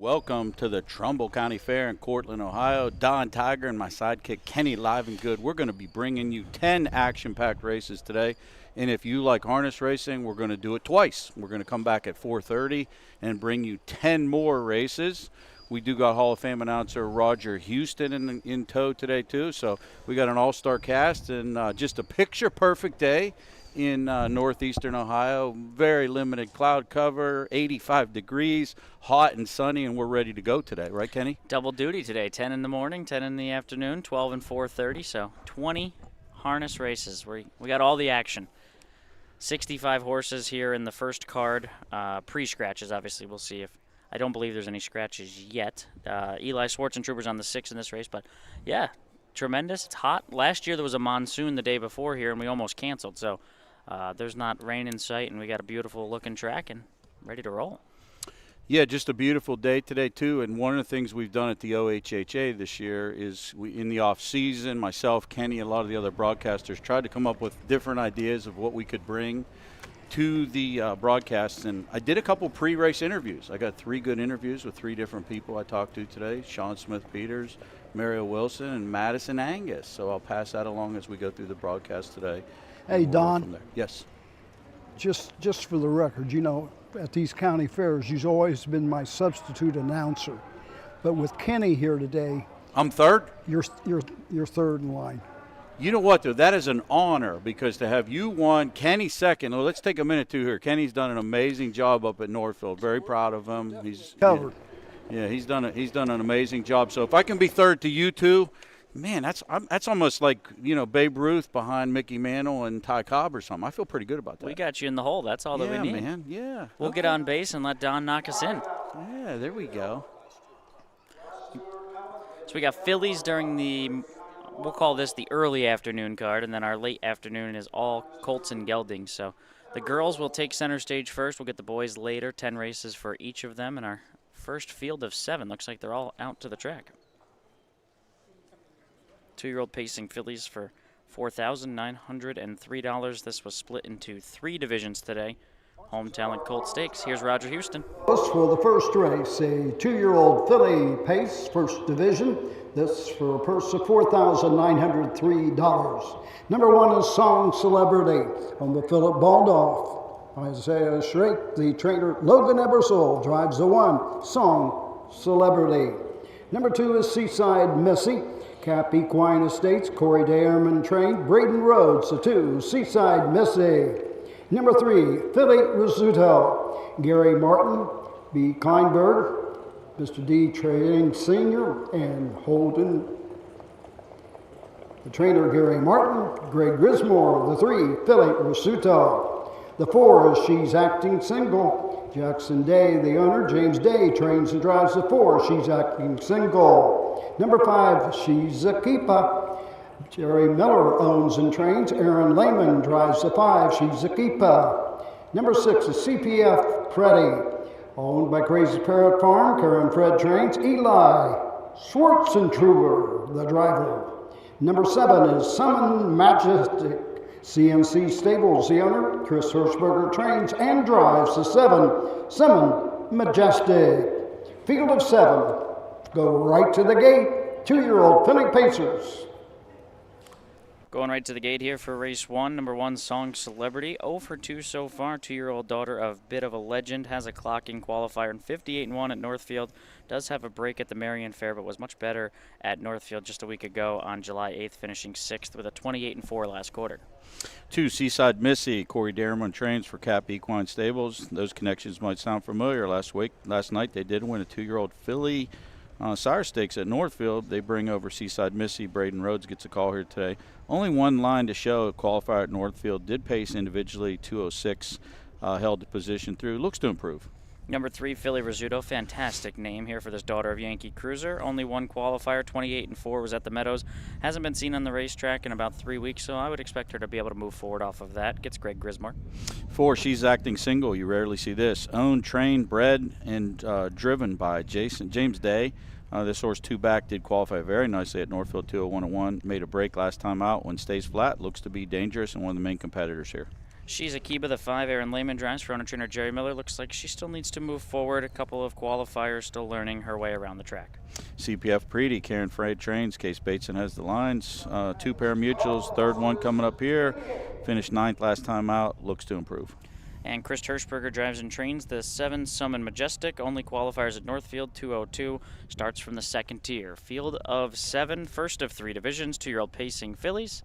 Welcome to the Trumbull County Fair in Cortland, Ohio. Don Tiger and my sidekick Kenny live and good. We're going to be bringing you 10 action-packed races today. And if you like harness racing, we're going to do it twice. We're going to come back at 4:30 and bring you 10 more races. We do got Hall of Fame announcer Roger Houston in tow today too. So we got an all-star cast and just a picture-perfect day in northeastern Ohio. Very limited cloud cover, 85 degrees, hot and sunny, and we're ready to go today. Right, Kenny? Double duty today, 10 in the morning, 10 in the afternoon, 12 and 4:30, so 20 harness races. We got all the action. 65 horses here in the first card. Pre-scratches, obviously. We'll see if – I don't believe there's any scratches yet. Eli Schwarzentroober's on the 6 in this race, but, yeah, tremendous. It's hot. Last year there was a monsoon the day before here, and we almost canceled, so – there's not rain in sight, and we got a beautiful-looking track and ready to roll. Yeah, just a beautiful day today, too. And one of the things we've done at the OHHA this year is in the off-season, myself, Kenny, and a lot of the other broadcasters tried to come up with different ideas of what we could bring to the broadcasts. And I did a couple pre-race interviews. I got 3 good interviews with 3 different people I talked to today, Sean Smith-Peters, Mario Wilson, and Madison Angus. So I'll pass that along as we go through the broadcast today. Hey, Don. Yes. Just for the record, you know, at these county fairs, you've always been my substitute announcer. But with Kenny here today, I'm third? You're third in line. You know what, though? That is an honor because to have you one, Kenny second. Well, let's take a minute, too, here. Kenny's done an amazing job up at Northfield. Very proud of him. He's covered. Yeah, he's done an amazing job. So if I can be third to you two, man, that's almost like, you know, Babe Ruth behind Mickey Mantle and Ty Cobb or something. I feel pretty good about that. We got you in the hole. That's all that we need. Yeah, man. Yeah. We'll get on base and let Don knock us in. Yeah, there we go. So we got fillies during the, we'll call this the early afternoon card, and then our late afternoon is all colts and geldings. So the girls will take center stage first. We'll get the boys later, 10 races for each of them, and our first field of 7. Looks like they're all out to the track. 2-year-old pacing fillies for $4,903. This was split into 3 divisions today. Home Talent Colt Stakes. Here's Roger Houston. For the first race, a 2-year-old filly pace, first division. This for a purse of $4,903. Number 1 is Song Celebrity on the Philip Baldoff. Isaiah Shrake, the trainer Logan Ebersole, drives the 1, Song Celebrity. Number 2 is Seaside Missy. Cap Equine Estates, Corey Dayerman trained. Braden Rhodes, the 2, Seaside Missy. Number 3, Philly Rizzuto. Gary Martin, B. Kleinberg, Mr. D. Training Sr., and Holden. The trainer, Gary Martin. Greg Grismore, the 3, Philly Rizzuto. The 4 is She's Acting Single. Jackson Day, the owner. James Day trains and drives the 4, She's Acting Single. Number 5, She's a Keeper. Jerry Miller owns and trains. Aaron Lehman drives the 5, She's a Keeper. Number 6 is CPF Freddie, owned by Crazy Parrot Farm. Karen Fred trains. Eli Schwartzentruber, the driver. Number 7 is Summon Majestic. CNC Stables, the owner. Chris Hirschberger trains and drives the 7, Summon Majestic. Field of 7. Go right to the gate. 2-year-old Filly Pacers. Going right to the gate here for race 1. Number 1, Song Celebrity. 0 for 2 so far. 2-year-old daughter of Bit of a Legend. Has a clocking qualifier in 58-1 at Northfield. Does have a break at the Marion Fair, but was much better at Northfield just a week ago on July 8th, finishing 6th with a 28-4 last quarter. 2, Seaside Missy. Corey Dayerman trains for Cap Equine Stables. Those connections might sound familiar. Last night they did win a 2-year-old filly sire stakes at Northfield. They bring over Seaside Missy. Braden Rhodes gets a call here today. Only one line to show. A qualifier at Northfield. Did pace individually, 206. Held the position through. Looks to improve. Number 3, Philly Rizzuto. Fantastic name here for this daughter of Yankee Cruiser. Only one qualifier, 28-4, was at the Meadows. Hasn't been seen on the racetrack in about 3 weeks, so I would expect her to be able to move forward off of that. Gets Greg Grismore. 4, She's Acting Single. You rarely see this. Owned, trained, bred, and driven by James Day. This horse 2 back did qualify very nicely at Northfield 201-1. Made a break last time out. When stays flat, looks to be dangerous and one of the main competitors here. She's Akiba, the 5. Aaron Lehman drives for owner trainer Jerry Miller. Looks like she still needs to move forward. A couple of qualifiers, still learning her way around the track. CPF Preety, Karen Frade trains. Case Bateson has the lines. 2 pari-mutuals, third one coming up here. Finished 9th last time out. Looks to improve. And Chris Hirschberger drives and trains the 7 Summon Majestic. Only qualifiers at Northfield 202. Starts from the 2nd tier. Field of 7, first of 3 divisions. 2-year-old pacing fillies.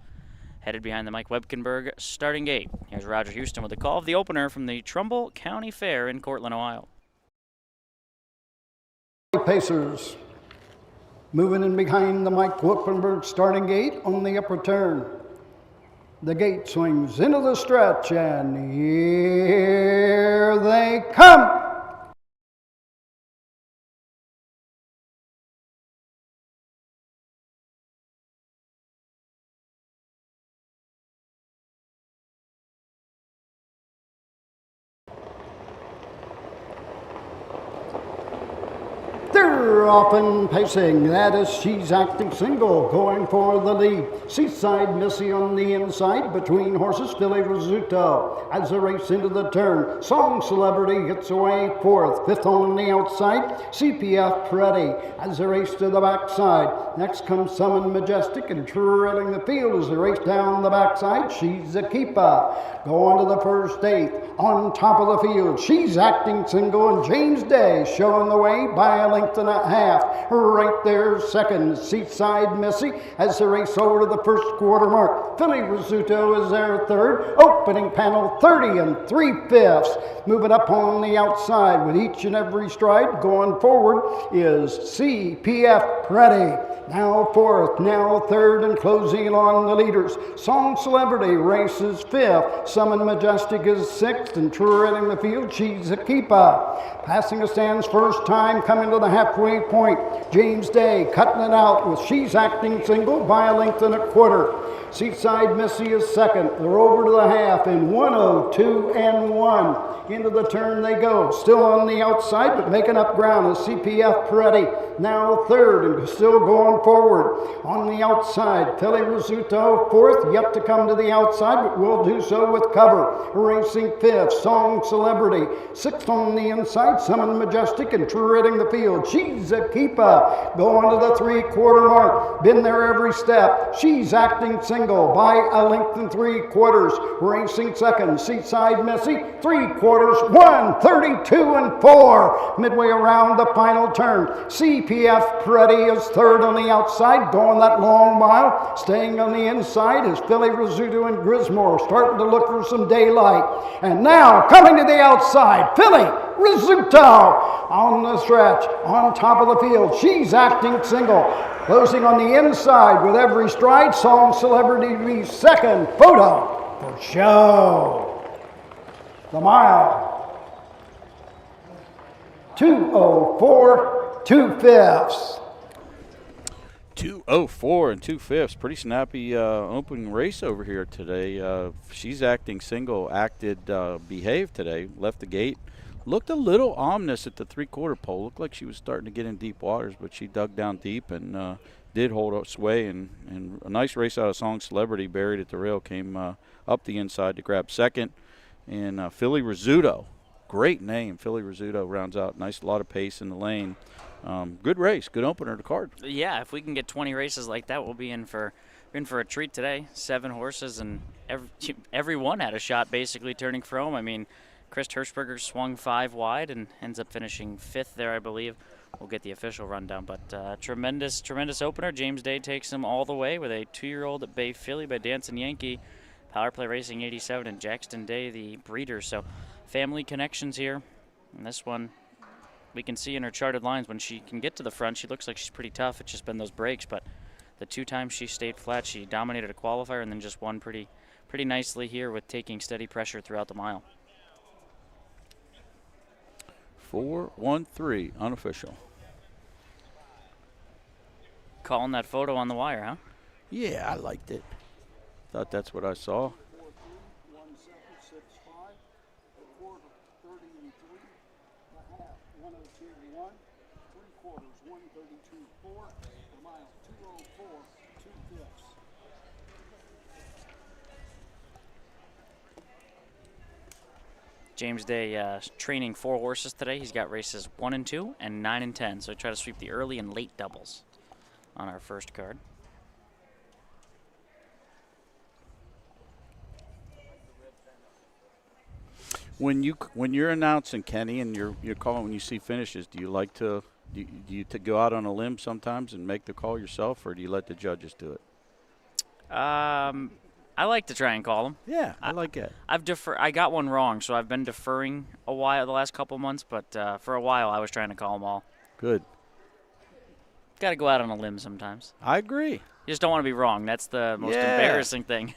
Headed behind the Mike Webkenberg starting gate. Here's Roger Houston with the call of the opener from the Trumbull County Fair in Cortland, Ohio. Pacers moving in behind the Mike Webkenberg starting gate on the upper turn. The gate swings into the stretch, and here they come. They're off and pacing. That is She's Acting Single going for the lead. Seaside Missy on the inside between horses. Filly Rizzuto as they race into the turn. Song Celebrity gets away 4th. 5th on the outside. CPF Pretty as they race to the backside. Next comes Summon Majestic and trailing the field as they race down the backside. She's a keeper. Going to the first 8th. On top of the field, She's Acting Single and James Day showing the way by a length and a half. Right there, second, Seaside Missy as they race over to the first quarter mark. Filly Rizzuto is there third. Opening panel 30 and 3/5. Moving up on the outside with each and every stride. Going forward is CPF Pretty. Now 4th, now 3rd, and closing along the leaders. Song Celebrity races 5th. Summon Majestic is 6th, and trailing the field, She's a keeper. Passing the stands first time, coming to the halfway point. James Day cutting it out with She's Acting Single by a length and a quarter. Seaside Missy is 2nd. They're over to the half in 102 and 1. Into the turn they go. Still on the outside, but making up ground is CPF Pretty. Now 3rd and still going forward. On the outside, Filly Rizzuto 4th, yet to come to the outside, but will do so with cover. Racing 5th, Song Celebrity. 6th on the inside, Summon Majestic, and treading the field. She's a keeper. Going to the 3/4 mark. Been there every step. She's Acting Single by a length and 3/4. Racing 2nd, Seaside Missy. 3/4, 1:32 and 4. Midway around the final turn. CPF Pretty is 3rd on the outside, going that long mile. Staying on the inside is Filly Rizzuto and Grismore, starting to look for some daylight. And now, coming to the outside, Filly Rizzuto on the stretch, on top of the field. She's Acting Single. Closing on the inside with every stride, Song Celebrity to be 2nd. Photo for show. The mile. 2:04 2/5. 2:04 and 2/5. Pretty snappy opening race over here today. She's Acting Single behaved today. Left the gate. Looked a little ominous at the 3/4 pole. Looked like she was starting to get in deep waters, but she dug down deep and did hold up sway. And a nice race out of Song Celebrity, buried at the rail, came up the inside to grab 2nd. And Filly Rizzuto, great name. Filly Rizzuto rounds out. Nice, lot of pace in the lane. Good race, good opener to card. Yeah, if we can get 20 races like that, we'll be in for a treat today. 7 horses, and every one had a shot basically turning for home. I mean, Chris Hirschberger swung 5 wide and ends up finishing 5th there, I believe. We'll get the official rundown, but tremendous opener. James Day takes him all the way with a 2-year-old Bay Filly by Dancing Yankee. Power Play Racing 87 and Jackson Day, the breeder. So family connections here. And this one, we can see in her charted lines when she can get to the front, she looks like she's pretty tough. It's just been those breaks, but the 2 times she stayed flat, she dominated a qualifier and then just won pretty nicely here with taking steady pressure throughout the mile. 4-1-3, unofficial. Calling that photo on the wire, huh? Yeah, I liked it. Thought that's what I saw. 1:07.65, the quarter 30 and 3, the half 1:02 and 1, 3/4 1:32 4, the mile 2:04 2/5. James Day training 4 horses today. He's got races 1 and 2 and 9 and 10. So we try to sweep the early and late doubles on our first card. When you're announcing, Kenny, and you're calling when you see finishes, do you like to go out on a limb sometimes and make the call yourself, or do you let the judges do it? I like to try and call them. Yeah, I like it. I got one wrong, so I've been deferring a while the last couple months, but for a while I was trying to call them all. Good. Got to go out on a limb sometimes. I agree. You just don't want to be wrong. That's the most embarrassing thing.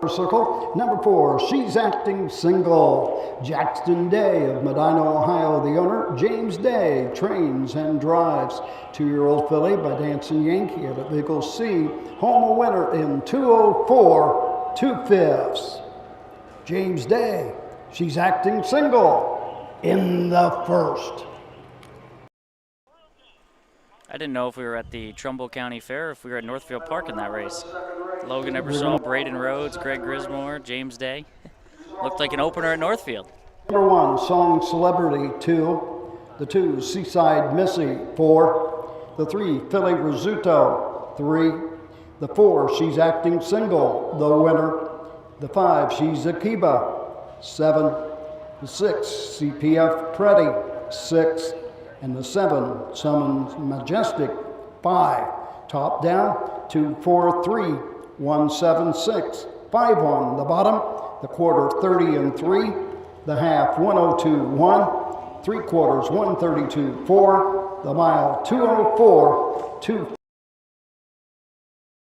Circle. Number 4, She's Acting Single. Jackson Day of Medina, Ohio, the owner. James Day trains and drives. 2-year-old filly by Dancing Yankee at Eagle C. Home a winner in 2:04 2/5. James Day, She's Acting Single in the first. I didn't know if we were at the Trumbull County Fair or if we were at Northfield Park in that race. Logan Ebersol, Braden Rhodes, Greg Grismore, James Day. Looked like an opener at Northfield. Number 1, Song Celebrity 2. The 2, Seaside Missy 4. The 3, Philly Rizzuto 3. The 4, She's Acting Single, the winner. The 5, She's Akiba 7. The 6, CPF Pretty 6. And the 7, Summons Majestic 5. Top down 2, 4, 3, 1, 7, 6, 5 1. The bottom, the quarter 30 and 3, the half 102 1, 3/4 132 4, the mile 204 2.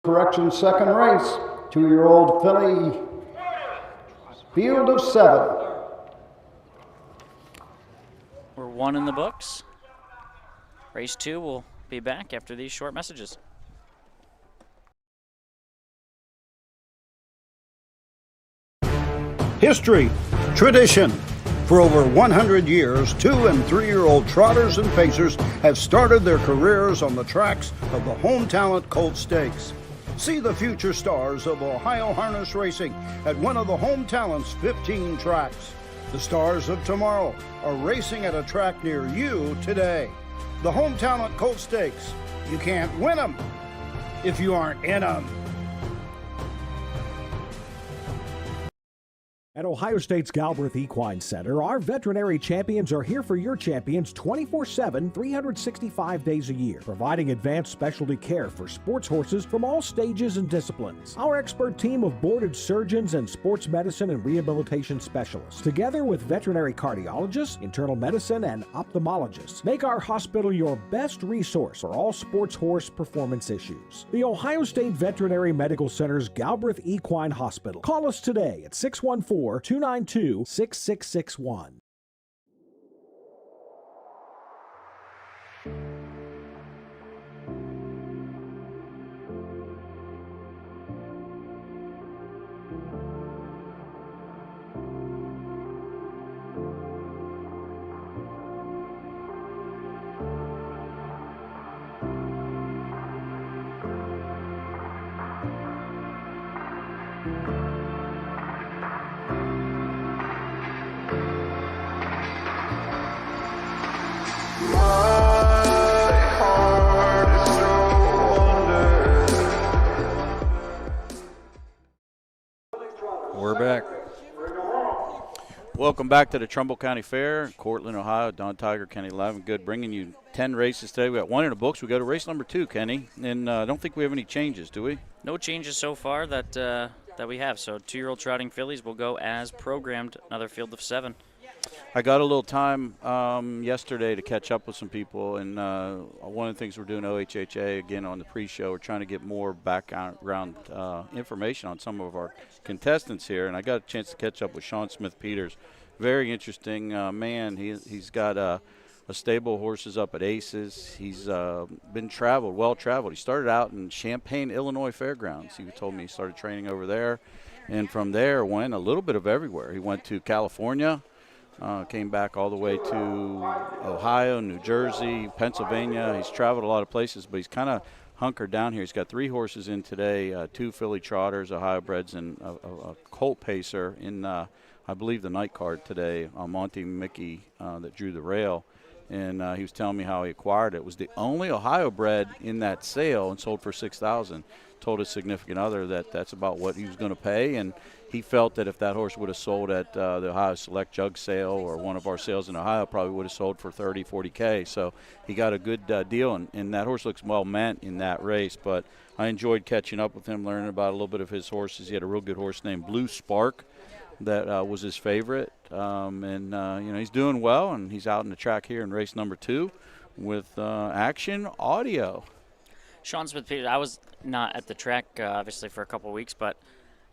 Correction, second race, 2-year-old filly, field of 7. We're 1 in the books. Race 2 will be back after these short messages. History, tradition. For over 100 years, 2- and 3-year-old trotters and pacers have started their careers on the tracks of the Home Talent Colt Stakes. See the future stars of Ohio harness racing at one of the Home Talent's 15 tracks. The stars of tomorrow are racing at a track near you today. The Home Talent Colt Stakes. You can't win them if you aren't in them. At Ohio State's Galbraith Equine Center, our veterinary champions are here for your champions 24/7, 365 days a year, providing advanced specialty care for sports horses from all stages and disciplines. Our expert team of boarded surgeons and sports medicine and rehabilitation specialists, together with veterinary cardiologists, internal medicine, and ophthalmologists, make our hospital your best resource for all sports horse performance issues. The Ohio State Veterinary Medical Center's Galbraith Equine Hospital. Call us today at 614-292-6661. We're back. Welcome back to the Trumbull County Fair, Cortland, Ohio. Don Tiger, Kenny Livengood, bringing you 10 races today. We got 1 in the books. We go to race number 2, Kenny, and I don't think we have any changes, do we? No changes so far that we have. So 2-year-old trotting fillies will go as programmed. Another field of 7. I got a little time yesterday to catch up with some people, and one of the things we're doing OHHA again on the pre-show, we're trying to get more background information on some of our contestants here, and I got a chance to catch up with Sean Smith-Peters. Very interesting man. He's got a stable of horses up at Aces. He's been well-traveled. He started out in Champaign, Illinois Fairgrounds. He told me he started training over there, and from there went a little bit of everywhere. He went to California, Came back all the way to Ohio, New Jersey, Pennsylvania. He's traveled a lot of places, but he's kind of hunkered down here. He's got 3 horses in today, 2 filly trotters, Ohio breds, and a colt pacer in, I believe, the night card today, Monty Mickey, that drew the rail. And he was telling me how he acquired it. It was the only Ohio bred in that sale and sold for $6,000. Told his significant other that that's about what he was going to pay, and he felt that if that horse would have sold at the Ohio Select Jug sale or one of our sales in Ohio, probably would have sold for 30, 40K. So he got a good deal, and that horse looks well meant in that race. But I enjoyed catching up with him, learning about a little bit of his horses. He had a real good horse named Blue Spark that was his favorite, and he's doing well, and he's out in the track here in race number 2 with Action Audio. Sean Smith-Peters, I was not at the track, obviously, for a couple of weeks, but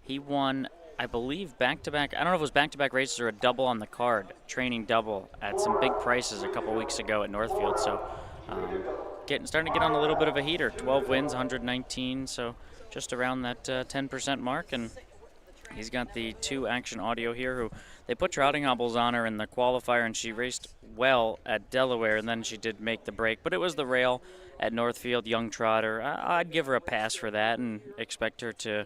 he won, I believe, back-to-back. I don't know if it was back-to-back races or a double on the card, training double at some big prices a couple of weeks ago at Northfield. So starting to get on a little bit of a heater. 12 wins, 119, so just around that 10% mark. And he's got the 2 Action Audio here, who they put trotting hobbles on her in the qualifier, and she raced well at Delaware, and then she did make the break. But it was the rail at Northfield, young trotter. I'd give her a pass for that and expect her to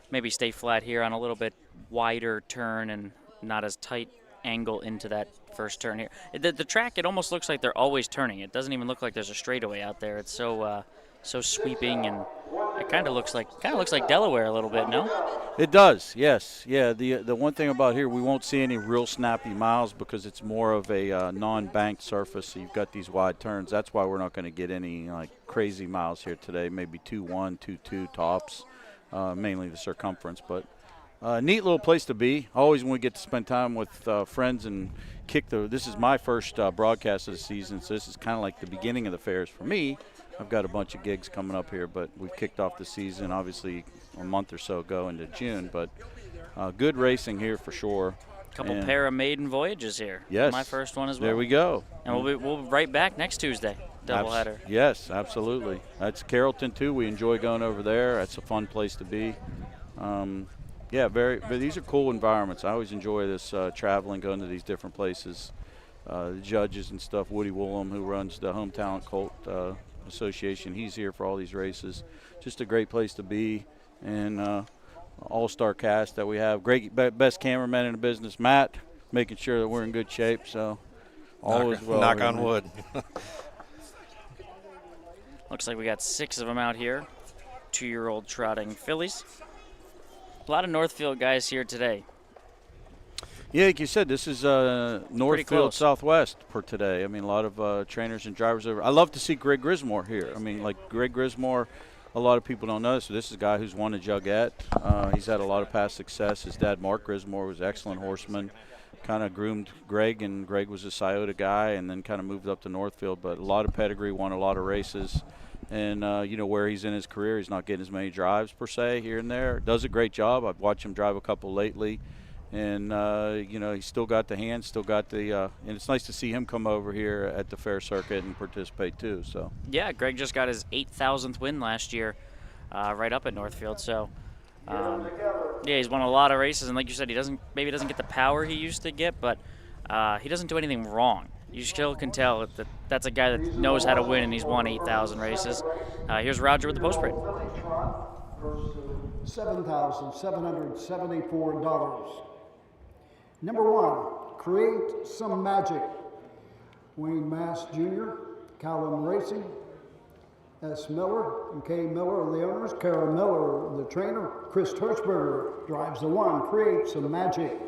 maybe stay flat here on a little bit wider turn and not as tight angle into that first turn here. The track, it almost looks like they're always turning. It doesn't even look like there's a straightaway out there. It's so sweeping, and it kind of looks like Delaware a little bit, no? It does, yes. Yeah, the one thing about here, we won't see any real snappy miles because it's more of a non-banked surface, so you've got these wide turns. That's why we're not going to get any crazy miles here today, maybe 2-1, 2-2 tops, mainly the circumference. But neat little place to be. Always when we get to spend time with friends and this is my first broadcast of the season, so this is kind of like the beginning of the fairs for me. I've got a bunch of gigs coming up here, but we've kicked off the season, obviously, a month or so ago into June. But good racing here for sure. A couple pair of maiden voyages here. Yes. My first one as well. There we go. And we'll be right back next Tuesday. Doubleheader. Yes, absolutely. That's Carrollton, too. We enjoy going over there. That's a fun place to be. But these are cool environments. I always enjoy this traveling, going to these different places. The judges and stuff, Woody Woolham, who runs the Home Talent Colt Association, he's here for all these races. Just a great place to be, and all-star cast that we have. Great, best cameraman in the business, Matt, making sure that we're in good shape. So all is well. Knock on wood. Looks like we got 6 of them out here. 2-year-old trotting fillies. A lot of Northfield guys here today. Yeah, like you said, this is Northfield Southwest for today. I mean, a lot of trainers and drivers over. I love to see Greg Grismore here. I mean, like Greg Grismore, a lot of people don't know this. So this is a guy who's won a Jugette. He's had a lot of past success. His dad, Mark Grismore, was an excellent horseman. Kind of groomed Greg, and Greg was a Scioto guy, and then kind of moved up to Northfield. But a lot of pedigree, won a lot of races. And, where he's in his career, he's not getting as many drives per se here and there. Does a great job. I've watched him drive a couple lately. And, he's still got the hands, still got the and it's nice to see him come over here at the fair circuit and participate too. So yeah, Greg just got his 8,000th win last year right up at Northfield. So, he's won a lot of races. And like you said, he doesn't get the power he used to get, but he doesn't do anything wrong. You still can tell that that's a guy that knows how to win, and he's won 8,000 races. Here's Roger with the post-parade. $7,774. Number 1, Create Some Magic. Wayne Mass Jr., Callum Racing, S. Miller and K. Miller are the owners. Kara Miller, the trainer. Chris Hirschberger drives the 1, Create Some Magic.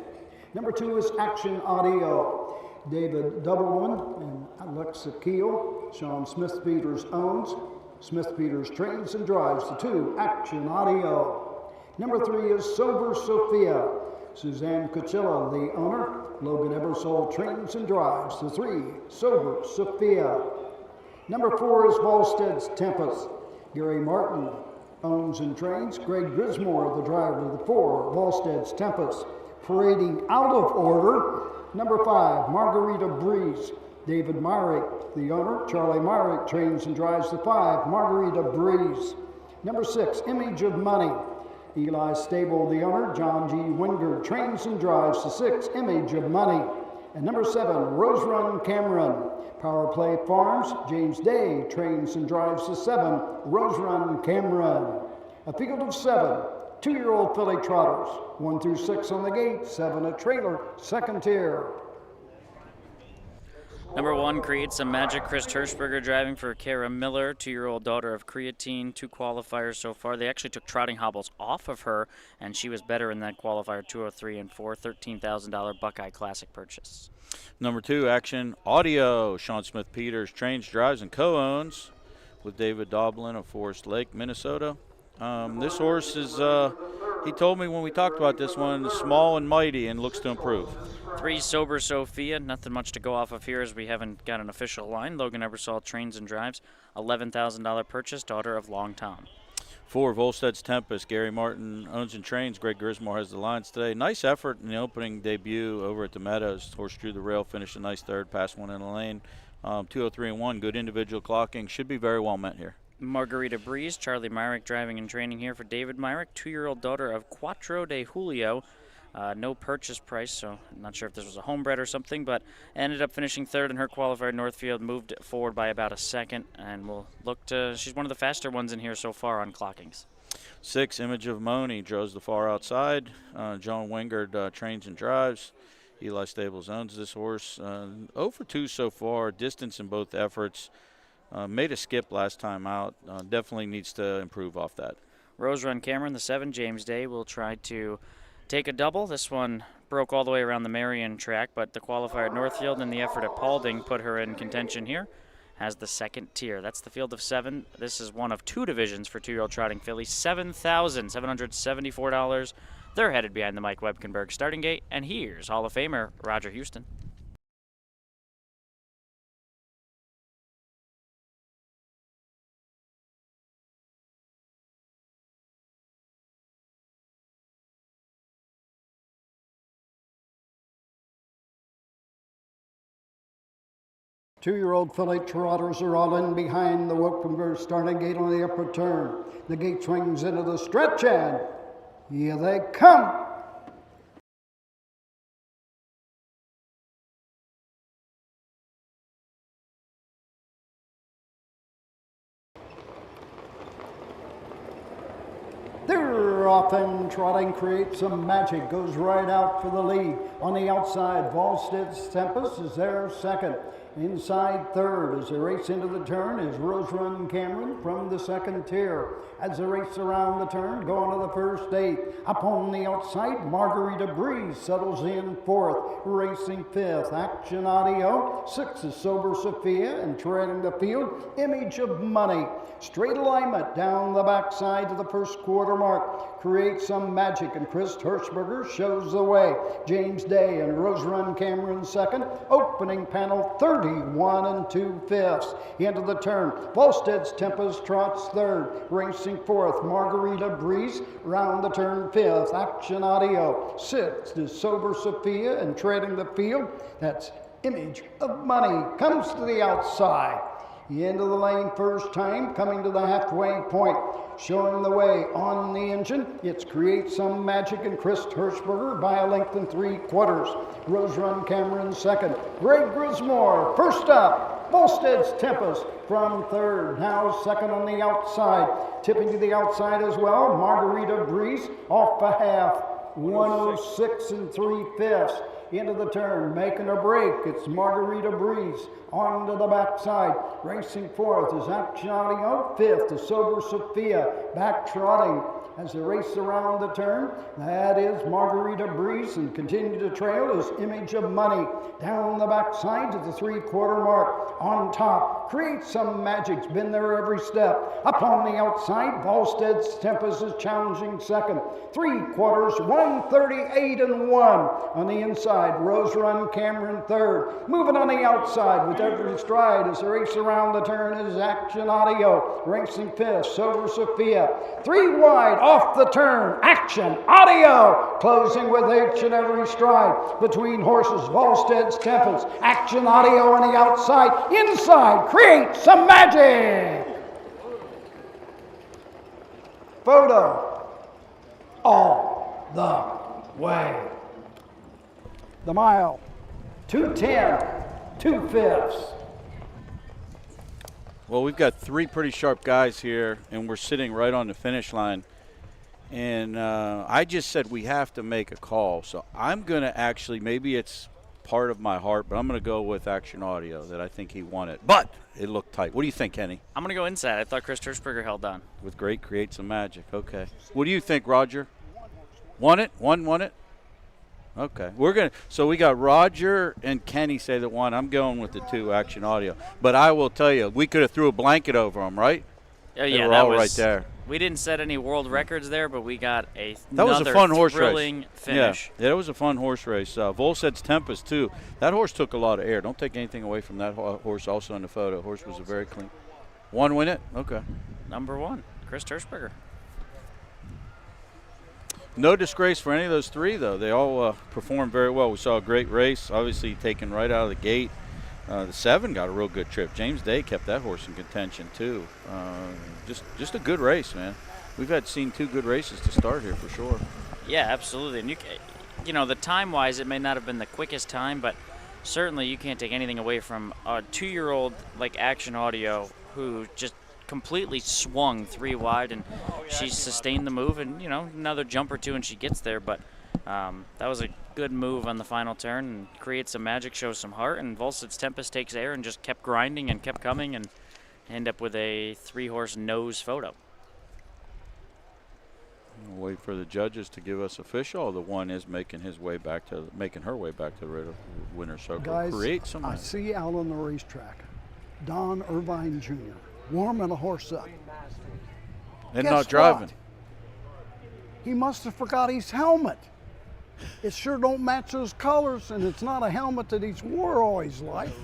Number 2 is Action Audio. David Doubleman and Alexa Keel. Sean Smith-Peters owns. Smith-Peters trains and drives the 2, Action Audio. Number 3 is Sober Sophia. Suzanne Cuchilla, the owner. Logan Ebersole trains and drives the 3, Sober Sophia. Number 4 is Volstead's Tempest. Gary Martin owns and trains. Greg Grismore, the driver of the 4, Volstead's Tempest. Parading out of order, number 5, Margarita Breeze. David Myrick, the owner. Charlie Myrick trains and drives the 5, Margarita Breeze. Number 6, Image of Money. Eli Stable, the owner. John G. Wingard trains and drives the 6, Image of Money. And number 7, Rose Run Cameron. Power Play Farms, James Day trains and drives the 7, Rose Run Cameron. A field of 7 2-year-old filly trotters, 1 through 6 on the gate, 7 a trailer, second tier. Number 1, Create Some Magic. Chris Hirschberger driving for Kara Miller, 2-year-old daughter of Creatine. 2 qualifiers so far. They actually took trotting hobbles off of her, and she was better in that qualifier, 203 and 4, $13,000 Buckeye Classic purchase. Number 2, Action Audio. Sean Smith Peters trains, drives, and co-owns with David Doblin of Forest Lake, Minnesota. This horse is, he told me when we talked about this one, small and mighty and looks to improve. 3, Sober Sophia. Nothing much to go off of here as we haven't got an official line. Logan Ebersol trains and drives. $11,000 purchase, daughter of Long Tom. 4, Volstead's Tempest. Gary Martin owns and trains. Greg Grismore has the lines today. Nice effort in the opening debut over at the Meadows. Horse drew the rail, finished a nice third, passed one in the lane. 203 and 1. Good individual clocking. Should be very well met here. Margarita Breeze. Charlie Myrick driving and training here for David Myrick, 2-year-old daughter of Cuatro de Julio. No purchase price, so I'm not sure if this was a homebred or something, but ended up finishing third in her qualifier. Northfield moved forward by about a second, and we'll look to, she's one of the faster ones in here so far on clockings. 6, Image of Moni draws the far outside. John Wingard trains and drives. Eli Stables owns this horse. 0 for 2 so far, distance in both efforts. Made a skip last time out. Definitely needs to improve off that. Rose Run Cameron, the 7, James Day, will try to take a double. This one broke all the way around the Marion track, but the qualifier at Northfield and the effort at Paulding put her in contention here. Has the second tier. That's the field of 7. This is one of 2 divisions for 2-year-old trotting fillies. $7,774. They're headed behind the Mike Webkenberg starting gate, and here's Hall of Famer Roger Houston. Two-year-old filly trotters are all in behind the Webkenberg starting gate on the upper turn. The gate swings into the stretch, and here they come. They're off and trotting, Create Some Magic goes right out for the lead. On the outside, Volstead's Tempest is there second. Inside third as they race into the turn is Rose Run Cameron from the second tier. As they race around the turn, going to the first 8. Up on the outside, Margarita Breeze settles in fourth. Racing fifth, Action Audio. 6 is Sober Sophia, and treading the field, Image of Money. Straight alignment down the backside to the first quarter mark. Create Some Magic, and Chris Hirschberger shows the way. James Day and Rose Run Cameron second. Opening panel 31 2/5. Into the turn, Volstead's Tempest trots third. Racing fourth, Margarita Breeze. Round the turn fifth, Action Audio. 6 is Sober Sophia, and treading the field, that's Image of Money. Comes to the outside. Into the lane first time, coming to the halfway point. Showing the way on the engine, it's Create Some Magic and Chris Hirschberger by a length and 3/4. Rose Run Cameron second. Greg Grismore first up. Volstead's Tempest from third. Now second on the outside. Tipping to the outside as well, Margarita Breeze off a half. 106 3/5. Into the turn, making a break, it's Margarita Breeze. On to the backside, racing fourth is Action Audio. Fifth is Sober Sophia, back trotting as they race around the turn. That is Margarita Breeze, and continue to trail is Image of Money. Down the backside to the 3/4 mark. On top, Create Some Magic's been there every step. Up on the outside, Volstead's Tempest is challenging second. 3/4, 138 1. On the inside, Rose Run Cameron third. Moving on the outside with every stride as they race around the turn is Action Audio. Racing fifth, Sober Sophia. 3 wide off the turn, Action Audio. Closing with each and every stride between horses, Volstead's Tempest. Action Audio on the outside. Inside, Create Some Magic. Photo all the way. The mile, 2:10, 2/5. Well, we've got three pretty sharp guys here, and we're sitting right on the finish line. And I just said we have to make a call. So I'm going to actually, maybe it's part of my heart, but I'm going to go with Action Audio that I think he won it. But it looked tight. What do you think, Kenny? I'm going to go inside. I thought Chris Hirschberger held on. With great create some magic. Okay. What do you think, Roger? Won it? Won it? Okay. So we got Roger and Kenny say the one. I'm going with the 2, Action Audio. But I will tell you, we could have threw a blanket over them, right? Oh, yeah, they were that all was right there. We didn't set any world records there, but we got That was a fun horse thrilling race. finish. Yeah, that was a fun horse race. Volsed's Tempest, too. That horse took a lot of air. Don't take anything away from that horse also in the photo. Horse was a very clean. One win it? Okay. Number 1, Chris Hirschberger. No disgrace for any of those 3, though. They all performed very well. We saw a great race, obviously taken right out of the gate. The 7 got a real good trip. James Day kept that horse in contention, too. Just a good race, man. We've seen 2 good races to start here for sure. Yeah, absolutely. And you know, the time-wise, it may not have been the quickest time, but certainly you can't take anything away from a 2-year-old like Action Audio who just completely swung 3 wide, and she sustained the move, and you know, another jump or 2 and she gets there. But that was a good move on the final turn and creates some magic, shows some heart, and Volsed's Tempest takes air and just kept grinding and kept coming and end up with a 3-horse nose photo. We'll wait for the judges to give us official. The 1 is making her way back to the winner's circle. Guys, Create some. I see out on the racetrack, Don Irvine Jr. warming a horse up. And Guess not driving. what? He must have forgot his helmet. It sure don't match those colors, and it's not a helmet that he's wore all his life.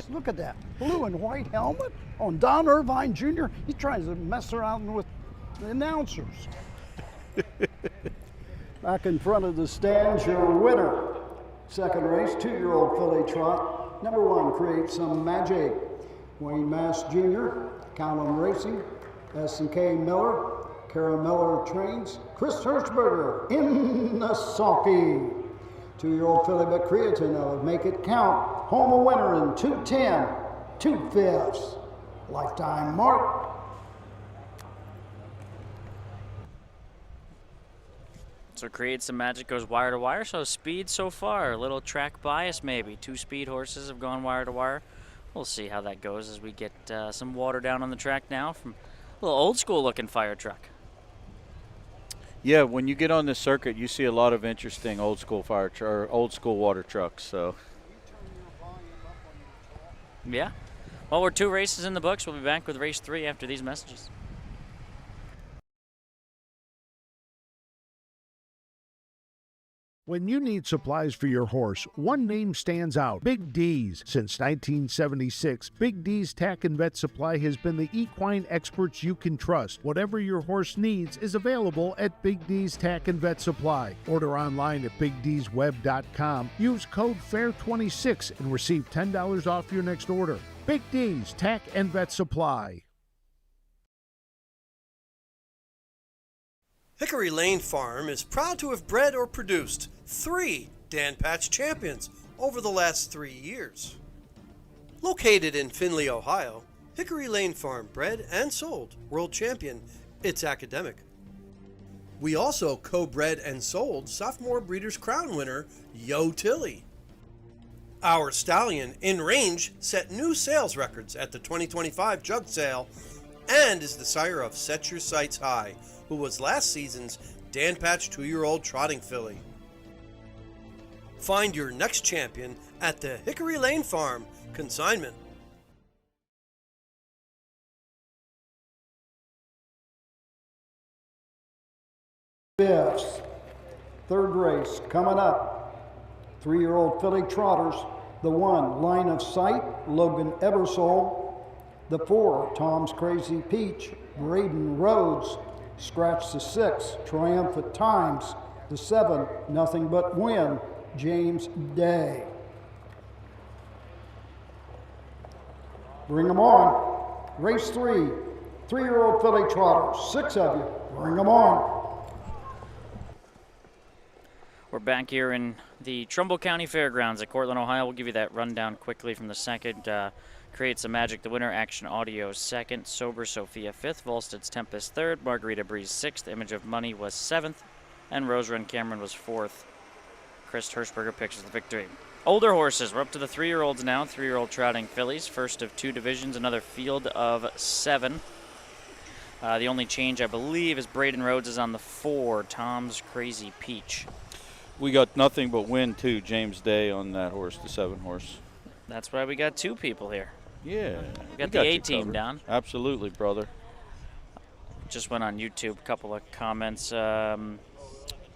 Look at that, blue and white helmet on Don Irvine Jr. He tries to mess around with the announcers. Back in front of the stands, your winner. Second race, 2-year-old filly trot. Number 1, Create Some Magic. Wayne Mass Jr., Callum Racing, S&K Miller, Kara Miller Trains, Chris Hirschberger in the sulky. 2-year-old filly but creatine of Make It Count. Home a winner in 2:10, 2/5. Lifetime mark. So Create Some Magic goes wire to wire. So speed so far, a little track bias maybe. 2 speed horses have gone wire to wire. We'll see how that goes as we get some water down on the track now from a little old school looking fire truck. Yeah, when you get on this circuit, you see a lot of interesting old school old school water trucks. So. Yeah. Well, we're 2 races in the books. We'll be back with race 3 after these messages. When you need supplies for your horse, one name stands out: Big D's. Since 1976, Big D's Tack and Vet Supply has been the equine experts you can trust. Whatever your horse needs is available at Big D's Tack and Vet Supply. Order online at BigD'sWeb.com. Use code FAIR26 and receive $10 off your next order. Big D's Tack and Vet Supply. Hickory Lane Farm is proud to have bred or produced 3 Dan Patch champions over the last 3 years. Located in Findlay, Ohio, Hickory Lane Farm bred and sold world champion It's Academic. We also co-bred and sold sophomore Breeders' Crown winner Yo Tilly. Our stallion, In Range, set new sales records at the 2025 Jug Sale and is the sire of Set Your Sights High, who was last season's Dan Patch 2-year-old trotting filly. Find your next champion at the Hickory Lane Farm. Consignment. Fifth, third race coming up. 3-year-old filly trotters. The 1, Line of Sight, Logan Ebersole. The 4, Tom's Crazy Peach, Braden Rhodes. Scratch the 6, Triumphant Times. The 7, Nothing But Win, James Day. Bring them on. Race 3, 3-year-old filly trotters. 6 of you. Bring them on. We're back here in the Trumbull County Fairgrounds at Cortland, Ohio. We'll give you that rundown quickly from the second. Create Some Magic, the winner. Action Audio, second. Sober Sophia, fifth. Volstead's Tempest, third. Margarita Breeze, sixth. Image of Money was seventh. And Rose Run Cameron was fourth. Chris Hirschberger picks the victory. Older horses. We're up to the 3-year-olds now. 3-year-old trotting fillies. First of 2 divisions. Another field of 7. The only change, I believe, is Braden Rhodes is on the 4. Tom's Crazy Peach. We got nothing but win, too. James Day on that horse, the 7 horse. That's why we got 2 people here. Yeah. We got the A-team down. Absolutely, brother. Just went on YouTube, a couple of comments.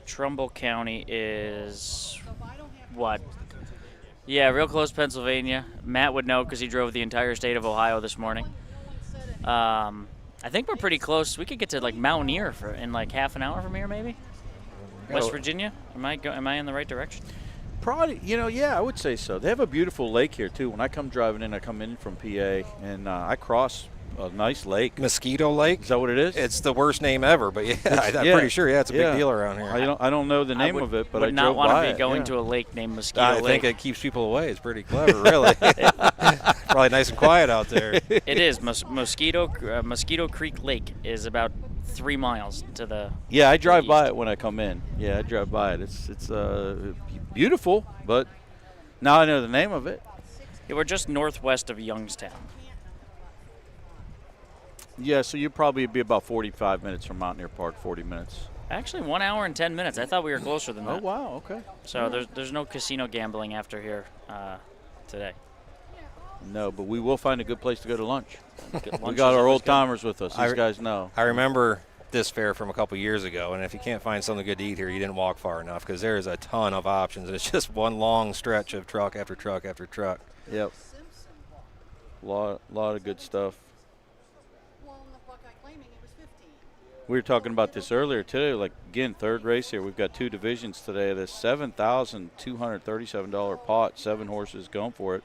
Trumbull County is what? Yeah, real close, Pennsylvania. Matt would know because he drove the entire state of Ohio this morning. I think we're pretty close. We could get to like Mountaineer in like half an hour from here, maybe. West Virginia. Am I in the right direction? Probably, yeah, I would say so. They have a beautiful lake here, too. When I come driving in, I come in from PA, and I cross a nice lake. Mosquito Lake? Is that what it is? It's the worst name ever, but I'm pretty sure, it's a big deal around here. I don't know the name of it, but I would not drove want by to be going it. to a lake named Mosquito Lake. I think it keeps people away. It's pretty clever, really. Probably nice and quiet out there. It is. Mosquito Creek Lake is about 3 miles to the Yeah, I drive east. by it when I come in. Yeah, I drive by it. It's beautiful, but now I know the name of it. Yeah, we're just northwest of Youngstown. Yeah, so you'd probably be about 45 minutes from Mountaineer Park, 40 minutes. Actually, 1 hour and 10 minutes. I thought we were closer than that. Oh, wow, okay. So there's no casino gambling after here today. No, but we will find a good place to go to lunch. Lunch We is got our always old good. timers with us. These guys know. I remember this fair from a couple years ago, and if you can't find something good to eat here, you didn't walk far enough because there is a ton of options. It's just one long stretch of truck after truck after truck. Yep. Lot of good stuff. We were talking about this earlier too. Like again, third race here. We've got 2 divisions today. The $7,237 pot, 7 horses going for it.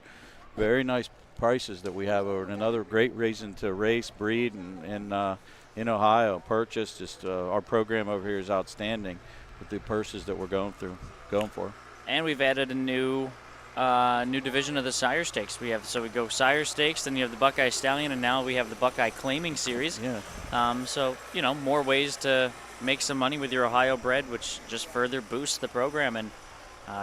Very nice prices that we have over. Another great reason to race, breed, and in Ohio purchase. Just our program over here is outstanding with the purses that we're going for. And we've added a new division of the Sire Stakes. We go Sire Stakes, then you have the Buckeye Stallion, and now we have the Buckeye Claiming Series. Yeah. So more ways to make some money with your Ohio bred, which just further boosts the program and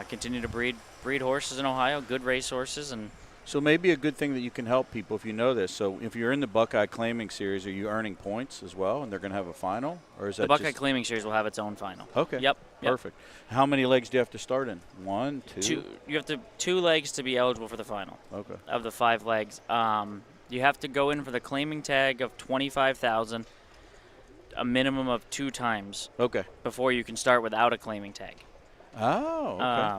continue to breed horses in Ohio, good race horses. And so maybe a good thing that you can help people if you know this. So if you're in the Buckeye Claiming Series, are you earning points as well, and they're going to have a final, or is that the Buckeye just... Claiming Series will have its own final. Okay. Yep. Perfect. How many legs do you have to start in? 1, 2? 2. You have 2 legs to be eligible for the final. Okay. Of the 5 legs, you have to go in for the claiming tag of $25,000, a minimum of 2 times. Okay. Before you can start without a claiming tag. Oh. Okay.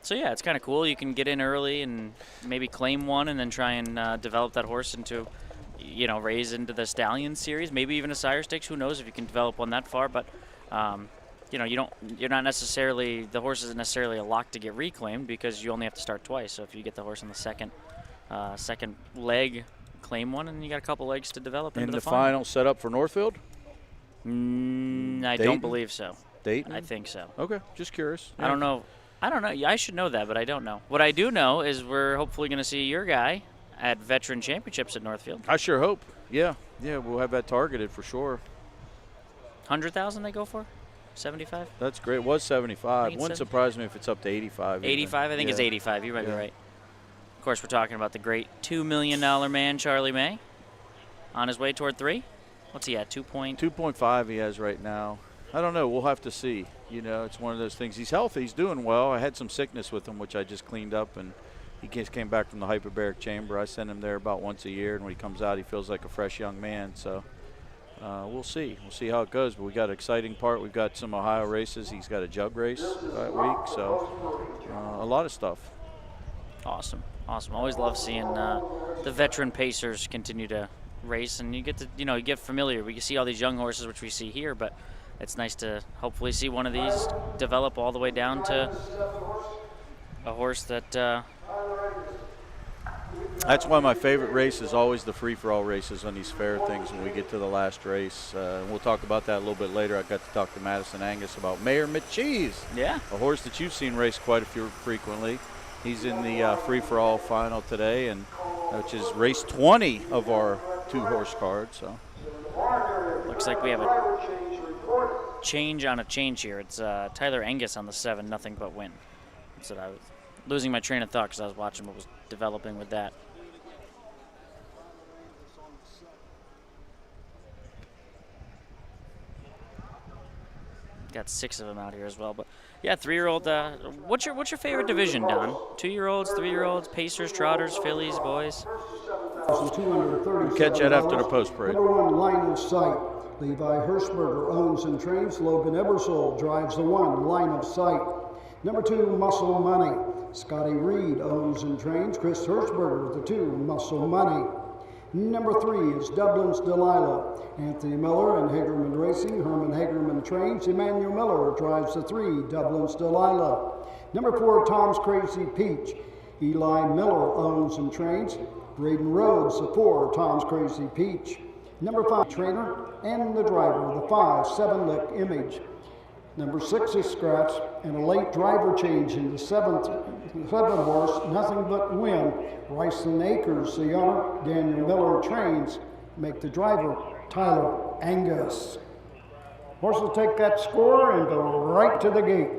So yeah, it's kind of cool. You can get in early and maybe claim one, and then try and develop that horse into, raise into the Stallion Series, maybe even a Sire Stakes. Who knows if you can develop one that far? But you're not necessarily, the horse isn't necessarily a lock to get reclaimed because you only have to start twice. So if you get the horse on the second leg, claim one, and you got a couple legs to develop into And the the final set up for Northfield? I Dayton? don't believe so. Dayton? I think so. Okay, just curious. I don't know. Yeah, I should know that, but I don't know. What I do know is we're hopefully going to see your guy at Veteran Championships at Northfield. I sure hope. Yeah, we'll have that targeted for sure. 100,000 they go for? 75? That's great. It was 75. Wouldn't 70. surprise me if it's up to 85. 85? I think it's 85. You might be right. Of course, we're talking about the great $2 million man, Charlie May, on his way toward 3. What's he at, 2.5 he has right now. I don't know. We'll have to see. It's one of those things. He's healthy. He's doing well. I had some sickness with him, which I just cleaned up, and he just came back from the hyperbaric chamber. I send him there about once a year, and when he comes out, he feels like a fresh young man. So we'll see. We'll see how it goes. But we got an exciting part. We've got some Ohio races. He's got a jug race that week. So a lot of stuff. Awesome. Always love seeing the veteran pacers continue to race, and you get to, you get familiar. We can see all these young horses, which we see here, but it's nice to hopefully see one of these develop all the way down to a horse that That's why my favorite race is always the free-for-all races on these fair things when we get to the last race. And we'll talk about that a little bit later. I got to talk to Madison Angus about Mayor McCheese. Yeah. A horse that you've seen race quite a few frequently. He's in the free-for-all final today, and which is race 20 of our 2-horse card. So looks like we have a change on a change here. It's Tyler Angus on the 7, Nothing But Win. So I was losing my train of thought because I was watching what was developing with that. Got 6 of them out here as well, but yeah, 3-year-old. What's your favorite division, Don? 2-year-olds, 3-year-olds, Pacers, Trotters, Fillies, boys. Catch that after the post parade. Number 1, Line of Sight. Levi Hirschberger owns and trains. Logan Ebersole drives the 1, Line of Sight. Number 2, Muscle Money. Scotty Reed owns and trains. Chris Hirschberger, the 2, Muscle Money. Number 3 is Dublin's Delilah. Anthony Miller and Hagerman Racing. Herman Hagerman trains. Emmanuel Miller drives the 3, Dublin's Delilah. Number 4, Tom's Crazy Peach. Eli Miller owns and trains. Braden Rhodes, the 4, Tom's Crazy Peach. Number 5, Trainer and the driver, the 5, 7-Lick Image. Number 6 is Scratch, and a late driver change in the 7th horse, Nothing But Win. Ryson Akers, the owner. Daniel Miller trains. Make the driver Tyler Angus. Horse will take that score and go right to the gate.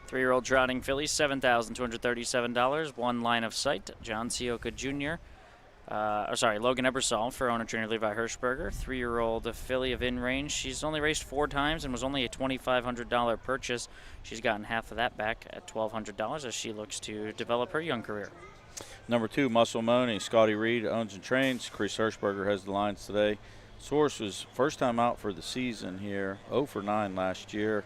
3-year-old trotting filly, $7,237. 1, Line of Sight, John Sioka Jr. Logan Ebersole for owner trainer Levi Hirschberger. 3-year-old filly of In Range. She's only raced 4 times and was only a $2,500 purchase. She's gotten half of that back at $1,200 as she looks to develop her young career. Number 2, Muscle Money. Scotty Reed owns and trains. Chris Hirschberger has the lines today. This horse was first time out for the season here. 0 for 9 last year.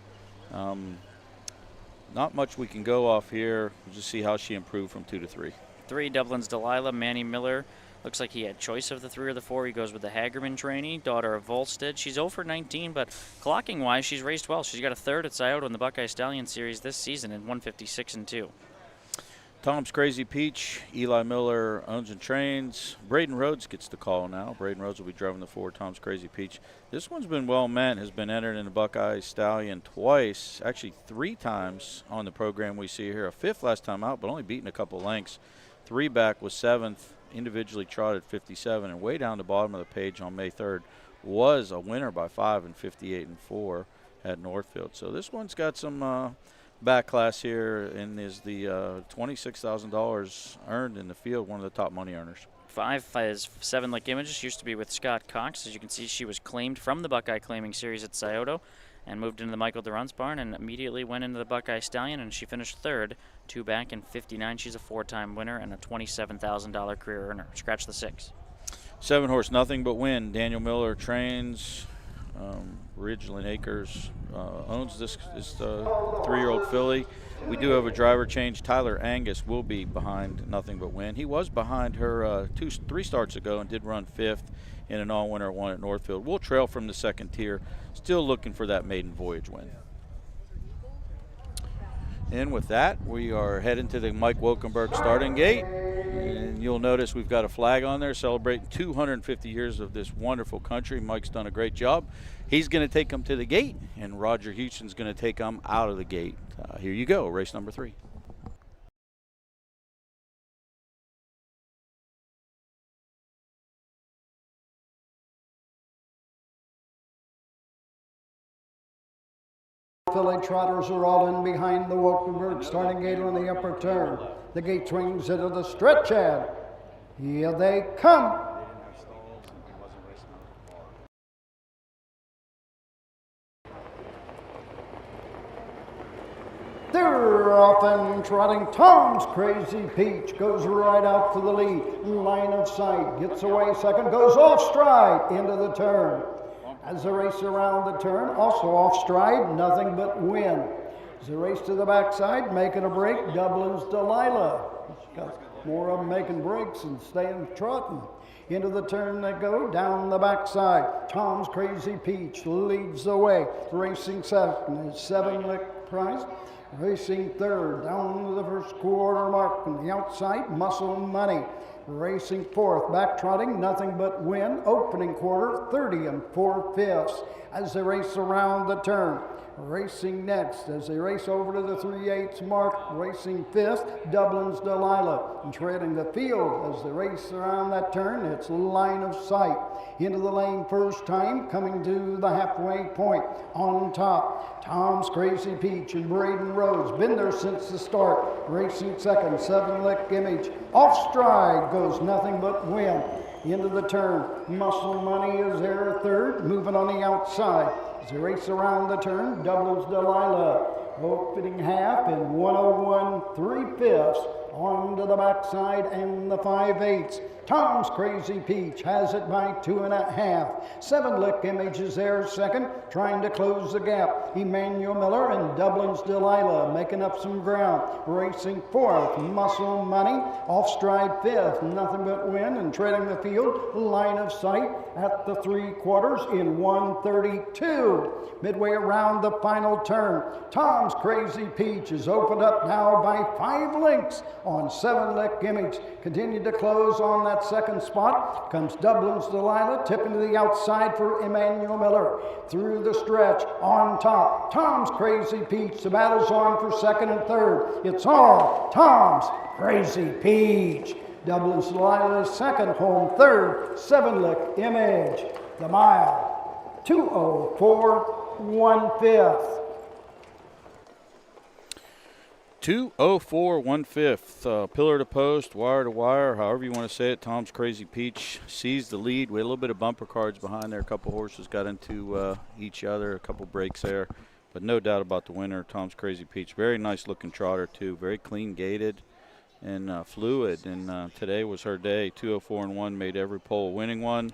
Not much we can go off here. We'll just see how she improved from 2 to 3. 3, Dublin's Delilah. Manny Miller. Looks like he had choice of the 3 or the 4. He goes with the Hagerman trainee, daughter of Volstead. She's 0 for 19, but clocking-wise, she's raced well. She's got a 3rd at Scioto in the Buckeye Stallion Series this season in 156-2. Tom's Crazy Peach. Eli Miller owns and trains. Braden Rhodes gets the call now. Braden Rhodes will be driving the 4, Tom's Crazy Peach. This one's been well meant, has been entered in the Buckeye Stallion twice, actually 3 times on the program we see here. A 5th last time out, but only beaten a couple lengths. 3 back was 7th, individually trotted 57, and way down the bottom of the page on May 3rd was a winner by 5 and 58-4 at Northfield. So this one's got some back class here, and is the $26,000 earned in the field, one of the top money earners. 5 is 7-Lick Images. Used to be with Scott Cox. As you can see, she was claimed from the Buckeye Claiming Series at Scioto and moved into the Michael Durant's barn and immediately went into the Buckeye Stallion, and she finished 3rd, 2 back in 59. She's a 4-time winner and a $27,000 career earner. Scratch the 6. 7-horse Nothing But Win. Daniel Miller trains. Ridgeland Acres owns this 3-year-old filly. We do have a driver change. Tyler Angus will be behind Nothing But Win. He was behind her 3 starts ago and did run 5th in an all-winner 1 at Northfield. We'll trail from the 2nd tier, still looking for that maiden voyage win. And with that, we are heading to the Mike Wokenberg starting gate. And you'll notice we've got a flag on there celebrating 250 years of this wonderful country. Mike's done a great job. He's going to take them to the gate, and Roger Houston's going to take them out of the gate. Here you go, race number 3. Filly trotters are all in behind the Wokenberg starting gate on the upper turn. The gate swings into the stretch ad. Here they come. They're off and trotting. Tom's Crazy Peach goes right out to the lead. Line of Sight gets away second, goes off stride into the turn. As they race around the turn, also off stride, Nothing But Win. As they race to the backside, making a break, Dublin's Delilah. Got more of them making breaks and staying trotting. Into the turn they go, down the backside. Tom's Crazy Peach leads the way. Racing second is 7-Lick Prize. Racing third, down to the first quarter mark. On the outside, Muscle Money. Racing fourth, back trotting, Nothing But Win. Opening quarter, 30 4/5 as they race around the turn. Racing next as they race over to the 3/8 mark. Racing fifth, Dublin's Delilah. And treading the field as they race around that turn, it's Line of Sight. Into the lane first time, coming to the halfway point. On top, Tom's Crazy Peach and Braden Rhodes. Been there since the start. Racing second, Seven Lick Image. Off stride goes Nothing But Win. Into the turn, Muscle Money is there third, moving on the outside. As they race around the turn, Dublin's Delilah. Opening half in 101 3/5 on to the backside and the 5/8. Tom's Crazy Peach has it by 2.5. Seven Lick Image is there second, trying to close the gap. Emmanuel Miller and Dublin's Delilah making up some ground. Racing fourth, Muscle Money. Off stride fifth, Nothing But Win. And treading the field, Line of Sight at the 3/4 in 1:32. Midway around the final turn, Tom's Crazy Peach is opened up now by 5 lengths on Seven Lick Image. Continued to close on that second spot. Comes Dublin's Delilah, tipping to the outside for Emmanuel Miller. Through the stretch, on top, Tom's Crazy Peach. The battle's on for second and third. It's all Tom's Crazy Peach. Dublin's Delilah is second, home third, Seven Lick Image. The mile, 2:04 1/5. 2:04 1/5. Pillar to post, wire to wire, however you want to say it. Tom's Crazy Peach seized the lead. We had a little bit of bumper cars behind there. A couple horses got into each other, a couple breaks there. But no doubt about the winner, Tom's Crazy Peach. Very nice looking trotter too. Very clean gated and fluid. And today was her day. 2:04 1 made every pole a winning one.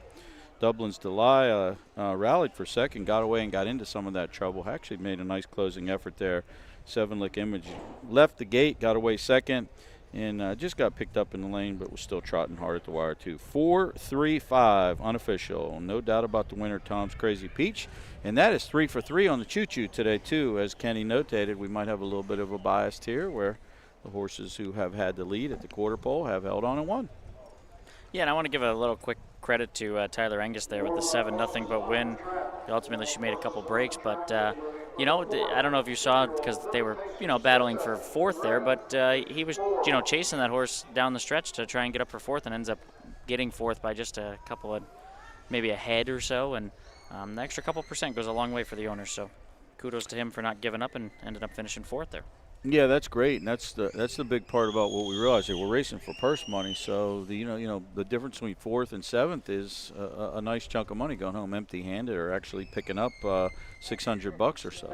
Dublin's Delilah rallied for second, got away and got into some of that trouble. Actually made a nice closing effort there. Seven Lick Image left the gate, got away second, and just got picked up in the lane, but was still trotting hard at the wire too. 4-3-5 unofficial. No doubt about the winner, Tom's Crazy Peach. And that is 3 for 3 on the choo-choo today too. As Kenny notated, we might have a little bit of a bias here where the horses who have had the lead at the quarter pole have held on and won. Yeah, and I want to give a little quick credit to Tyler Angus there with the 7 Nothing But Win. Ultimately, she made a couple breaks, but you know, I don't know if you saw it because they were, you know, battling for fourth there, but he was, you know, chasing that horse down the stretch to try and get up for fourth, and ends up getting fourth by just a couple of, maybe a head or so, and the extra couple percent goes a long way for the owner. So kudos to him for not giving up and ended up finishing fourth there. Yeah, that's great, and that's the big part about what we realize here. We're racing for purse money, so the the difference between fourth and seventh is a nice chunk of money going home empty-handed, or actually picking up $600 or so.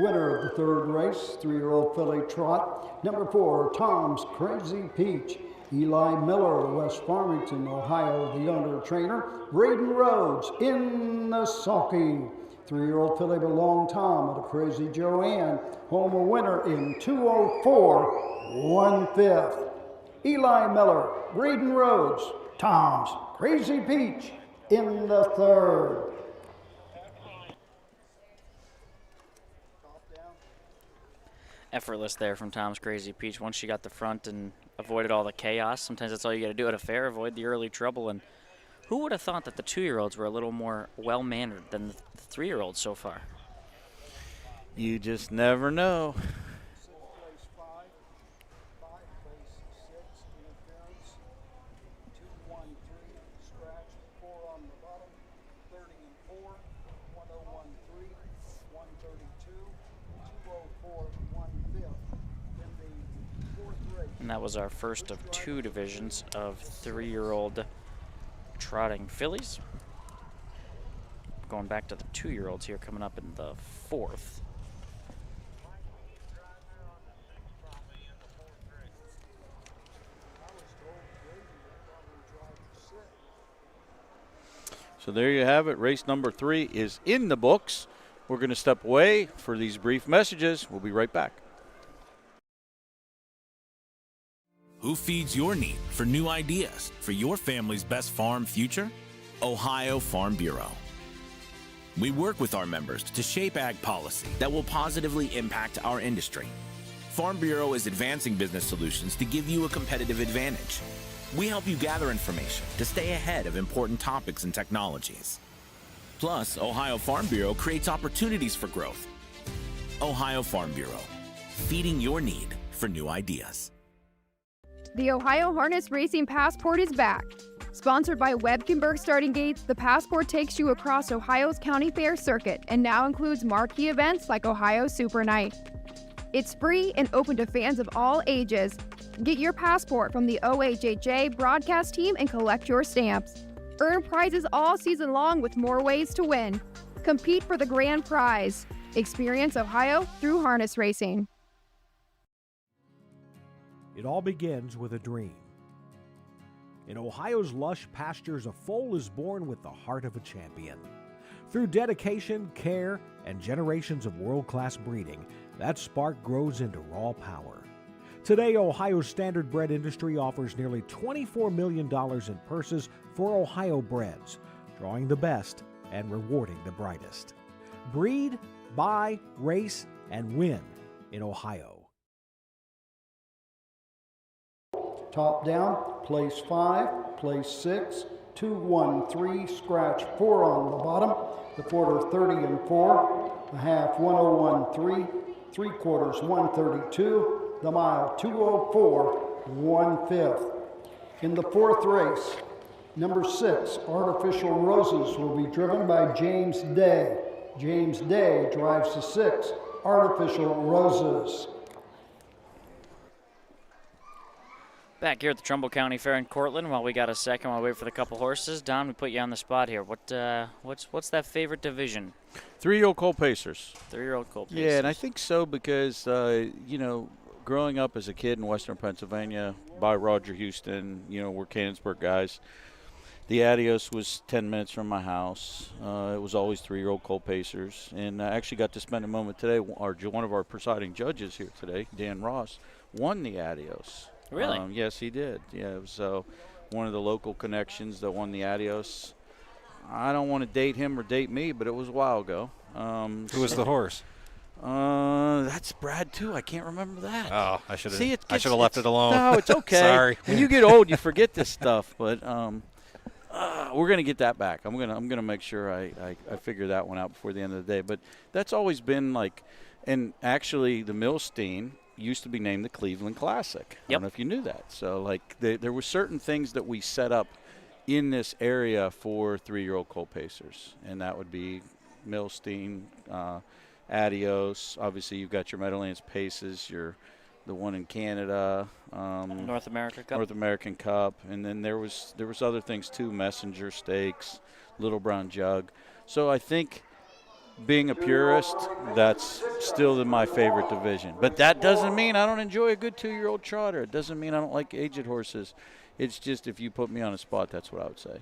Winner of the third race, 3-year-old filly trot. Number 4, Tom's Crazy Peach. Eli Miller, West Farmington, Ohio, the owner trainer. Braden Rhodes in the sulky. 3-year-old filly belonged Tom at a Crazy Joanne. Home a winner in 2:04 1/5. Eli Miller, Braden Rhodes, Tom's Crazy Peach in the third. Effortless there from Tom's Crazy Peach. Once she got the front and avoided all the chaos. Sometimes that's all you got to do at a fair, avoid the early trouble. And who would have thought that the 2-year-olds were a little more well-mannered than the 3-year-olds so far? You just never know. And that was our first of 2 divisions of 3-year-old trotting fillies. Going back to the 2-year-olds here, coming up in the 4th. So there you have it. Race number 3 is in the books. We're going to step away for these brief messages. We'll be right back. Who feeds your need for new ideas for your family's best farm future? Ohio Farm Bureau. We work with our members to shape ag policy that will positively impact our industry. Farm Bureau is advancing business solutions to give you a competitive advantage. We help you gather information to stay ahead of important topics and technologies. Plus, Ohio Farm Bureau creates opportunities for growth. Ohio Farm Bureau, feeding your need for new ideas. The Ohio Harness Racing Passport is back. Sponsored by Webkenberg Starting Gates, the Passport takes you across Ohio's county fair circuit and now includes marquee events like Ohio Super Night. It's free and open to fans of all ages. Get your passport from the OHHA broadcast team and collect your stamps. Earn prizes all season long with more ways to win. Compete for the grand prize. Experience Ohio through harness racing. It all begins with a dream. In Ohio's lush pastures, a foal is born with the heart of a champion. Through dedication, care, and generations of world-class breeding, that spark grows into raw power. Today, Ohio's Standardbred industry offers nearly $24 million in purses for Ohio breds, drawing the best and rewarding the brightest. Breed, buy, race, and win in Ohio. Top down, place 5, place 6, 2, 1, 3, scratch 4 on the bottom, the quarter 30 and 4, the half 101, 3, 3/4 132, the mile 204, 1/5. In the fourth race, number 6, Artificial Roses, will be driven by James Day. James Day drives the 6, Artificial Roses. Back here at the Trumbull County Fair in Cortland, while we got a second while we wait for the couple horses. Don, we put you on the spot here. What's that favorite division? 3-year-old Colt Pacers. 3-year-old Colt Pacers. Yeah, and I think so because, growing up as a kid in Western Pennsylvania by Roger Houston, we're Canonsburg guys. The Adios was 10 minutes from my house. It was always 3-year-old Colt Pacers. And I actually got to spend a moment today. One of our presiding judges here today, Dan Ross, won the Adios. Really? Yes, he did. Yeah, it was one of the local connections that won the Adios. I don't want to date him or date me, but it was a while ago. Who was the horse? That's Brad, too. I can't remember that. Oh, I should have left it alone. No, it's okay. Sorry. When you get old, you forget this stuff. But we're going to get that back. I'm gonna make sure I figure that one out before the end of the day. But that's always been like – and actually the Milstein – used to be named the Cleveland Classic. I don't know if you knew that. So, there were certain things that we set up in this area for 3-year-old Colt Pacers, and that would be Milstein, Adios. Obviously, you've got your Meadowlands Paces, the one in Canada, North American Cup, and then there was other things too, Messenger Stakes, Little Brown Jug. So I think, being a purist, that's still my favorite division. But that doesn't mean I don't enjoy a good 2-year-old trotter. It doesn't mean I don't like aged horses. It's just if you put me on a spot, that's what I would say.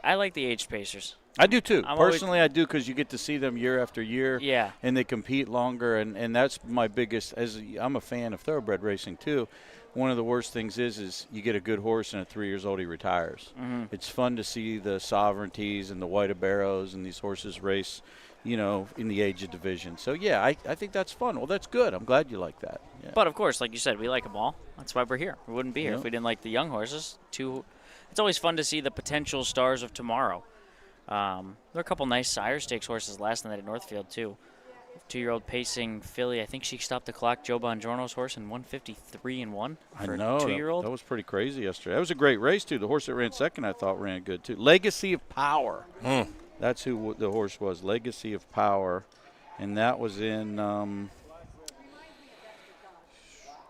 I like the aged Pacers. I do too. Personally, I do because you get to see them year after year. Yeah. And they compete longer, and that's my biggest. I'm a fan of thoroughbred racing too. One of the worst things is you get a good horse and at 3 years old he retires. Mm-hmm. It's fun to see the Sovereignties and the White Barrows and these horses race, in the aged division. So, yeah, I think that's fun. Well, that's good. I'm glad you like that. Yeah. But, of course, like you said, we like them all. That's why we're here. We wouldn't be here if we didn't like the young horses. It's always fun to see the potential stars of tomorrow. There are a couple nice sire stakes horses last night at Northfield, too. 2-year-old pacing filly. I think she stopped the clock. Joe Bongiorno's horse in 153-1 for a 2-year-old. That was pretty crazy yesterday. That was a great race, too. The horse that ran second, I thought, ran good, too. Legacy of Power. That's who the horse was, Legacy of Power. And that was in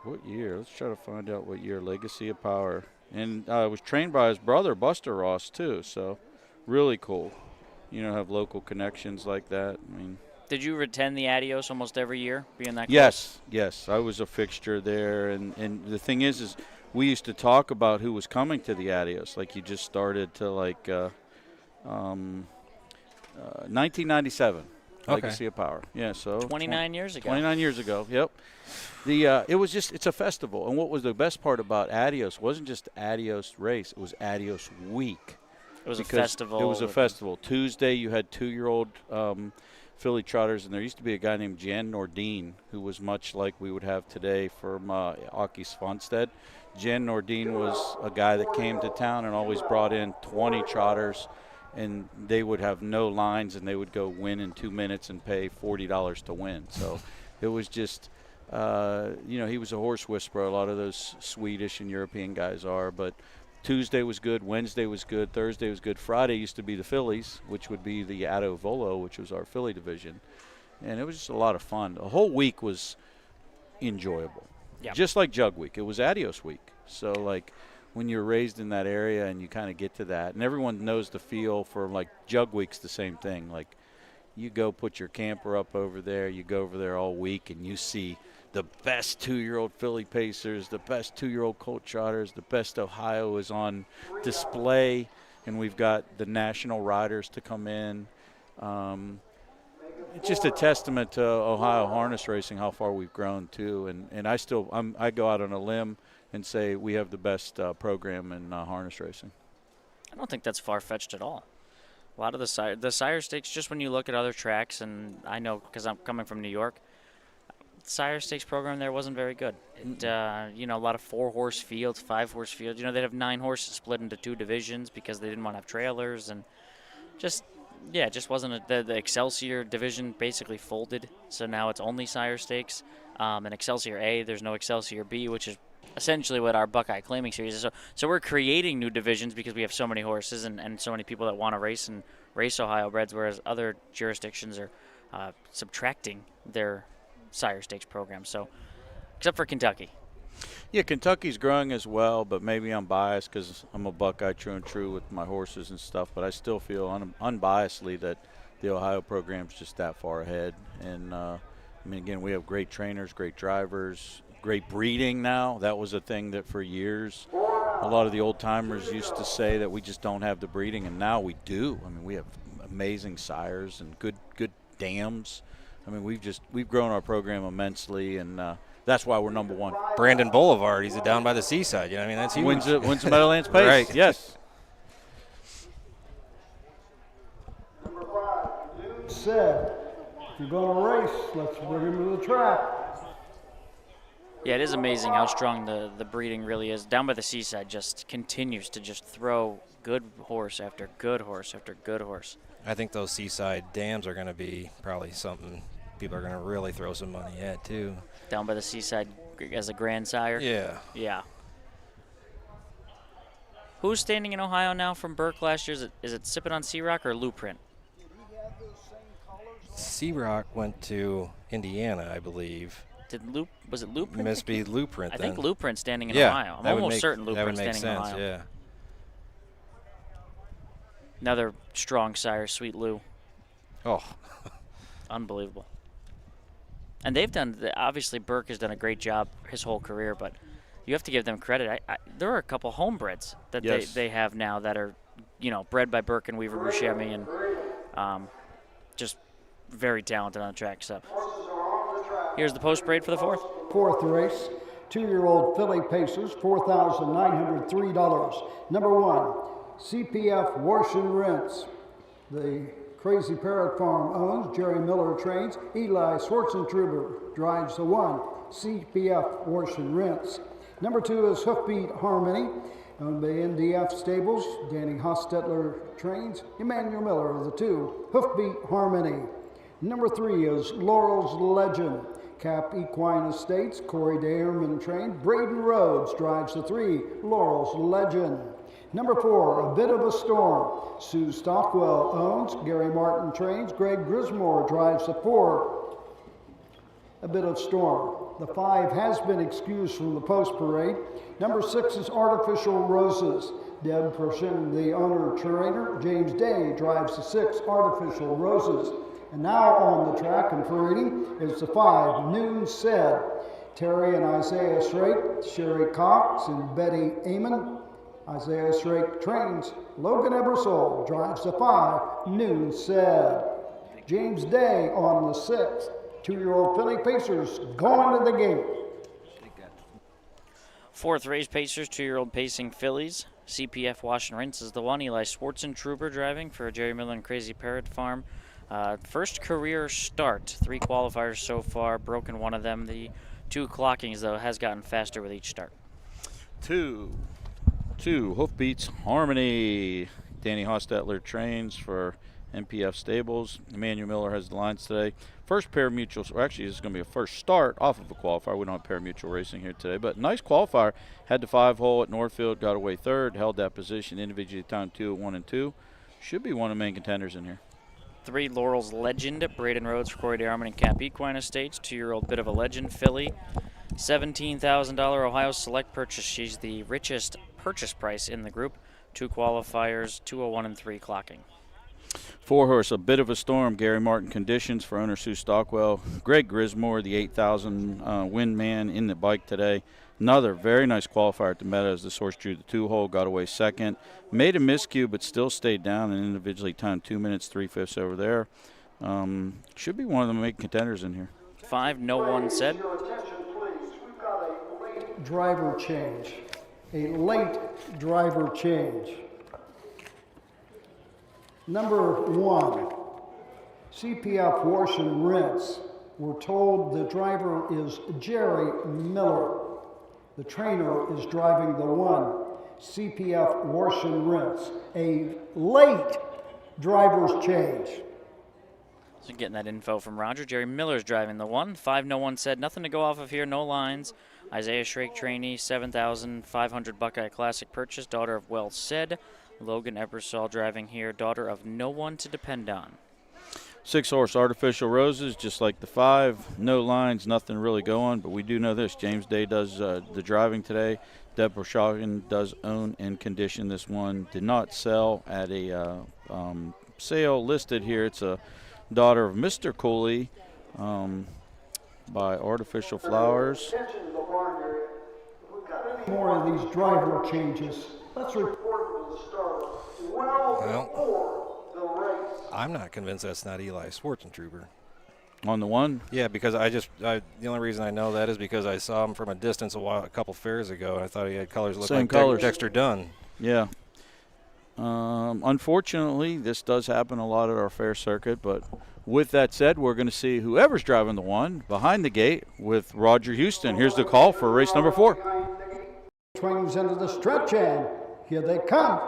what year? Let's try to find out what year. Legacy of Power. And it was trained by his brother, Buster Ross, too. So really cool. Have local connections like that. I mean, did you attend the Adios almost every year, being that close? Yes. I was a fixture there. And the thing is we used to talk about who was coming to the Adios. Like you just started to 1997, Legacy of Power. Yeah, so 29 years ago. 29 years ago, yep. It's a festival. And what was the best part about Adios wasn't just Adios race. It was Adios week. was a because festival. It was a festival. Tuesday, you had 2-year-old filly trotters, and there used to be a guy named Jan Nordine who was much like we would have today from Aki Svanstedt. Jan Nordine was a guy that came to town and always brought in 20 trotters, and they would have no lines, and they would go win in 2 minutes and pay $40 to win. So it was just, he was a horse whisperer. A lot of those Swedish and European guys are, but Tuesday was good, Wednesday was good, Thursday was good. Friday used to be the fillies, which would be the Addo Volo, which was our filly division. And it was just a lot of fun. The whole week was enjoyable. Yep. Just like Jug Week. It was Adios Week. So, like, when you're raised in that area and you kind of get to that, and everyone knows the feel for, like, Jug Week's the same thing. Like, you go put your camper up over there, you go over there all week, and you see the best 2-year-old filly pacers, the best 2-year-old colt trotters, the best Ohio is on display, and we've got the national riders to come in. It's just a testament to Ohio harness racing, how far we've grown too. And I go out on a limb and say we have the best program in harness racing. I don't think that's far-fetched at all. A lot of the Sire Stakes, just when you look at other tracks, and I know because I'm coming from New York, the Sire Stakes program there wasn't very good. A lot of 4-horse fields, 5-horse fields. They'd have 9 horses split into 2 divisions because they didn't want to have trailers, and just wasn't the Excelsior division basically folded. So now it's only Sire Stakes. And Excelsior A, there's no Excelsior B, which is essentially what our Buckeye Claiming Series is. So we're creating new divisions because we have so many horses and so many people that want to race Ohio breds, whereas other jurisdictions are subtracting their Sire Stakes program. So, except for Kentucky. Yeah, Kentucky's growing as well, but maybe I'm biased because I'm a Buckeye true and true with my horses and stuff, but I still feel unbiasedly that the Ohio program's just that far ahead. And, again, we have great trainers, great drivers, great breeding now. That was a thing that for years a lot of the old-timers used to say that we just don't have the breeding, and now we do. We have amazing sires and good dams. We've grown our program immensely, and that's why we're number one. Brandon Boulevard, he's down by the seaside. That's huge. Wins the Meadowlands Pace. Right. Yes. Number 5, said, if you're going to race, let's bring him to the track. Yeah, it is amazing how strong the breeding really is. Down by the seaside just continues to just throw good horse after good horse after good horse. I think those seaside dams are going to be probably something people are going to really throw some money at, too. Down by the seaside as a grandsire? Yeah. Yeah. Who's standing in Ohio now from Burke last year? Is it Sippin' on Sea Rock or Luprint? Sea Rock went to Indiana, I believe. Was it Luprint? Must be Luprint. I think Luprint's standing in yeah, Ohio. I'm almost certain Luprint's standing in Ohio. Yeah. Another strong sire, Sweet Lou. Oh. Unbelievable. And they've done, obviously Burke has done a great job his whole career, but you have to give them credit. There are a couple homebreds that yes. they have now that are, bred by Burke and Weaver Buscemi, and just very talented on the track. So here's the post parade for the 4th. 4th race, 2-year-old filly pacers, $4,903. Number 1, CPF Wash and Rinse. The Crazy Parrot Farm owns, Jerry Miller trains, Eli Schwartzentruber drives the 1, CPF Wash and Rinse. Number 2 is Hoofbeat Harmony, owned by NDF Stables, Danny Hostetler trains, Emmanuel Miller of the 2, Hoofbeat Harmony. Number 3 is Laurel's Legend, Cap Equine Estates, Corey Daherman trained, Braden Rhodes drives the 3, Laurel's Legend. Number 4, A Bit of a Storm. Sue Stockwell owns, Gary Martin trains, Greg Grismore drives the 4, A Bit of Storm. The 5 has been excused from the post parade. Number 6 is Artificial Roses. Deb Pershin, the owner trainer, James Day drives the 6, Artificial Roses. And now on the track and parading is the 5, Noon Said. Terry and Isaiah Shrake, Sherry Cox and Betty Amon. Isaiah Shrake trains. Logan Ebersole drives the 5, Noon Said. James Day on the 6, 2-year-old filly pacers going to the gate. Fourth race, Pacers, 2-year-old pacing fillies. CPF Wash and Rinse is the one. Eli Schwartzentruber driving for Jerry Miller and Crazy Parrot Farm. First career start. 3 qualifiers so far, broken one of them. The 2 clockings, though, has gotten faster with each start. 2 Hoofbeats Harmony. Danny Hostetler trains for MPF Stables. Emmanuel Miller has the lines today. First pari-mutual, or actually this is going to be a first start off of a qualifier. We don't have pari-mutual racing here today, but nice qualifier. Had the 5-hole at Northfield, got away third, held that position individually time 2 at 1 and 2. Should be one of the main contenders in here. 3 Laurel's Legend, Braden Rhodes for Corey DeArmond and Cap Equine Estates. 2-year-old Bit of a Legend filly. $17,000 Ohio Select purchase. She's the richest purchase price in the group. 2 qualifiers, 201 and 3 clocking. 4 horse, A Bit of a Storm, Gary Martin conditions for owner Sue Stockwell. Greg Grismore, the 8,000 win man in the bike today. Another very nice qualifier at the Meadows. This horse drew the 2-hole, got away second. Made a miscue, but still stayed down and individually timed 2 minutes, 3/5 over there. Should be one of the main contenders in here. 5, No One Said. Your attention, please. We've got a late driver change. A late driver change. Number 1, CPF Wash and Rinse. We're told the driver is Jerry Miller. The trainer is driving the 1, CPF Wash and Rinse. A late driver's change. So getting that info from Roger. Jerry Miller's driving the 1. 5, No One Said. Nothing to go off of here, no lines. Isaiah Shrake trainee, 7,500 Buckeye Classic purchase, daughter of Well Said. Logan Ebersol driving here, daughter of No One to Depend On. 6 horse, Artificial Roses, just like the 5. No lines, nothing really going, but we do know this. James Day does the driving today. Deb Broshagen does own and condition this one. Did not sell at a sale listed here. It's a daughter of Mr. Cooley by Artificial Flowers. More of these driver changes. Let's report to the start. Well, I'm not convinced that's not Eli Schwartzentruber. On the 1? Yeah, because the only reason I know that is because I saw him from a distance a couple fairs ago, and I thought he had colors that looked Same like colors. Dexter Dunn. Yeah. Unfortunately, this does happen a lot at our fair circuit, but with that said, we're going to see whoever's driving the 1 behind the gate with Roger Houston. Here's the call for race number 4. Swings into the stretch, and here they come.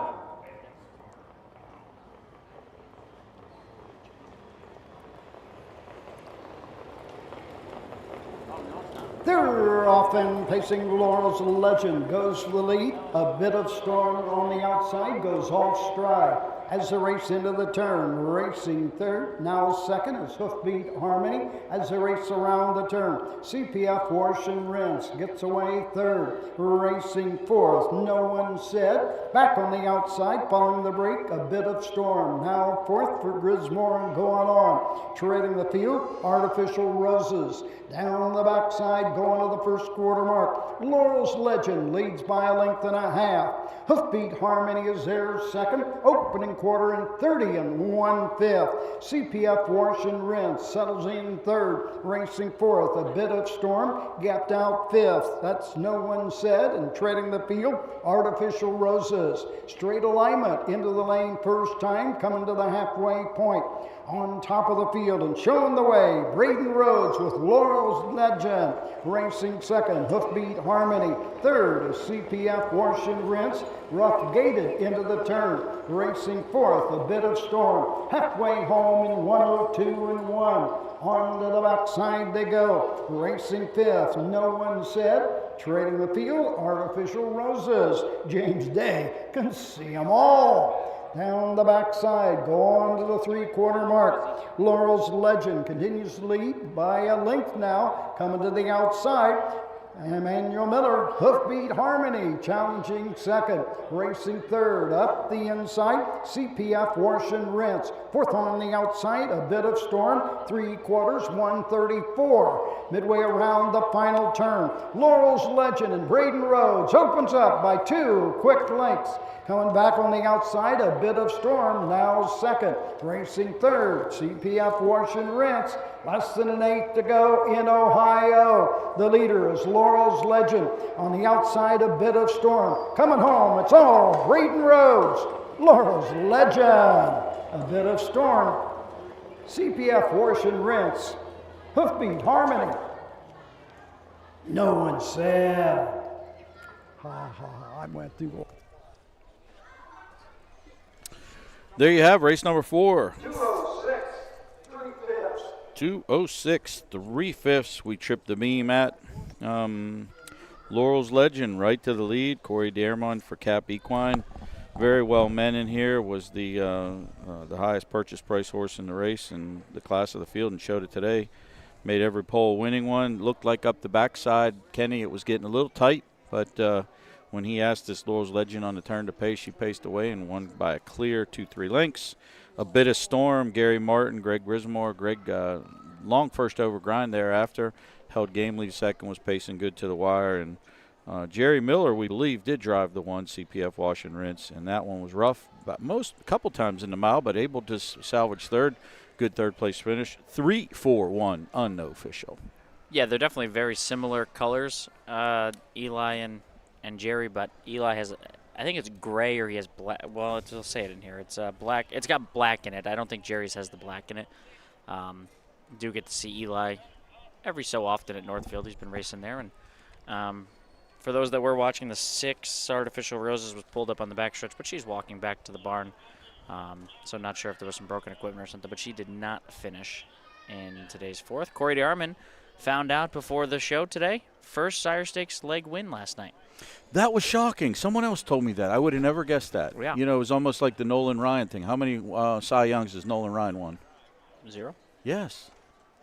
They're off and pacing. Laurel's Legend goes for the lead. A Bit of Storm on the outside goes off stride as they race into the turn. Racing third, now second is Hoofbeat Harmony as they race around the turn. CPF Wash and Rinse gets away third. Racing fourth, No One Said. Back on the outside, following the break, A Bit of Storm. Now fourth for Grismore going on. Treading the field, Artificial Roses. Down the backside, going to the first quarter mark. Laurel's Legend leads by a length and a half. Hoofbeat Harmony is there second. Opening quarter in 30 and 1/5. CPF Wash and Rinse settles in third. Racing fourth, A Bit of Storm gapped out fifth. That's No One Said. And treading the field, Artificial Roses. Straight alignment into the lane first time, coming to the halfway point. On top of the field and showing the way, Braden Rhodes with Laurel's Legend. Racing second, Hoofbeat Harmony. Third is CPF Wash and Rinse. Rough gated into the turn. Racing fourth, A Bit of Storm. Halfway home in 102 and 1. On to the backside they go. Racing fifth, No One Said. Trading the field, Artificial Roses. James Day can see them all. Down the backside, go on to the three-quarter mark. Laurel's Legend continues to lead by a length now, coming to the outside. Emmanuel Miller, Hoofbeat Harmony, challenging second. Racing third, up the inside, CPF Wash and Rinse. Fourth on the outside, A Bit of Storm, 3/4, 134. Midway around the final turn, Laurel's Legend and Braden Rhodes opens up by 2 quick lengths. Coming back on the outside, A Bit of Storm, now second. Racing third, CPF Wash and Rinse. Less than an eighth to go in Ohio. The leader is Laurel Laurel's Legend. On the outside, a bit of Storm. Coming home, it's all Braden Rhodes. Laurel's Legend. A bit of Storm. CPF Wash and Rinse. Hoofbeat Harmony. No one said. Ha ha, I went through. There you have race number 4. 206 3/5. 206 3/5. We tripped the beam at. Laurel's Legend right to the lead. Corey Dearmond for Cap Equine. Very well men in here. Was the highest purchase price horse in the race and the class of the field, and showed it today. Made every pole winning one. Looked like up the backside, Kenny, it was getting a little tight, but when he asked this Laurel's Legend on the turn to pace, she paced away and won by a clear 2-3 lengths. A bit of Storm, Gary Martin, Greg Grismore. Greg, long first over grind thereafter. Held game lead second, was pacing good to the wire. And Jerry Miller, we believe, did drive the one CPF Wash and Rinse, and that one was rough a couple times in the mile, but able to salvage third. Good third place finish. 3-4-1 unofficial. Yeah, they're definitely very similar colors, Eli and Jerry, but Eli has, I think it's gray or he has black. Well, it'll say it in here. It's black. It's got black in it. I don't think Jerry's has the black in it. Do get to see Eli every so often at Northfield. He's been racing there. And for those that were watching, the 6 Artificial Roses was pulled up on the backstretch, but she's walking back to the barn. So not sure if there was some broken equipment or something, but she did not finish in today's 4th. Corey DeArmond found out before the show today. First Sire Stakes leg win last night. That was shocking. Someone else told me that. I would have never guessed that. Yeah. You know, it was almost like the Nolan Ryan thing. How many Cy Youngs has Nolan Ryan won? 0. Yes.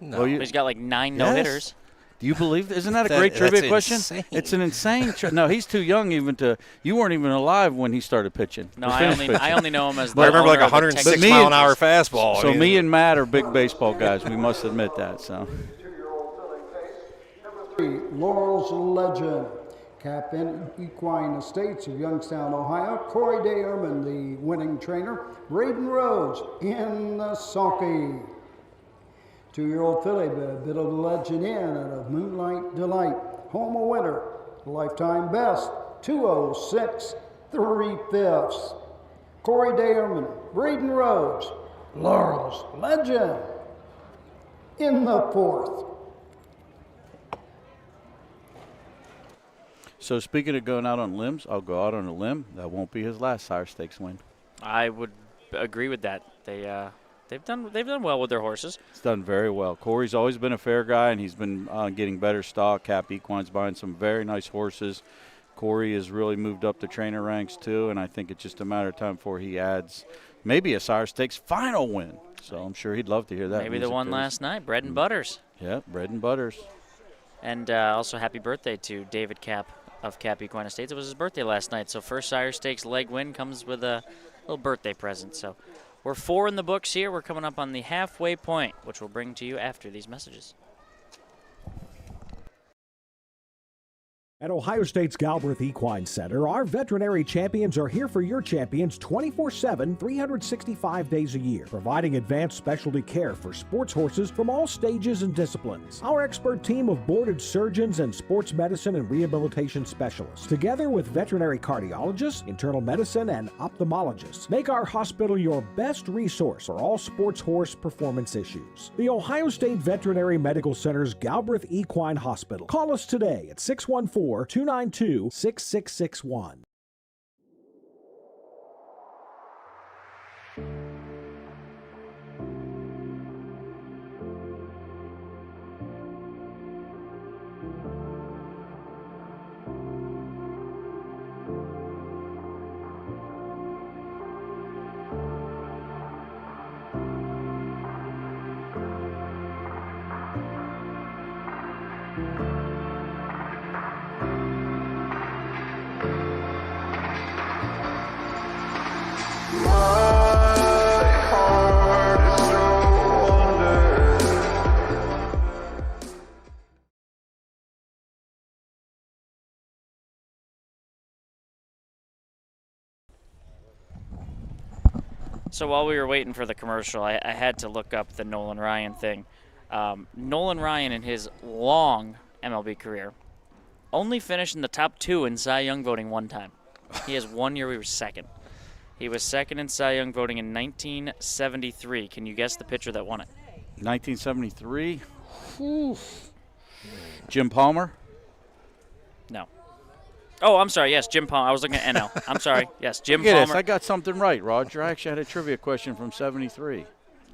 No. Well, He's got like 9 no-hitters. Do you believe that? Isn't that a great trivia question? Insane. It's an insane. No, he's too young even to. You weren't even alive when he started pitching. No, I only know him as the I remember like owner of the 106 Texas mile an Rangers. hour fastball. So me and Matt are big baseball guys. We must admit that. So. 3, Laurel's Legend. Cap Equine Estates of Youngstown, Ohio. Corey Dearmond, the winning trainer. Braden Rhodes in the sulky. 2-year-old filly, a bit of the legend in and of Moonlight Delight. Home a winner. Lifetime best. 206 3/5. Corey Dearmond, Braden Rhodes, Laurel's Legend in the 4th. So speaking of going out on limbs, I'll go out on a limb. That won't be his last Sire Stakes win. I would agree with that. They've done well with their horses. It's done very well. Corey's always been a fair guy, and he's been getting better stock. Cap Equine's buying some very nice horses. Corey has really moved up the trainer ranks too, and I think it's just a matter of time before he adds maybe a Sire Stakes final win. So I'm sure he'd love to hear that. Maybe the one last night, Bread and Butters. Yeah, Bread and Butters. And also happy birthday to David Cap of Cap Equine Estates. It was his birthday last night, so first Sire Stakes leg win comes with a little birthday present. So we're 4 in the books here. We're coming up on the halfway point, which we'll bring to you after these messages. At Ohio State's Galbraith Equine Center, our veterinary champions are here for your champions 24/7, 365 days a year, providing advanced specialty care for sports horses from all stages and disciplines. Our expert team of boarded surgeons and sports medicine and rehabilitation specialists, together with veterinary cardiologists, internal medicine, and ophthalmologists, make our hospital your best resource for all sports horse performance issues. The Ohio State Veterinary Medical Center's Galbraith Equine Hospital. Call us today at 614-292-6661. So while we were waiting for the commercial, I had to look up the Nolan Ryan thing. Nolan Ryan, in his long MLB career, only finished in the top 2 in Cy Young voting one time. He has 1 year where he was second. He was second in Cy Young voting in 1973. Can you guess the pitcher that won it? 1973. Jim Palmer. No. Oh, I'm sorry. Yes, Jim Palmer. I was looking at NL. I'm sorry. Yes, Jim Look at Palmer. this. I got something right, Roger. I actually had a trivia question from 73.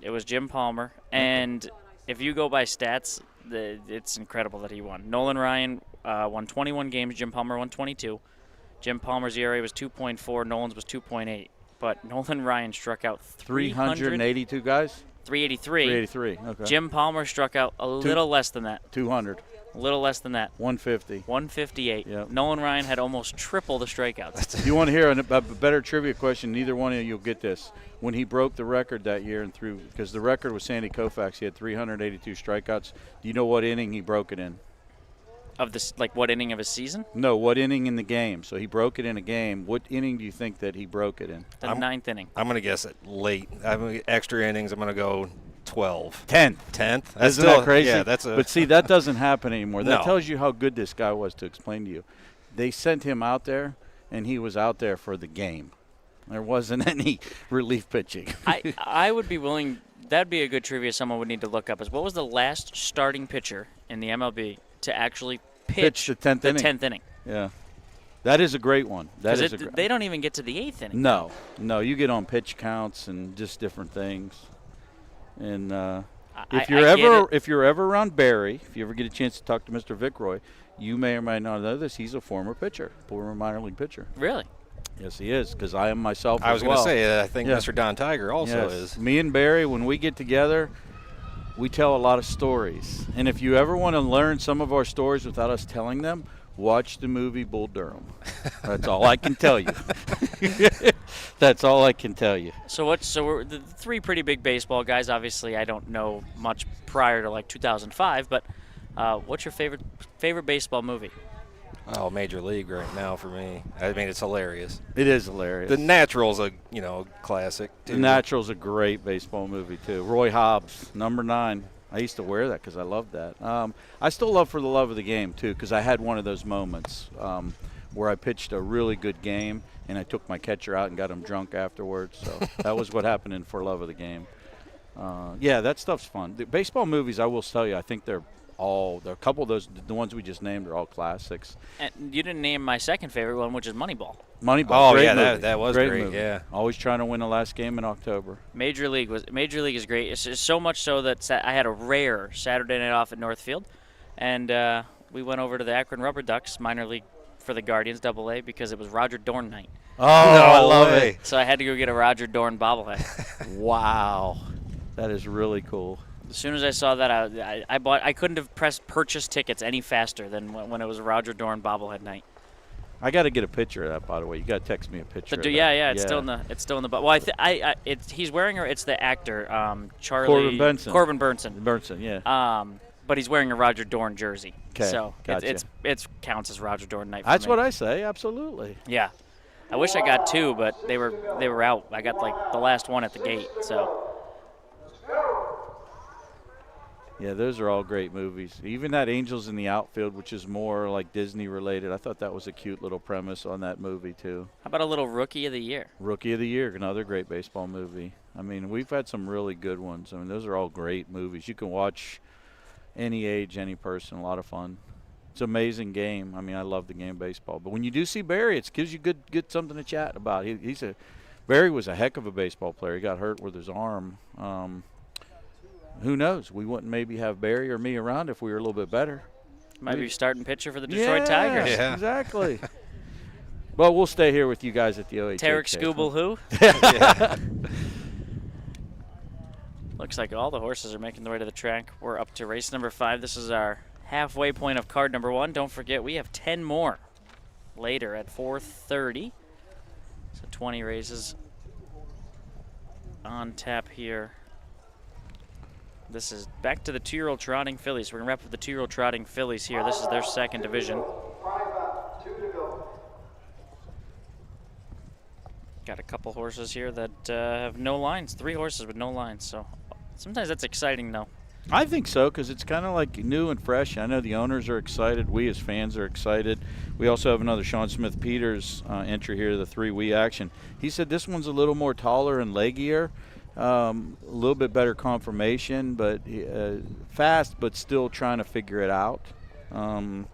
It was Jim Palmer. And if you go by stats, it's incredible that he won. Nolan Ryan won 21 games. Jim Palmer won 22. Jim Palmer's ERA was 2.4. Nolan's was 2.8. But Nolan Ryan struck out 382 guys? 383. 383, okay. Jim Palmer struck out a little less than that. 200. A little less than that. 150. 158. Yep. Nolan Ryan had almost triple the strikeouts. You want to hear a better trivia question? Neither one of you will get this. When he broke the record that year and threw, because the record was Sandy Koufax, he had 382 strikeouts. Do you know what inning he broke it in? Of this, like what inning of his season? No, what inning in the game? So he broke it in a game. What inning do you think that he broke it in? The ninth inning. I'm going to guess it late. Extra innings. I'm going to go 12. 10th. 10th? Isn't that crazy? Yeah, But see, that doesn't happen anymore. That No. tells you how good this guy was to explain to you. They sent him out there, and he was out there for the game. There wasn't any relief pitching. I would be willing. That'd be a good trivia someone would need to look up. Is what was the last starting pitcher in the MLB to actually pitch the 10th inning? Yeah. That is a great one. That is they don't even get to the 8th inning. No, you get on pitch counts and just different things. And if you're ever around Barry, if you ever get a chance to talk to Mr. Vickroy, you may or may not know this. He's a former minor league pitcher. Really? Yes, he is, because I am myself I was going to say, I think Mr. Don Tiger also is. Me and Barry, when we get together, we tell a lot of stories. And if you ever want to learn some of our stories without us telling them, watch the movie Bull Durham. That's all I can tell you. That's all I can tell you. So we're the 3 pretty big baseball guys. Obviously, I don't know much prior to like 2005, but what's your favorite baseball movie? Oh, Major League right now for me. I mean, it's hilarious. It is hilarious. The Natural's a classic too. The Natural's a great baseball movie too. Roy Hobbs, number 9. I used to wear that because I loved that. I still love For the Love of the Game too, because I had one of those moments where I pitched a really good game and I took my catcher out and got him drunk afterwards. So that was what happened in For Love of the Game. Yeah, that stuff's fun. The baseball movies, I will tell you, I think they're a couple of those, the ones we just named, are all classics. And you didn't name my second favorite one, which is Moneyball. Moneyball. Oh, yeah, movie. that was great great. movie. Yeah. Always trying to win the last game in October. Major League is great. It's just so much so that I had a rare Saturday night off at Northfield, and we went over to the Akron Rubber Ducks minor league for the Guardians AA because it was Roger Dorn night. Oh, I love it. So I had to go get a Roger Dorn bobblehead. Wow, that is really cool. As soon as I saw that, I couldn't have purchased tickets any faster than when it was Roger Dorn bobblehead night. I got to get a picture of that, by the way. You got to text me a picture. It's still in the. Well, he's wearing her. It's the actor, Corbin Burnson. Corbin Burnson. Burnson, yeah. But he's wearing a Roger Dorn jersey. Okay, so gotcha. it counts as Roger Dorn night. For That's me. what I say. Absolutely. Yeah, I wish I got 2, but they were out. I got like the last one at the gate. So. Yeah, those are all great movies. Even that Angels in the Outfield, which is more like Disney related, I thought that was a cute little premise on that movie too. How about a little Rookie of the Year? Rookie of the Year, another great baseball movie. I mean, we've had some really good ones. I mean, those are all great movies. You can watch any age, any person, a lot of fun. It's an amazing game. I mean, I love the game of baseball. But when you do see Barry, it gives you good something to chat about. Barry was a heck of a baseball player. He got hurt with his arm. Who knows? We wouldn't maybe have Barry or me around if we were a little bit better. Might be starting pitcher for the Detroit Tigers. Yeah, exactly. Well, we'll stay here with you guys at the OHHA. Tarek Skubal who? Looks like all the horses are making their way to the track. We're up to race number 5. This is our halfway point of card number 1. Don't forget, we have 10 more later at 4:30. So 20 races on tap here. This is back to the 2-year-old trotting fillies. We're going to wrap up the 2-year-old trotting fillies here. This is their second division. Got a couple horses here that have no lines. 3 horses with no lines. So sometimes that's exciting, though. I think so, because it's kind of like new and fresh. I know the owners are excited. We as fans are excited. We also have another Sean Smith Peters entry here, the 3 action. He said this one's a little more taller and leggier, a little bit better conformation, but fast, but still trying to figure it out. And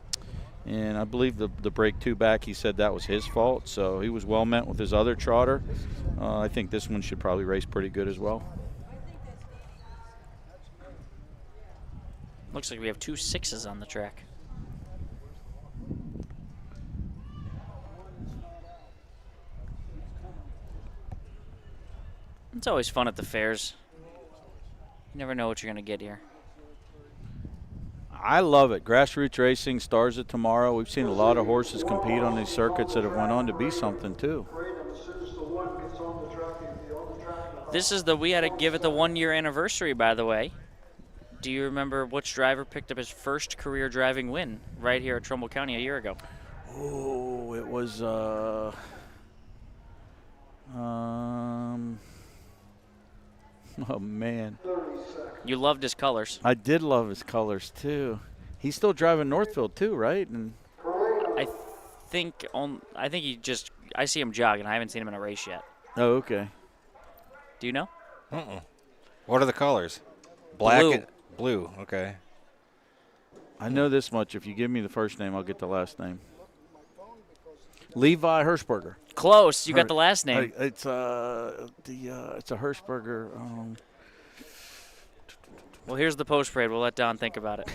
I believe the break 2 back, he said that was his fault, so he was well met with his other trotter. I think this one should probably race pretty good as well. Looks like we have 2 6s on the track. It's always fun at the fairs. You never know what you're going to get here. I love it. Grassroots racing stars it tomorrow. We've seen a lot of horses compete on these circuits that have went on to be something too. This is we had to give it the 1-year anniversary, by the way. Do you remember which driver picked up his first career driving win right here at Trumbull County a year ago? Oh, it was oh man. You loved his colors. I did love his colors too. He's still driving Northfield too, right? And I think I see him jogging. I haven't seen him in a race yet. oh, okay. Do you know? What are the colors? Black Blue. and blue. Okay. I know this much. If you give me the first name, I'll get the last name. Levi Hirschberger. Close. You got the last name. It's it's a Hirschberger. Well, here's the post parade. We'll let Don think about it.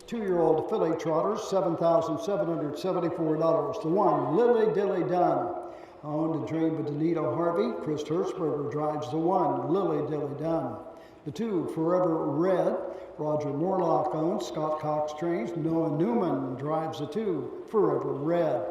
2-year-old filly trotters, $7,774. The 1, Lily Dilly Dunn. Owned and trained by Danita Harvey. Chris Hirschberger drives the 1, Lily Dilly Dunn. The 2, Forever Red. Roger Morlock owns. Scott Cox trains. Noah Newman drives the 2, Forever Red.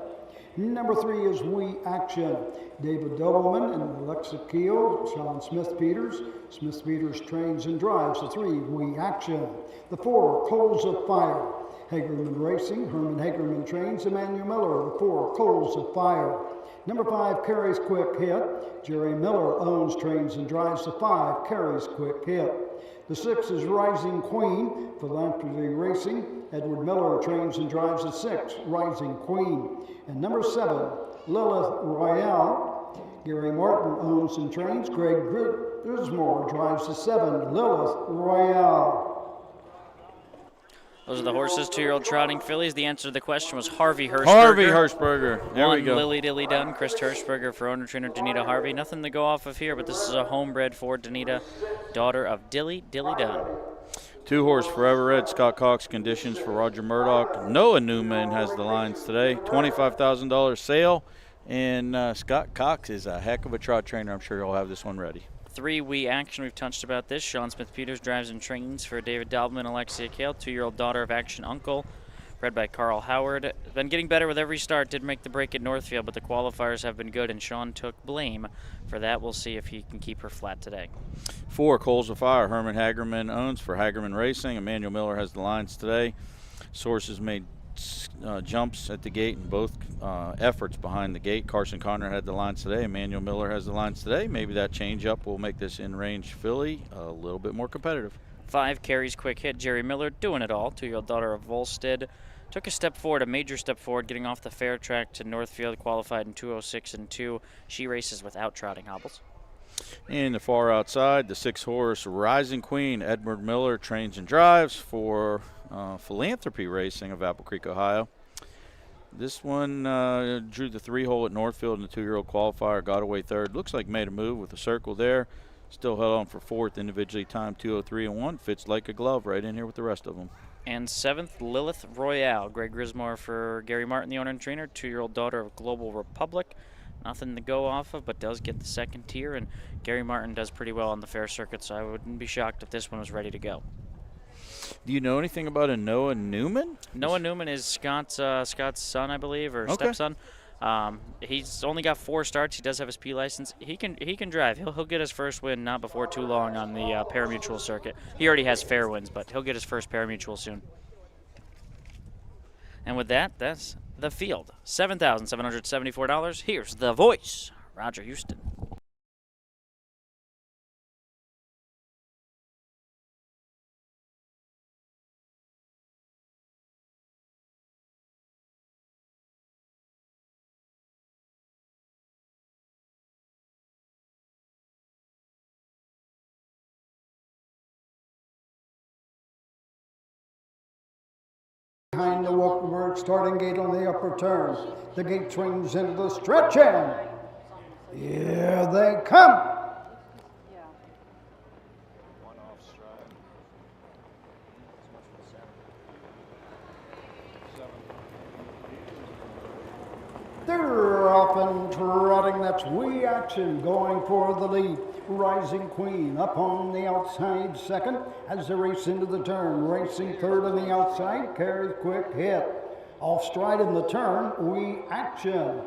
Number 3 is We Action. David Doubleman and Alexa Keel. Sean Smith Peters. Smith Peters trains and drives the 3, We Action. The 4, Coals of Fire. Hagerman Racing. Herman Hagerman trains. Emmanuel Miller. The 4, Coals of Fire. Number 5, Carries Quick Hit. Jerry Miller owns, trains, and drives the 5, Carries Quick Hit. The 6 is Rising Queen. Philanthropy Racing. Edward Miller trains and drives the 6, Rising Queen. And number 7, Lilith Royale. Gary Martin owns and trains. Greg Grismore drives the 7, Lilith Royale. Those are the horses, 2-year-old trotting fillies. The answer to the question was Harvey Hirschberger. Harvey Hirschberger. There we 1, go. Lily Dilly Dunn, Chris Hirschberger for owner trainer Danita Harvey. Nothing to go off of here, but this is a homebred for Danita, daughter of Dilly Dunn. 2-horse Forever Red, Scott Cox conditions for Roger Murdoch. Noah Newman has the lines today. $25,000 sale. And Scott Cox is a heck of a trot trainer. I'm sure he'll have this one ready. 3 We Action, we've touched about this. Sean Smith Peters drives and trains for David Daubman, Alexia Kale, 2-year-old daughter of Action Uncle, bred by Carl Howard. Been getting better with every start. Did make the break at Northfield, but the qualifiers have been good, and Sean took blame for that. We'll see if he can keep her flat today. 4, Coals of Fire. Herman Hagerman owns for Hagerman Racing. Emmanuel Miller has the lines today. Sources made jumps at the gate in both efforts behind the gate. Carson Conner had the lines today. Emmanuel Miller has the lines today. Maybe that change up will make this in-range filly a little bit more competitive. 5, Carries Quick Hit. Jerry Miller doing it all. 2-year-old daughter of Volstead. Took a step forward, a major step forward, getting off the fair track to Northfield, qualified in 2:06 and 2. She races without trotting hobbles. In the far outside, the 6-horse Rising Queen. Edward Miller trains and drives for Philanthropy Racing of Apple Creek, Ohio. This one drew the 3-hole at Northfield in the 2-year-old qualifier, got away 3rd. Looks like made a move with a circle there. Still held on for 4th, individually timed 2:03 and 1. Fits like a glove right in here with the rest of them. And 7th, Lilith Royale. Greg Grismore for Gary Martin, the owner and trainer, 2-year-old daughter of Global Republic. Nothing to go off of, but does get the 2nd tier, and Gary Martin does pretty well on the fair circuit, so I wouldn't be shocked if this one was ready to go. Do you know anything about a Noah Newman? Noah Newman is Scott's son, I believe, or Okay. stepson. He's only got 4 starts. He does have his P license. He can drive. He'll get his first win not before too long on the parimutuel circuit. He already has fair wins, but he'll get his first parimutuel soon. And with that, that's the field. $7,774. Here's the voice, Roger Houston. Behind the Wolkenberg starting gate on the upper turn. The gate swings into the stretch end. Here they come. They're off and trotting. That's We Action going for the lead. Rising Queen up on the outside second as they race into the turn. Racing third on the outside, carries Quick Hit. Off stride in the turn, We Action.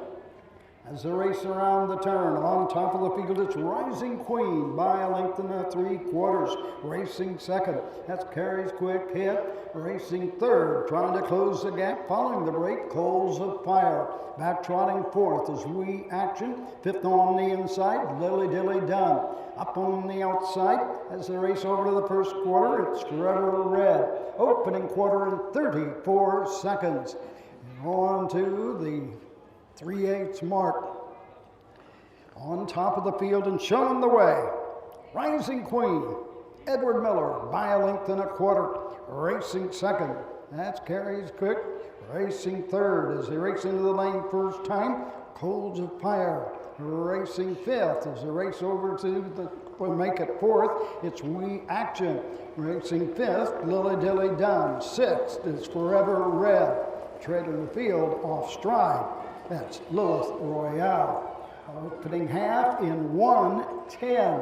As they race around the turn, on top of the field, it's Rising Queen by a length and a 3/4. Racing second, that's Carrie's Quick Hit. Racing third, trying to close the gap, following the break, Coals of Fire. Back trotting fourth is We Action. Fifth on the inside, Lily Dilly Done. Up on the outside, as they race over to the first quarter, it's Forever Red. Opening quarter in 34 seconds. And on to the 3/8 mark. On top of the field and showing the way, Rising Queen, Edward Miller by a length and a 1/4. Racing second, that's Carrie's Quick. Racing third as they race into the lane first time, Coals of Fire. Racing fifth as they race over to we'll make it fourth, it's We Action. Racing fifth, Lily Dilly Done. Sixth is Forever Red. Treading the field off stride, that's Lilith Royale. Opening half in 1:10.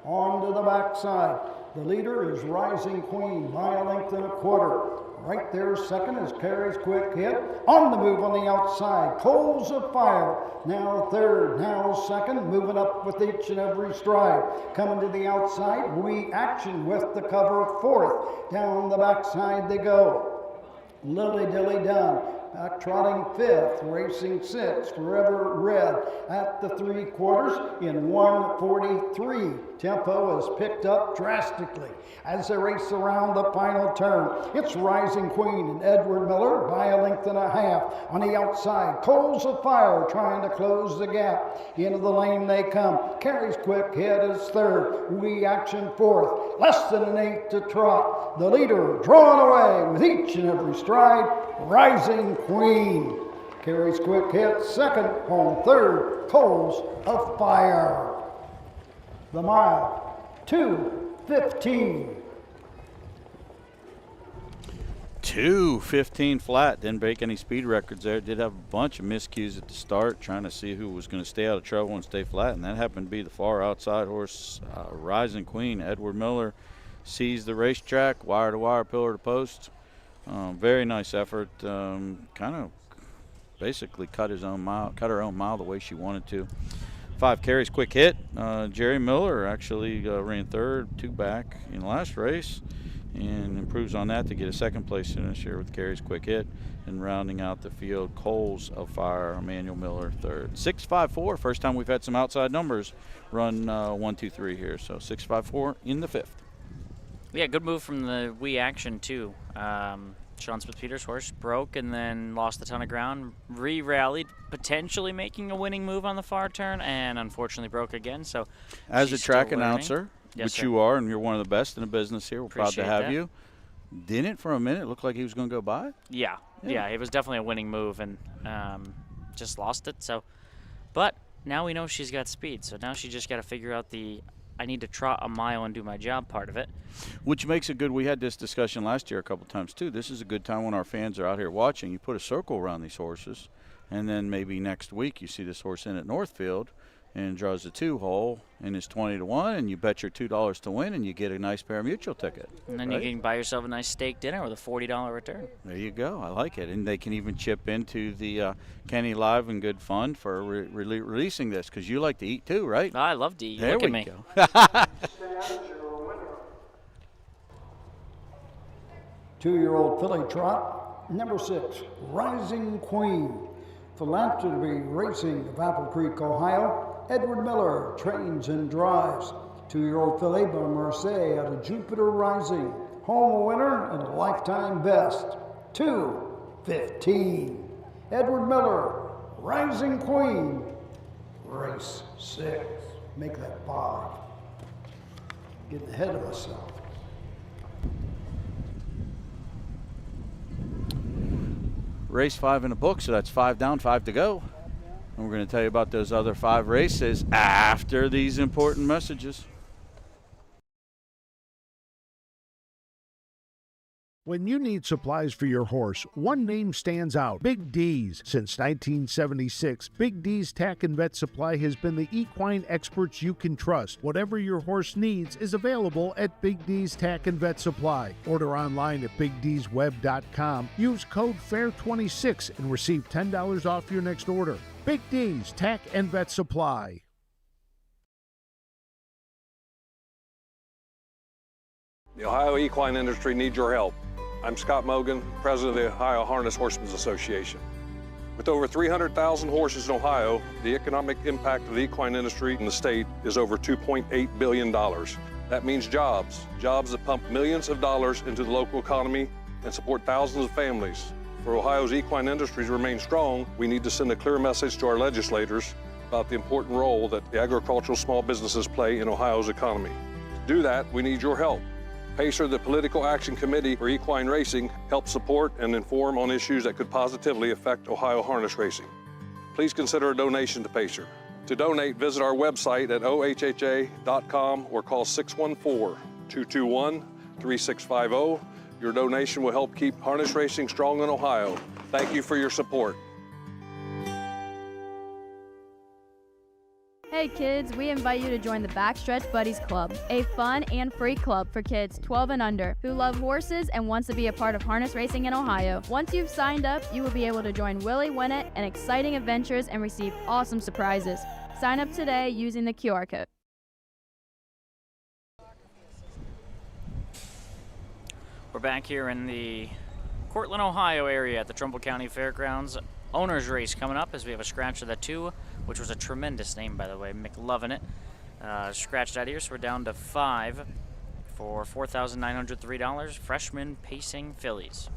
On to the backside. The leader is Rising Queen by a length and a 1/4. Right there second is Carrie's Quick Hit. On the move on the outside, Coals of Fire. Now third, now second, moving up with each and every stride. Coming to the outside, We Action with the cover fourth. Down the backside they go. Lily Dilly Done. Back trotting fifth, racing sixth, Forever Red at the 3/4 in 1:43. Tempo is picked up drastically as they race around the final turn. It's Rising Queen and Edward Miller by a length and a half. On the outside, Coals of Fire trying to close the gap. Into the lane they come. Carrie's Quick Hit is third. We Action fourth. Less than an 8 to trot. The leader drawn away with each and every stride. Rising Queen. Carrie's Quick Hit second. Home third, Coals of Fire. The mile, 2:15. 2:15 flat. Didn't break any speed records there. Did have a bunch of miscues at the start, trying to see who was going to stay out of trouble and stay flat, and that happened to be the far outside horse, Rising Queen. Edward Miller sees the racetrack, wire to wire, pillar to post. Very nice effort. Kind of basically cut her own mile the way she wanted to. 5 Carrie's Quick Hit. Jerry Miller actually ran third, 2 back in the last race, and improves on that to get a second place finish here with Carrie's Quick Hit. And rounding out the field, Coals of Fire, Emmanuel Miller third. 6-5-4, first time we've had some outside numbers run 1, 2, 3 here. So 6-5-4 in the 5th. Yeah, good move from the We Action too. Sean Smith-Peters' horse broke and then lost a ton of ground, re-rallied, potentially making a winning move on the far turn, and unfortunately broke again. So, as a track still announcer, yes, which sir. you are, and you're one of the best in the business here, we're Appreciate proud to have that. you. Didn't for a minute look like he was going to go by? Yeah, it was definitely a winning move, and just lost it. So, but now we know she's got speed. So now she just got to figure out I need to trot a mile and do my job part of it. Which makes it good. We had this discussion last year a couple times too. This is a good time when our fans are out here watching. You put a circle around these horses, and then maybe next week you see this horse in at Northfield and draws a 2-hole and is 20-1, and you bet your $2 to win, and you get a nice pari-mutuel ticket. And then you can buy yourself a nice steak dinner with a $40 return. There you go. I like it. And they can even chip into the Kenny Live and Good Fund for releasing this, because you like to eat too, right? I love to eat. There Look we at me. go. 2-year-old filly trot, number 6, Rising Queen. Philanthropy Racing of Apple Creek, Ohio. Edward Miller trains and drives. 2-year-old filly by Marseille out of Jupiter Rising. Home winner and a lifetime best. 2:15. Edward Miller, Rising Queen. Race 6. Make that 5. Getting ahead of myself. race 5 in the book, so that's 5 down, 5 to go. And we're going to tell you about those other 5 races after these important messages. When you need supplies for your horse, one name stands out: Big D's. Since 1976, Big D's Tack and Vet Supply has been the equine experts you can trust. Whatever your horse needs is available at Big D's Tack and Vet Supply. Order online at BigD'sWeb.com. Use code FAIR26 and receive $10 off your next order. Big D's Tack and Vet Supply. The Ohio equine industry needs your help. I'm Scott Mogan, president of the Ohio Harness Horsemen's Association. With over 300,000 horses in Ohio, the economic impact of the equine industry in the state is over $2.8 billion. That means jobs that pump millions of dollars into the local economy and support thousands of families. For Ohio's equine industry to remain strong, we need to send a clear message to our legislators about the important role that the agricultural small businesses play in Ohio's economy. To do that, we need your help. PACER, the Political Action Committee for Equine Racing, helps support and inform on issues that could positively affect Ohio harness racing. Please consider a donation to PACER. To donate, visit our website at ohha.com or call 614-221-3650. Your donation will help keep harness racing strong in Ohio. Thank you for your support. Hey kids, we invite you to join the Backstretch Buddies Club, a fun and free club for kids 12 and under who love horses and wants to be a part of harness racing in Ohio. Once you've signed up, you will be able to join Willie Winnett and exciting adventures and receive awesome surprises. Sign up today using the QR code. We're back here in the Cortland, Ohio area at the Trumbull County Fairgrounds. Owners race coming up as we have a scratch of the 2, which was a tremendous name, by the way. McLovin it. Scratched out here, so we're down to 5 for $4,903. Freshman Pacing Fillies.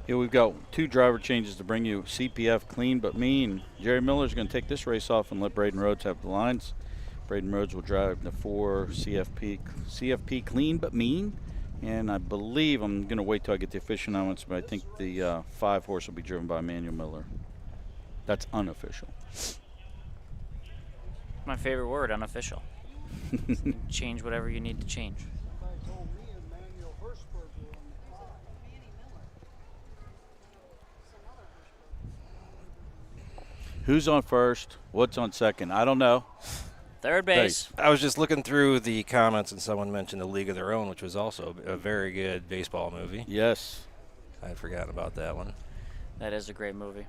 Yeah, we've got 2 driver changes to bring you. CPF Clean But Mean. Jerry Miller's going to take this race off and let Braden Rhodes have the lines. Braden Rhodes will drive the 4 CFP Clean But Mean. And I believe, I'm going to wait till I get the official announcements, but I think the 5 horse will be driven by Emmanuel Miller. That's unofficial. My favorite word, unofficial. Change whatever you need to change. Who's on first? What's on second? I don't know. Third base. I was just looking through the comments, and someone mentioned A League of Their Own, which was also a very good baseball movie. Yes. I had forgotten about that one. That is a great movie.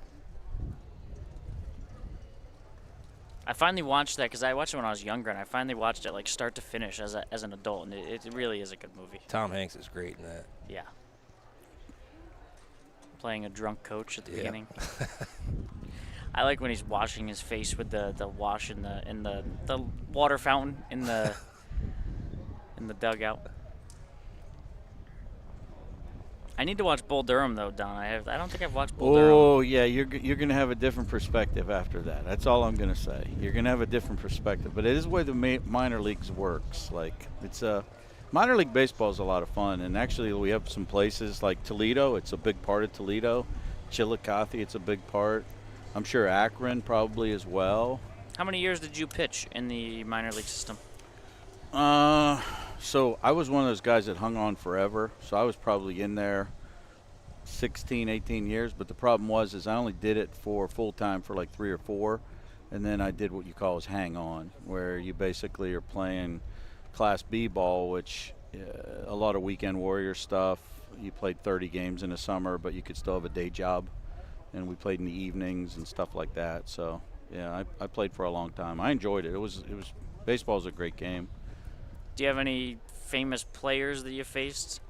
I finally watched that because I watched it when I was younger, and I finally watched it like start to finish as an adult, and it really is a good movie. Tom Hanks is great in that. Yeah. Playing a drunk coach at the beginning. I like when he's washing his face with the wash in the water fountain in the dugout. I need to watch Bull Durham though, Don. I don't think I've watched Bull Durham. Oh yeah, you're gonna have a different perspective after that. That's all I'm gonna say. You're gonna have a different perspective, but it is the way the minor leagues works. Like it's minor league baseball is a lot of fun, and actually we have some places like Toledo. It's a big part of Toledo. Chillicothe, it's a big part. I'm sure Akron probably as well. How many years did you pitch in the minor league system? So I was one of those guys that hung on forever. So I was probably in there 16, 18 years. But the problem was I only did it for full-time for like 3 or 4. And then I did what you call as hang on, where you basically are playing Class B ball, which a lot of weekend warrior stuff. You played 30 games in the summer, but you could still have a day job. And we played in the evenings and stuff like that. So, yeah, I played for a long time. I enjoyed it. It was baseball is a great game. Do you have any famous players that you faced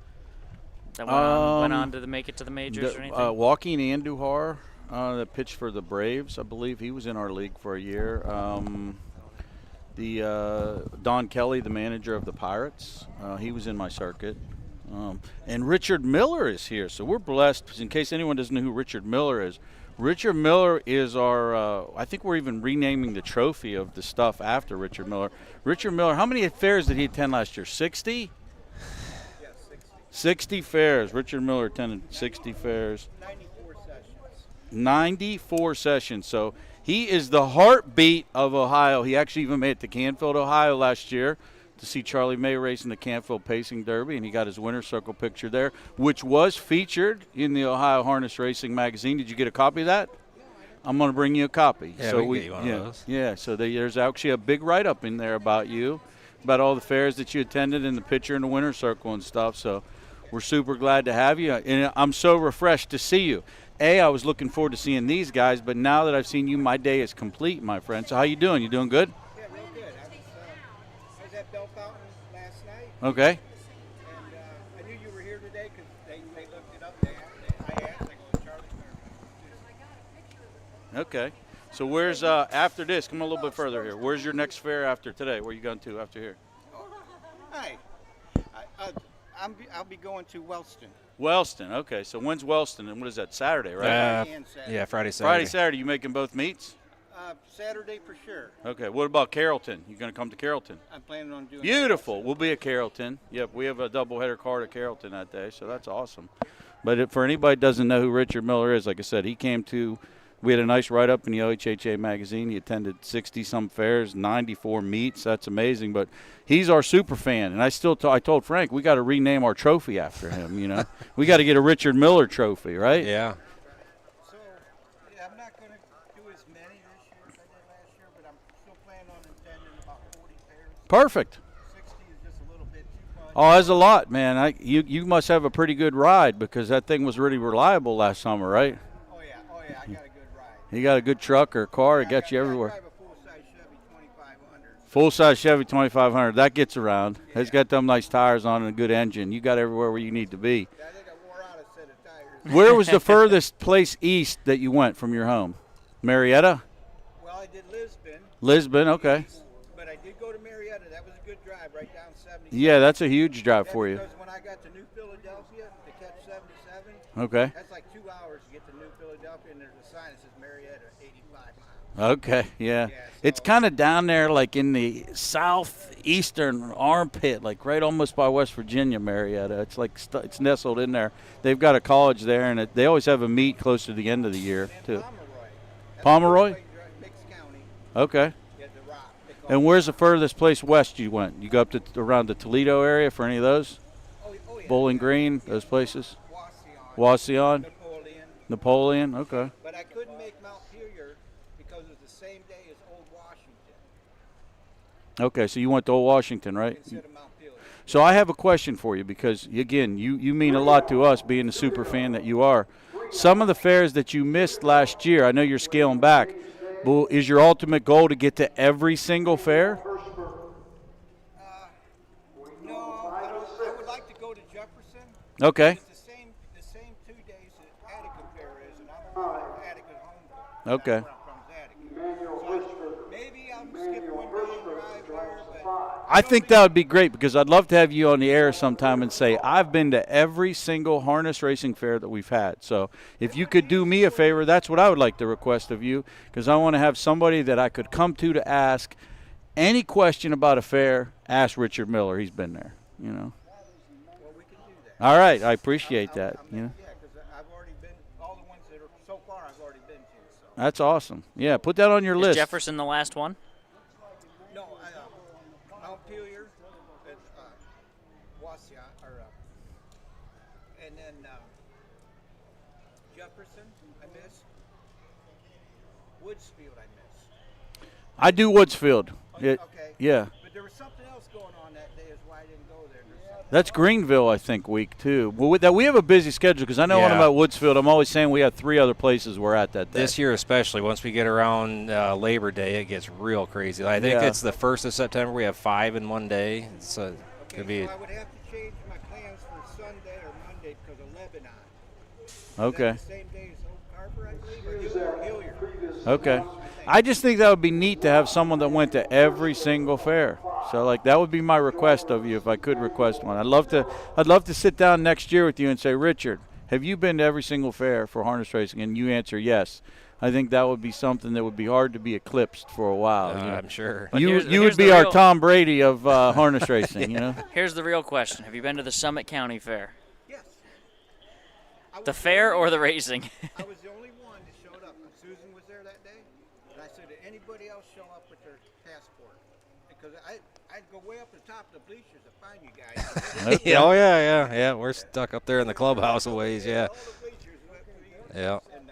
that went on to make it to the majors or anything? Joaquin Andujar, that pitched for the Braves, I believe. He was in our league for a year. Don Kelly, the manager of the Pirates, he was in my circuit. And Richard Miller is here, so we're blessed. In case anyone doesn't know who Richard Miller is, Richard Miller is our, I think we're even renaming the trophy of the stuff after Richard Miller. Richard Miller, how many fairs did he attend last year? 60? Yeah, 60. 60 fairs. Richard Miller attended 60 fairs. 94 sessions. So he is the heartbeat of Ohio. He actually even made it to Canfield, Ohio last year to see Charlie May race in the Canfield Pacing Derby, and he got his winner's circle picture there, which was featured in the Ohio Harness Racing magazine. Did you get a copy of that? I'm going to bring you a copy. Yeah, so we can get you one of those. Yeah, so there's actually a big write-up in there about you, about all the fairs that you attended and the picture in the winner's circle and stuff. So we're super glad to have you, and I'm so refreshed to see you. I was looking forward to seeing these guys, but now that I've seen you, my day is complete, my friend. So how you doing? You doing good? Yeah, real good. I was at Bell Fountain last night. Okay. And I knew you were here today because they looked it up. I asked, I go, Charlie. Okay. So where's, after this, come a little bit further here. Where's your next fair after today? Where are you going to after here? Hi. I'll be going to Wellston. Wellston. Okay. So when's Wellston? And what is that, Saturday, right? And Saturday. Yeah, Friday, Saturday. Friday, Saturday. You making both meets? Saturday for sure. Okay. What about Carrollton? You going to come to Carrollton? I'm planning on doing Beautiful. We'll be at Carrollton. Yep, we have a doubleheader card at Carrollton that day, so that's awesome. But for anybody who doesn't know who Richard Miller is, like I said, he came to – we had a nice write-up in the OHHA magazine. He attended 60-some fairs, 94 meets. That's amazing. But he's our super fan, and I told Frank we got to rename our trophy after him. You know, we got to get a Richard Miller trophy, right? Yeah. So, I'm not going to do as many this year as I did last year, but I'm still planning on attending about 40 fairs. Perfect. 60 is just a little bit too much. Oh, that's a lot, man. You must have a pretty good ride because that thing was really reliable last summer, right? Oh, yeah, I got a good ride. You got a good truck or car. It got you everywhere. I drive a full-size Chevy 2500. Full-size Chevy 2500. That gets around. Yeah. It's got them nice tires on and a good engine. You got everywhere where you need to be. I think I wore out a set of tires. Where was the furthest place east that you went from your home? Marietta? Well, I did Lisbon. Lisbon, okay. But I did go to Marietta. That was a good drive right down 70. Yeah, that's a huge drive for you. Because when I got to New Philadelphia to catch 77, okay. That's like 2 hours to get to New Philadelphia, and there's a sign that says Marietta, 85 miles. Okay, yeah. So it's kind of down there like in the southeastern armpit, like right almost by West Virginia, Marietta. It's like it's nestled in there. They've got a college there, and they always have a meet close to the end of the year, too. Pomeroy? Mixed County. Okay. Yeah, the Rock. And where's the furthest place west you went? You go up to around the Toledo area for any of those? Oh, yeah. Bowling Green, those places? Wauseon. Napoleon, okay. But I couldn't make Montpelier because it was the same day as Old Washington. Okay, so you went to Old Washington, right? Instead of Montpelier. So I have a question for you because, again, you mean a lot to us being the super fan that you are. Some of the fairs that you missed last year, I know you're scaling back, but is your ultimate goal to get to every single fair? No, I would like to go to Jefferson. Okay. It's the same 2 days that Attica Fair is, and I'm going to Attica's home. Okay. So maybe I'll skip one day and drive there, but I think that would be great because I'd love to have you on the air sometime and say, I've been to every single harness racing fair that we've had. So if you could do me a favor, that's what I would like to request of you because I want to have somebody that I could come to ask any question about a fair, ask Richard Miller. He's been there, you know. well, we can do that. All right. I appreciate that, you know. Yeah, because I've already been, all the ones that are so far I've already been to. So. That's awesome. Yeah, put that on your Is list. Jefferson the last one? No, Montpelier, Wauseon, and then Jefferson, I missed. Woodsfield, I missed. I do Woodsfield. Okay. Yeah. But there was something else going on that day is why I didn't go there. That's Greenville, I think, week 2. Well, we have a busy schedule because I know when I'm at Woodsfield, I'm always saying we have 3 other places we're at that day. This year especially, once we get around Labor Day, it gets real crazy. I think it's the 1st of September. We have 5 in one day. So so I would have to change my plans for Sunday or Monday because of Lebanon. Okay. Is that the same day as Oak Harbor, I believe, or Hilliard? Okay. I just think that would be neat to have someone that went to every single fair. So, like, that would be my request of you if I could request one. I'd love to sit down next year with you and say, Richard, have you been to every single fair for harness racing? And you answer yes. I think that would be something that would be hard to be eclipsed for a while. You know? I'm sure. You would be our Tom Brady of harness racing, you know? Here's the real question. Have you been to the Summit County Fair? The fair or the racing? I was the only one that showed up. Susan was there that day, and I said, did anybody else show up with their passport? Because I'd go way up the top of the bleachers to find you guys. Oh, yeah. We're stuck up there in the clubhouse a ways, yeah. All the bleachers went for you. Yeah. And,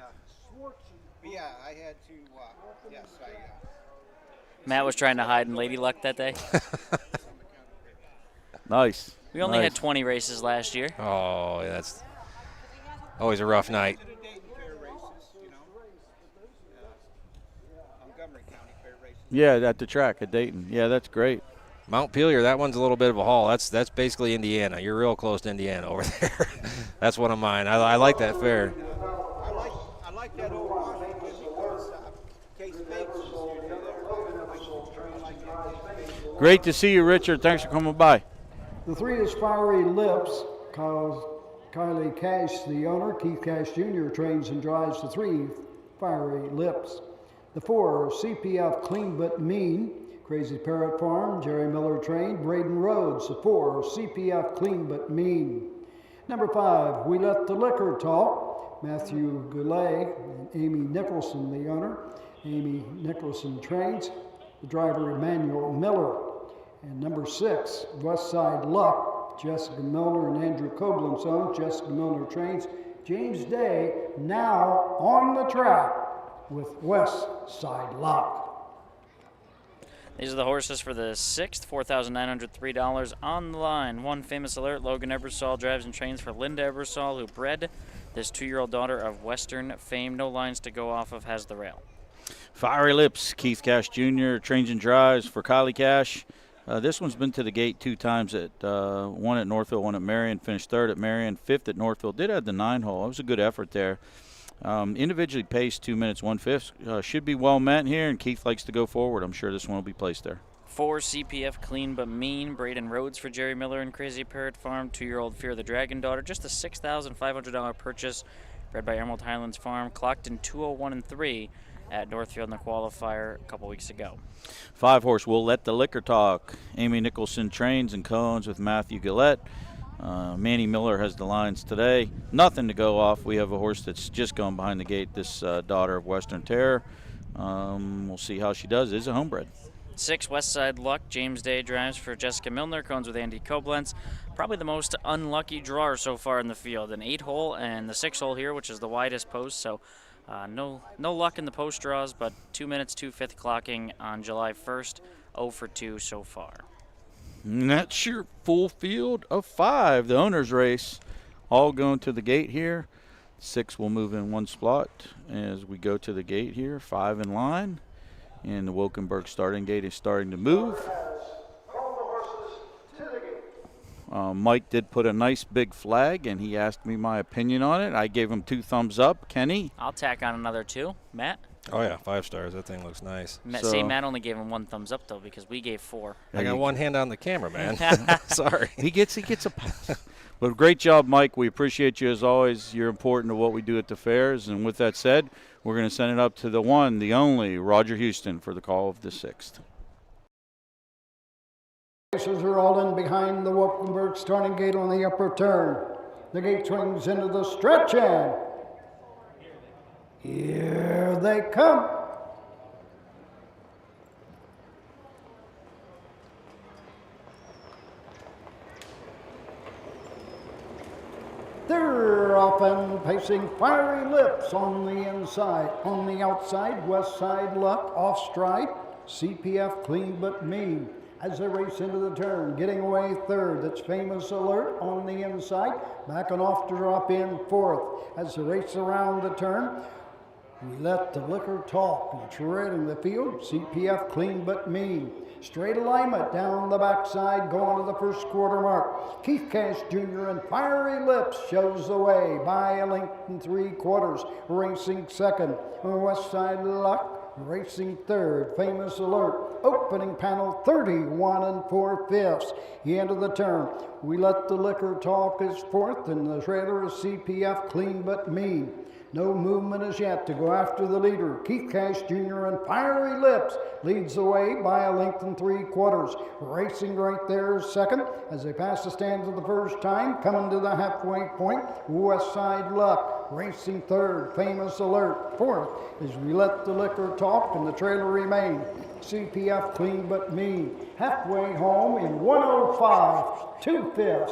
but yeah, I had to, yes, Matt was trying to hide in Lady Luck that day. Nice. We only had 20 races last year. Oh, yeah, that's always a rough night. the Dayton Fair races, you know, Montgomery County Fair races. Yeah, at the track at Dayton. Yeah, that's great. Mount Pelier, that one's a little bit of a haul. That's basically Indiana. You're real close to Indiana over there. That's one of mine. I like that fair. I like that old Washington because Case Bates is usually there. I like that Case Bates. Great to see you, Richard. Thanks for coming by. The 3 is Fiery Lips. Kylie Cash, the owner. Keith Cash Jr. trains and drives the 3 Fiery Lips. The 4, CPF Clean But Mean. Crazy Parrot Farm, Jerry Miller trained. Braden Rhodes, the 4, CPF Clean But Mean. Number 5, We Let the Liquor Talk. Matthew Goulet and Amy Nicholson, the owner. Amy Nicholson trains. The driver, Emmanuel Miller. And number 6, Westside Luck. Jessica Milner and Andrew Koblenz own. Jessica Milner trains. James Day now on the track with Westside Luck. These are the horses for the 6th, $4,903 on the line. One famous alert, Logan Ebersol drives and trains for Linda Ebersol, who bred this 2-year-old daughter of Western fame. No lines to go off of, has the rail. Fiery Lips, Keith Cash Jr. trains and drives for Kylie Cash. This one's been to the gate 2 times. One at Northville, one at Marion. Finished 3rd at Marion, 5th at Northville. Did have the 9-hole. It was a good effort there. Individually paced 2 minutes 1/5. Should be well met here, and Keith likes to go forward. I'm sure this one will be placed there. 4, CPF Clean But Mean. Braden Rhodes for Jerry Miller and Crazy Parrot Farm. 2-year-old Fear the Dragon daughter. Just a $6,500 purchase. Bred by Emerald Highlands Farm. Clocked in 2:01 and 3 at Northfield in the qualifier a couple weeks ago. 5 horse, We'll Let the Liquor Talk. Amy Nicholson trains and cones with Matthew Gillette. Manny Miller has the lines today. Nothing to go off. We have a horse that's just going behind the gate, this daughter of Western Terror. We'll see how she does. It is a homebred. 6, Westside Luck. James Day drives for Jessica Milner. Cones with Andy Koblenz. Probably the most unlucky drawer so far in the field. An 8-hole and the 6-hole here, which is the widest post. So no luck in the post draws, but 2 minutes 2/5 clocking on July 1st. 0 for 2 so far. And that's your full field of 5. The owner's race all going to the gate here. 6 will move in one spot as we go to the gate here. 5 in line. And the Wilkenberg starting gate is starting to move. Mike did put a nice big flag, and he asked me my opinion on it. I gave him 2 thumbs up. Kenny? I'll tack on another 2. Matt? Oh, yeah, 5 stars. That thing looks nice. Matt only gave him 1 thumbs up, though, because we gave 4. I got one hand on the camera, man. Sorry. He gets a pass. But great job, Mike. We appreciate you as always. You're important to what we do at the fairs. And with that said, we're going to send it up to the one, the only, Roger Houston for the call of the 6th. Racers are all in behind the Wilkenberg starting gate on the upper turn. The gate swings into the stretch end. Here they come. They're off and pacing. Fiery Lips on the inside. On the outside, Westside Luck off stride. CPF Clean But Mean. As they race into the turn, getting away 3rd. That's Famous Alert on the inside. Backing off to drop in 4th. As they race around the turn, We Let the Liquor Talk. And treading the field, CPF Clean But Mean. Straight alignment down the backside, going to the first quarter mark. Keith Cash Jr. and Fiery Lips shows the way by a length and 3/4. Racing 2nd, Westside Luck. Racing 3rd, Famous Alert. Opening panel 31 4/5. The end of the turn. We Let the Liquor Talk is 4th, and the trailer is CPF Clean But Mean. No movement as yet to go after the leader. Keith Cash Jr. and Fiery Lips leads the way by a length and 3/4. Racing right there second as they pass the stands for the first time. Coming to the halfway point, West Side Luck. Racing third, Famous Alert. Fourth is We Let the Liquor Talk, and the trailer remain. CPF Clean But Mean. Halfway home in 105, 2/5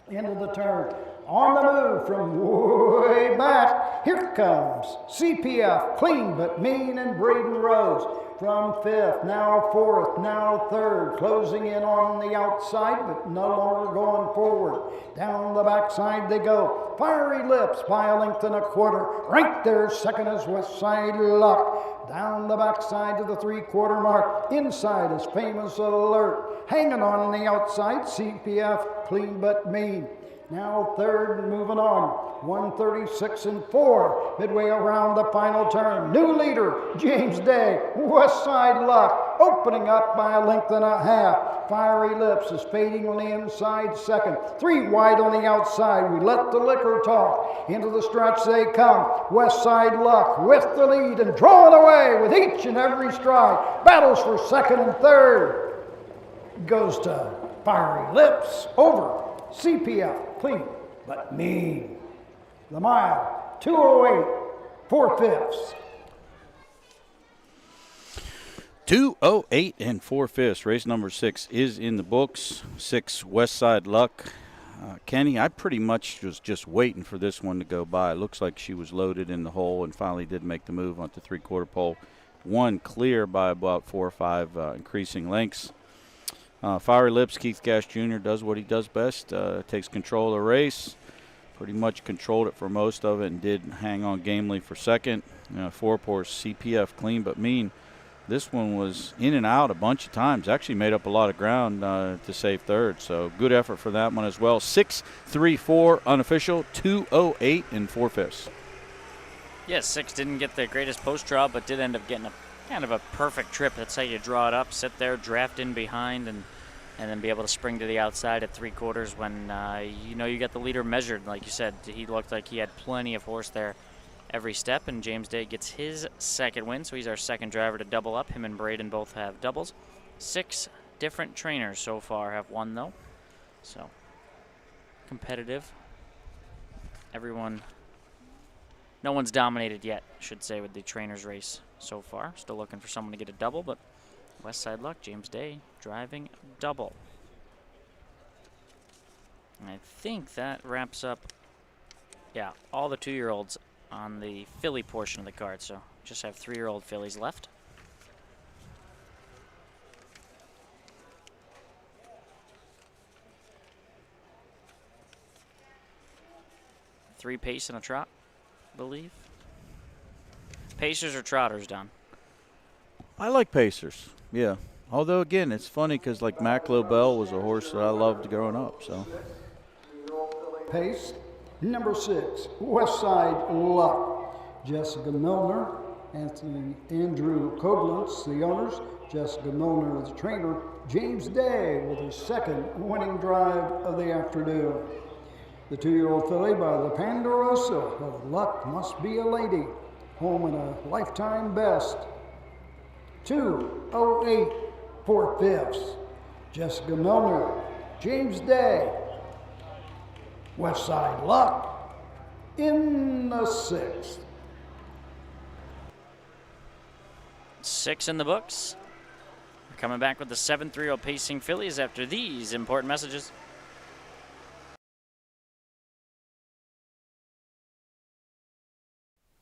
into the turn. On the move from way back, here comes CPF, Clean But Mean, and Braden Rose. From 5th, now 4th, now 3rd, closing in on the outside, but no longer going forward. Down the backside they go. Fiery Lips by a length and 1/4. Right there, second is West Side Luck. Down the backside to the 3/4 mark. Inside is Famous Alert. Hanging on the outside, CPF, Clean But Mean. Now third and moving on, 136 and 4, midway around the final turn. New leader, James Day, West Side Luck, opening up by a length and 1/2. Fiery Lips is fading on the inside second. 3 wide on the outside. We Let the Liquor Talk. Into the stretch they come. West Side Luck with the lead and drawing away with each and every stride. Battles for second and third. Goes to Fiery Lips over CPF, Clean But Mean. The mile, 2:08, 4/5. 2:08 and 4/5. Race number 6 is in the books. 6 West Side Luck. Kenny, I pretty much was just waiting for this one to go by. It looks like she was loaded in the hole and finally did make the move on the 3/4 pole. One clear by about 4 or 5 increasing lengths. Fiery Lips, Keith Cash Jr. does what he does best, takes control of the race, pretty much controlled it for most of it and did hang on gamely for second. 4-horse CPF, Clean But Mean. This one was in and out a bunch of times, actually made up a lot of ground to save third, so good effort for that one as well. 6-3-4 unofficial, 2:08 and 4/5. Yes, 6 didn't get the greatest post draw, but did end up getting a kind of a perfect trip. That's how you draw it up, sit there, draft in behind, and then be able to spring to the outside at 3/4 when you know you get the leader measured. Like you said, he looked like he had plenty of horse there every step, and James Day gets his second win, so he's our second driver to double up. Him and Braden both have doubles. 6 different trainers so far have won, though, so competitive. Everyone, no one's dominated yet, I should say, with the trainers race so far. Still looking for someone to get a double, but West Side Luck, James Day driving double. And I think that wraps up, yeah, all the 2-year-olds on the filly portion of the card. So just have 3-year-old fillies left. Three pace and a trot, I believe. Pacers or trotters, Don? I like Pacers, yeah. Although, again, it's funny because, like, Macklow Bell was a horse that I loved growing up, so. Pace, number 6, West Side Luck. Jessica Milner, Andrew Cortland, the owners. Jessica Milner, the trainer. James Day with his second winning drive of the afternoon. The 2-year-old filly by the Pandarosa. Well, Luck must be a lady. Home in a lifetime best. 2:08, 4/5. Jessica Milner, James Day, West Side Luck in the 6th. 6 in the books. We're coming back with the 7-3-0 pacing fillies after these important messages.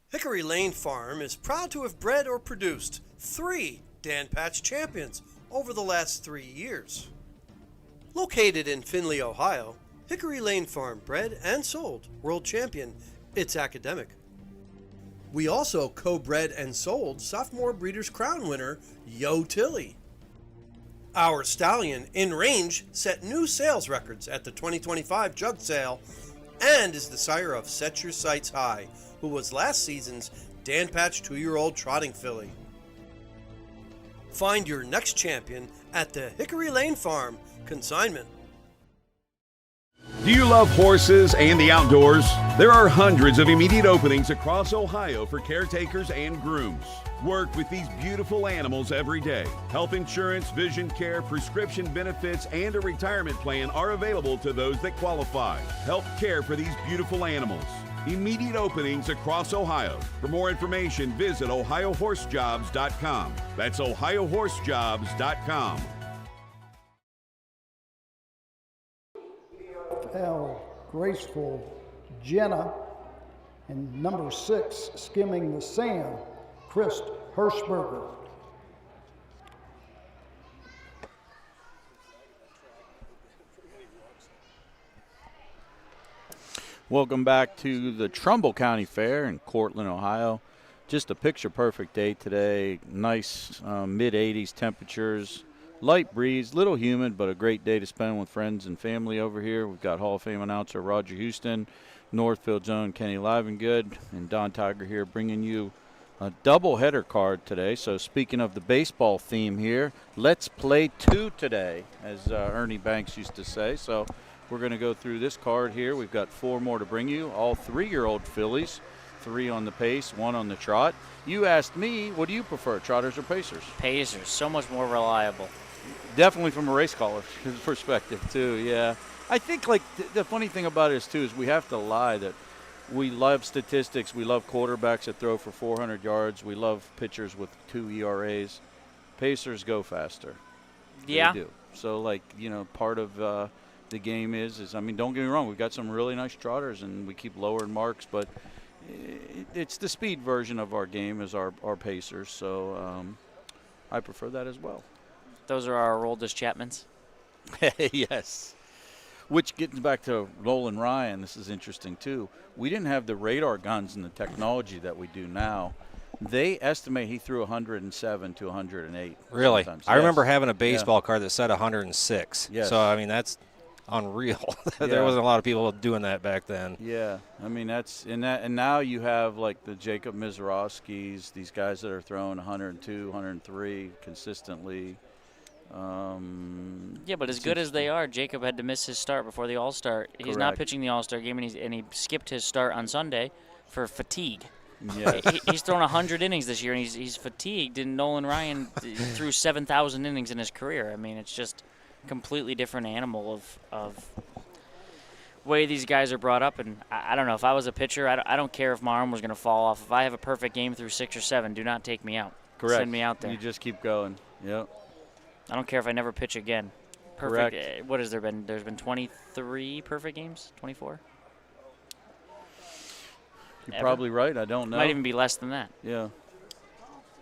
Hickory Lane Farm is proud to have bred or produced 3 Dan Patch champions over the last 3 years. Located in Findlay, Ohio, Hickory Lane Farm bred and sold world champion It's Academic. We also co-bred and sold sophomore Breeders' Crown winner Yo Tilly. Our stallion In Range set new sales records at the 2025 Jug Sale and is the sire of Set Your Sights High, who was last season's Dan Patch 2-year-old trotting filly. Find your next champion at the Hickory Lane Farm. Consignment. Do you love horses and the outdoors? There are hundreds of immediate openings across Ohio for caretakers and grooms. Work with these beautiful animals every day. Health insurance, vision care, prescription benefits, and a retirement plan are available to those that qualify. Help care for these beautiful animals. Immediate openings across Ohio. For more information, visit ohiohorsejobs.com. That's ohiohorsejobs.com. Graceful Jenna, and number 6, Skimming the Sand, Chris Hirschberger. Welcome back to the Trumbull County Fair in Cortland, Ohio. Just a picture-perfect day today. Nice mid-80s temperatures. Light breeze, little humid, but a great day to spend with friends and family over here. We've got Hall of Fame announcer Roger Houston, Northfield Zone Kenny Livengood, and Don Tiger here bringing you a double-header card today. So speaking of the baseball theme here, let's play 2 today, as Ernie Banks used to say. So we're going to go through this card here. We've got 4 more to bring you, all 3-year-old fillies, 3 on the pace, 1 on the trot. You asked me, what do you prefer, trotters or pacers? Pacers, so much more reliable. Definitely from a race caller's perspective, too, yeah. I think, like, the funny thing about it is, too, is we have to lie that we love statistics. We love quarterbacks that throw for 400 yards. We love pitchers with 2 ERAs. Pacers go faster. Yeah. They do. So, like, you know, part of the game is, I mean, don't get me wrong. We've got some really nice trotters, and we keep lowering marks, but it's the speed version of our game is our pacers. So I prefer that as well. Those are our oldest Chapmans. Yes. Which gets back to Nolan Ryan. This is interesting, too. We didn't have the radar guns and the technology that we do now. They estimate he threw 107 to 108. Really? Sometimes. I remember having a baseball card that said 106. Yes. So, I mean, that's unreal. There Yeah. wasn't a lot of people doing that back then. Yeah. I mean, that's – and now you have, like, the Jacob Mizorowskis, these guys that are throwing 102, 103 consistently. Yeah, but as good as they are, Jacob had to miss his start before the All-Star. He's not Correct. pitching the All-Star game, and he skipped his start on Sunday for fatigue. Yes. He's thrown 100 innings this year, and he's fatigued, and Nolan Ryan threw 7,000 innings in his career. I mean, it's just a completely different animal of way these guys are brought up. And I don't know, if I was a pitcher, I don't care if my arm was going to fall off. If I have a perfect game through 6 or 7, do not take me out. Correct. Send me out there. You just keep going. Yep. I don't care if I never pitch again. Perfect. What has there been? There's been 23 perfect games? 24? You're probably right. I don't know. Might even be less than that. Yeah.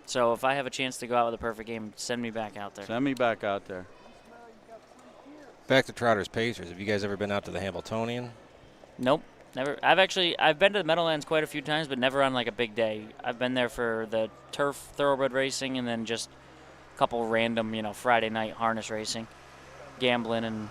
So if I have a chance to go out with a perfect game, send me back out there. Send me back out there. Back to Trotters Pacers. Have you guys ever been out to the Hamiltonian? Nope. Never. I've been to the Meadowlands quite a few times, but never on like a big day. I've been there for the turf thoroughbred racing and then just a couple random, Friday night harness racing, gambling, and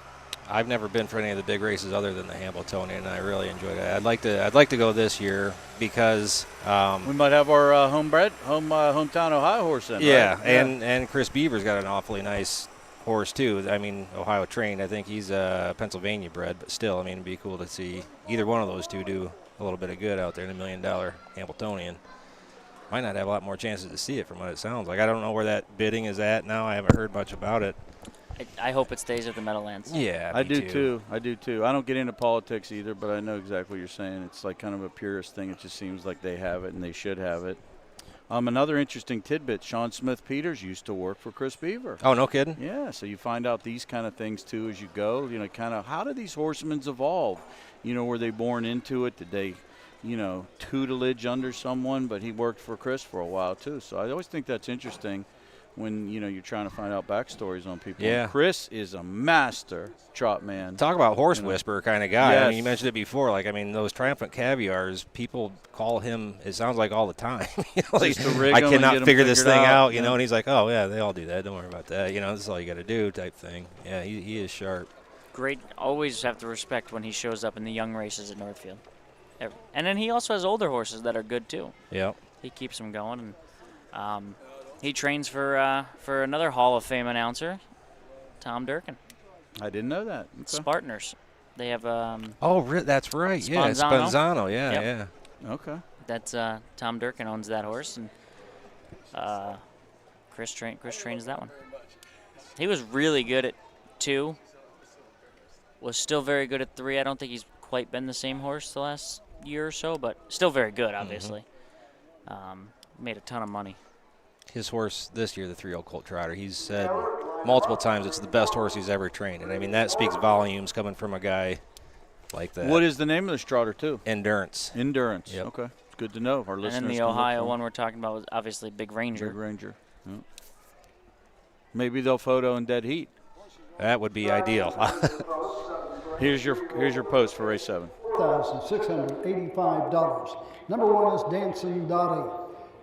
I've never been for any of the big races other than the Hamiltonian, and I really enjoyed it. I'd like to go this year because we might have our hometown Ohio horse in. Yeah, right? and Chris Beaver's got an awfully nice horse too. I mean, Ohio trained. I think he's Pennsylvania bred, but still, I mean, it'd be cool to see either one of those two do a little bit of good out there in $1 million Hamiltonian. Might not have a lot more chances to see it from what it sounds like. I don't know where that bidding is at now. I haven't heard much about it. I hope it stays at the Meadowlands. Yeah, I do too. I don't get into politics either, but I know exactly what you're saying. It's like kind of a purist thing. It just seems like they have it and they should have it. Another interesting tidbit, Sean Smith-Peters used to work for Chris Beaver. Oh, no kidding? Yeah, so you find out these kind of things too as you go. Kind of how do these horsemen evolve? Were they born into it? Did they, tutelage under someone? But he worked for Chris for a while too. So I always think that's interesting when, you're trying to find out backstories on people. Yeah. Chris is a master trot man. Talk about horse whisperer kind of guy. Yes. I mean, you mentioned it before. Like, I mean, those Triumphant Caviars, people call him, it sounds like all the time. Like, I cannot figure this thing out, yeah. and he's like, oh, yeah, they all do that. Don't worry about that. This is all you got to do type thing. Yeah, he is sharp. Great. Always have to respect when he shows up in the young races at Northfield. And then he also has older horses that are good, too. Yeah. He keeps them going. And he trains for another Hall of Fame announcer, Tom Durkin. I didn't know that. Okay. Spartaners. They have that's right. Yeah, Sponzano. Sponzano. Yeah, Yep. yeah. Okay. That's Tom Durkin owns that horse, and Chris trains that one. He was really good at 2. Was still very good at 3. I don't think he's quite been the same horse the last year or so, but still very good, obviously. Made a ton of money. His horse this year, the 3-year-old Colt Trotter, he's said multiple times it's the best horse he's ever trained. And, I mean, that speaks volumes coming from a guy like that. What is the name of this trotter, too? Endurance. Endurance. Yep. Okay. It's good to know. Our listeners. And then the Ohio one we're talking about was obviously Big Ranger. Big Ranger. Yep. Maybe they'll photo in dead heat. That would be ideal. Here's your post for race 7. $1,685. Number 1 is Dancing Dottie.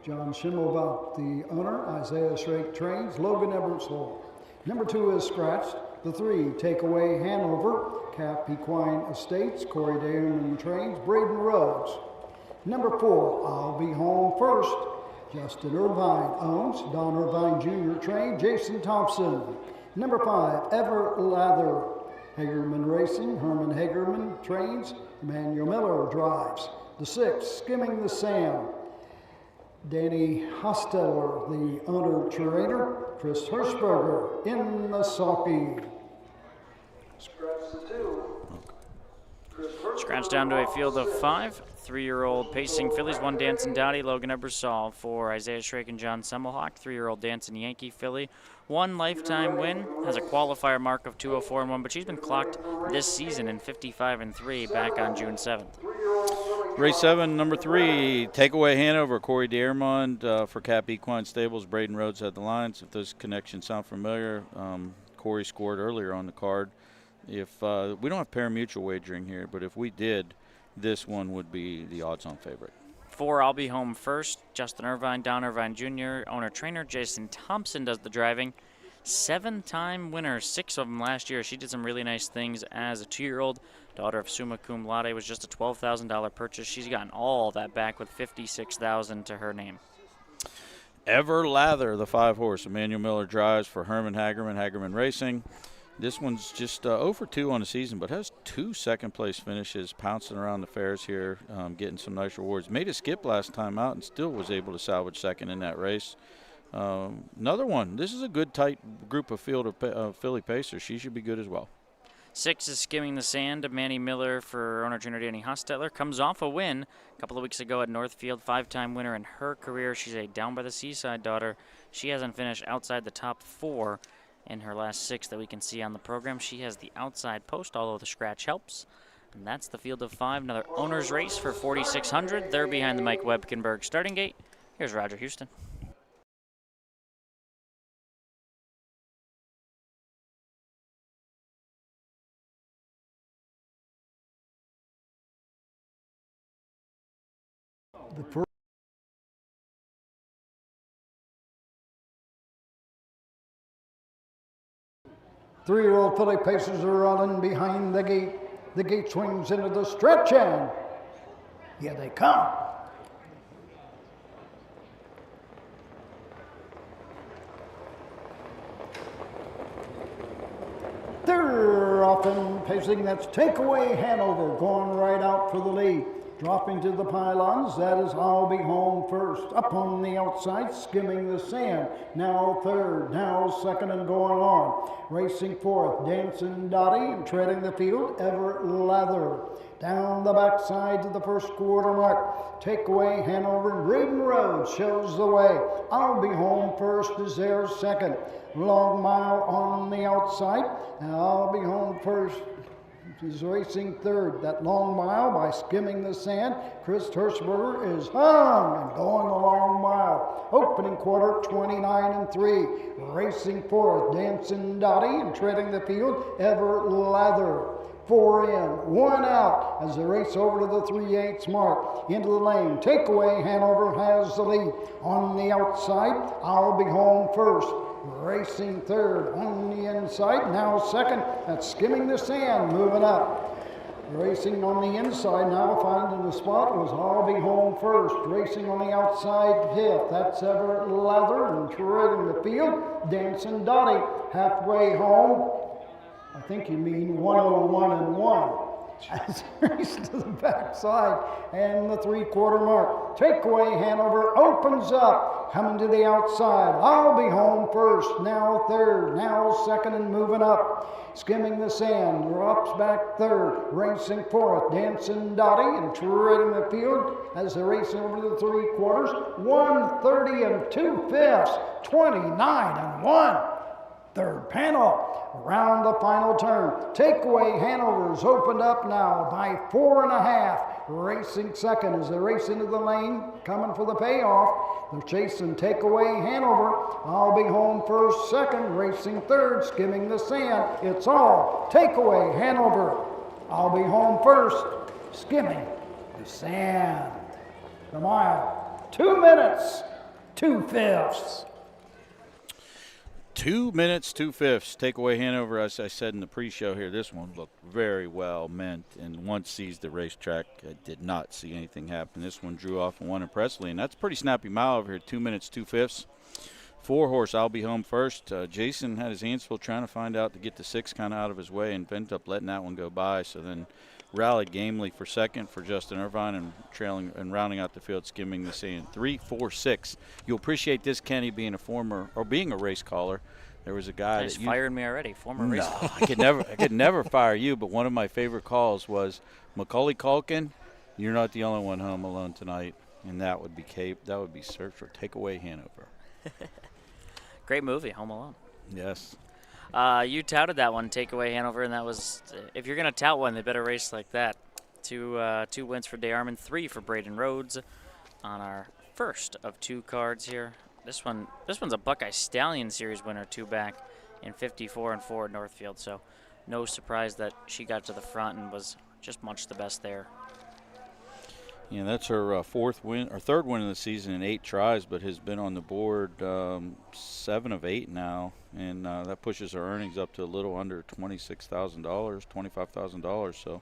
John Schimmelbach, the owner. Isaiah Shrake trains. Logan Eversole. Number 2 is Scratched. The 3, Takeaway Hanover. Cap Equine Estates. Corey Damon trains. Braden Rhodes. Number 4, I'll Be Home First. Justin Irvine owns. Don Irvine Jr. trained. Jason Thompson. Number 5, Ever Lather. Hagerman Racing. Herman Hagerman trains. Emmanuel Miller drives. The 6, Skimming the Sand. Danny Hosteller, the owner trainer. Chris Hirschberger in the sulky. Scratch down to a field of 5. 3-year-old Pacing Fillies, 1 Dancing Dottie, Logan Ebersol for Isaiah Shrake and John Semmelhock. 3-year-old Dancing Yankee filly, 1 lifetime win, has a qualifier mark of 204-1, but she's been clocked this season in 55-3 back on June 7th. Race 7, number 3, Takeaway Hanover. Corey Diermond for Cap Equine Stables. Braden Rhodes had the lines. If those connections sound familiar, Corey scored earlier on the card. If we don't have pari-mutuel wagering here, but if we did, this one would be the odds-on favorite. 4, I'll Be Home First. Justin Irvine, Don Irvine Jr., owner-trainer. Jason Thompson does the driving. 7-time winner, 6 of them last year. She did some really nice things as a 2-year-old. Daughter of Summa Cum Laude, was just a $12,000 purchase. She's gotten all that back with $56,000 to her name. Ever Lather, the 5-horse. Emmanuel Miller drives for Herman Hagerman, Hagerman Racing. This one's just 0 for 2 on the season, but has 2 second-place finishes, pouncing around the fairs here, getting some nice rewards. Made a skip last time out and still was able to salvage second in that race. Another one. This is a good, tight group of field of filly pacers. She should be good as well. 6 is Skimming the Sand. Manny Miller for owner-trainer Danny Hostetler. Comes off a win a couple of weeks ago at Northfield. 5-time winner in her career. She's a down-by-the-seaside daughter. She hasn't finished outside the top 4 in her last 6 that we can see on the program. She has the outside post, although the scratch helps. And that's the field of 5. Another owner's race for 4,600. They're behind the Mike Webkenberg starting gate. Here's Roger Houston. The first 3-year-old filly pacers are running behind the gate. The gate swings into the stretch, and here they come. They're off and pacing. That's Takeaway Hanover going right out for the lead. Dropping to the pylons, that is I'll Be Home First. Up on the outside, Skimming the Sand. Now 3rd, now 2nd, and going on. Racing 4th, Dancing Dottie, and treading the field, Ever Lather. Down the backside to the first quarter mark. Takeaway Hanover, and Braden Rhodes shows the way. I'll Be Home First is there 2nd. Long Mile on the outside. And I'll Be Home First is racing 3rd. That Long Mile by Skimming the Sand. Chris Hirschberger is hung and going the Long Mile. Opening quarter 29-3. Racing 4th, Dancing Dottie, and treading the field, Ever Lather. 4 in, 1 out as they race over to the 3/8 mark. Into the lane, Takeaway Hanover has the lead. On the outside, I'll Be Home First. Racing 3rd on the inside, now 2nd. That's Skimming the Sand, moving up. Racing on the inside, now finding the spot was I'll Be Home First. Racing on the outside, 5th. That's Ever Lather, and treading the field, Dancing Dottie halfway home. I think you mean 101-1. As race to the backside and the 3/4 mark. Takeaway Hanover opens up, coming to the outside. I'll be home first, now third, now second and moving up. Skimming the sand, drops back third, racing fourth, dancing Dottie and treading the field as they're racing over the 3/4. 1:30 2/5, 29 and 1. Third panel, around the final turn. Takeaway Hanover's opened up now by 4.5. Racing second as they race into the lane, coming for the payoff. They're chasing Takeaway Hanover. I'll be home first, second, racing third, skimming the sand. It's all Takeaway Hanover. I'll be home first, skimming the sand. The mile, 2 minutes, 2/5. 2 minutes, 2/5. Takeaway Hanover, as I said in the pre-show here, this one looked very well meant. And once sees the racetrack, I did not see anything happen. This one drew off and won impressively. And that's a pretty snappy mile over here, 2 minutes, 2/5. 4-horse, I'll be home first. Jason had his hands full trying to find out to get the 6 kind of out of his way and ended up letting that one go by. So then rallied gamely for second for Justin Irvine and trailing and rounding out the field, skimming the sand. 3, 4, 6. You'll appreciate this, Kenny, being a race caller. There was a guy that fired me already. Former race caller. I could never fire you. But one of my favorite calls was Macaulay Culkin. You're not the only one home alone tonight, and that would be search for Takeaway Hanover. Great movie, Home Alone. Yes. You touted that one, Takeaway Hanover, and that was, if you're going to tout one, they better race like that. Two wins for DeArmond, 3 for Braden Rhodes on our first of 2 cards here. This one's a Buckeye Stallion Series winner, 2 back in 54 and 4 at Northfield, so no surprise that she got to the front and was just much the best there. Yeah, that's her third win of the season in 8 tries, but has been on the board 7 of 8 now, and that pushes her earnings up to a little under $26,000, $25,000. So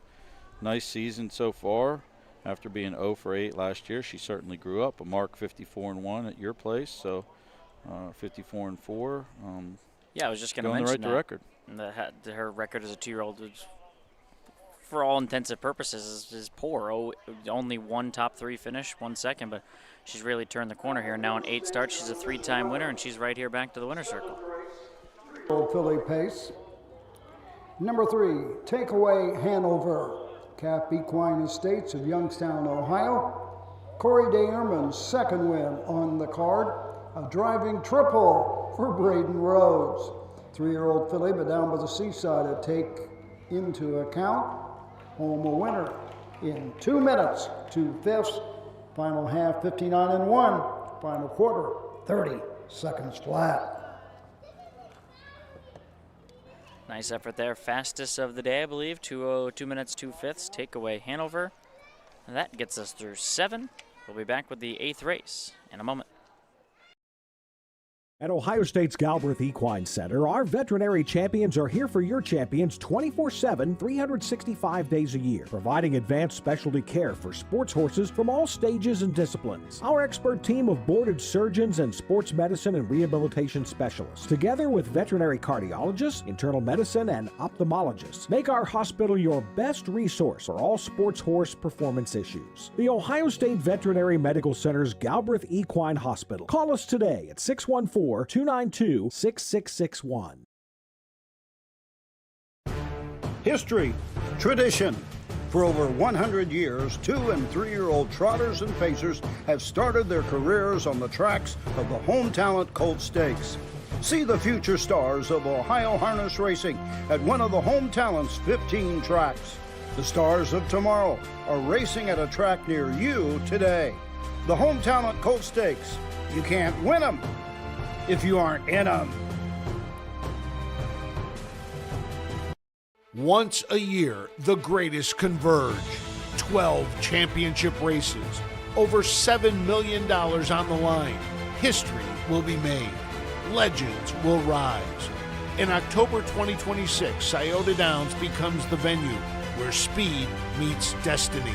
nice season so far. After being 0 for 8 last year, she certainly grew up. A mark 54 and 1 at your place, so 54 and 4. Yeah, I was just going to mention the right record. Her record as a 2-year-old is, for all intents and purposes, is poor. Only 1 top 3 finish, 1 second, but she's really turned the corner here. Now in 8 starts, she's a 3-time winner, and she's right here back to the winner's circle. Old Philly pace. Number 3, Takeaway Hanover. Cap Equine Estates of Youngstown, Ohio. Corey DeArmond's 2nd win on the card. A driving triple for Braden Rhodes. 3-year-old filly, but down by the seaside to take into account. Home a winner in 2 minutes, 2/5. Final half, 59 and 1. Final quarter, 30 seconds flat. Nice effort there. Fastest of the day, I believe. 2 minutes, 2/5. Takeaway Hanover. And that gets us through 7. We'll be back with the 8th race in a moment. At Ohio State's Galbraith Equine Center, our veterinary champions are here for your champions 24/7, 365 days a year, providing advanced specialty care for sports horses from all stages and disciplines. Our expert team of boarded surgeons and sports medicine and rehabilitation specialists, together with veterinary cardiologists, internal medicine, and ophthalmologists, make our hospital your best resource for all sports horse performance issues. The Ohio State Veterinary Medical Center's Galbraith Equine Hospital. Call us today at 614-292-6661. History, tradition. For over 100 years, 2- and 3-year-old trotters and pacers have started their careers on the tracks of the Home Talent Colt Stakes. See the future stars of Ohio harness racing at one of the Home Talent's 15 tracks. The stars of tomorrow are racing at a track near you today. The Home Talent Colt Stakes. You can't win them if you aren't in them. Once a year, the greatest converge. 12 championship races, over $7 million on the line. History will be made. Legends will rise. In October 2026, Scioto Downs becomes the venue where speed meets destiny.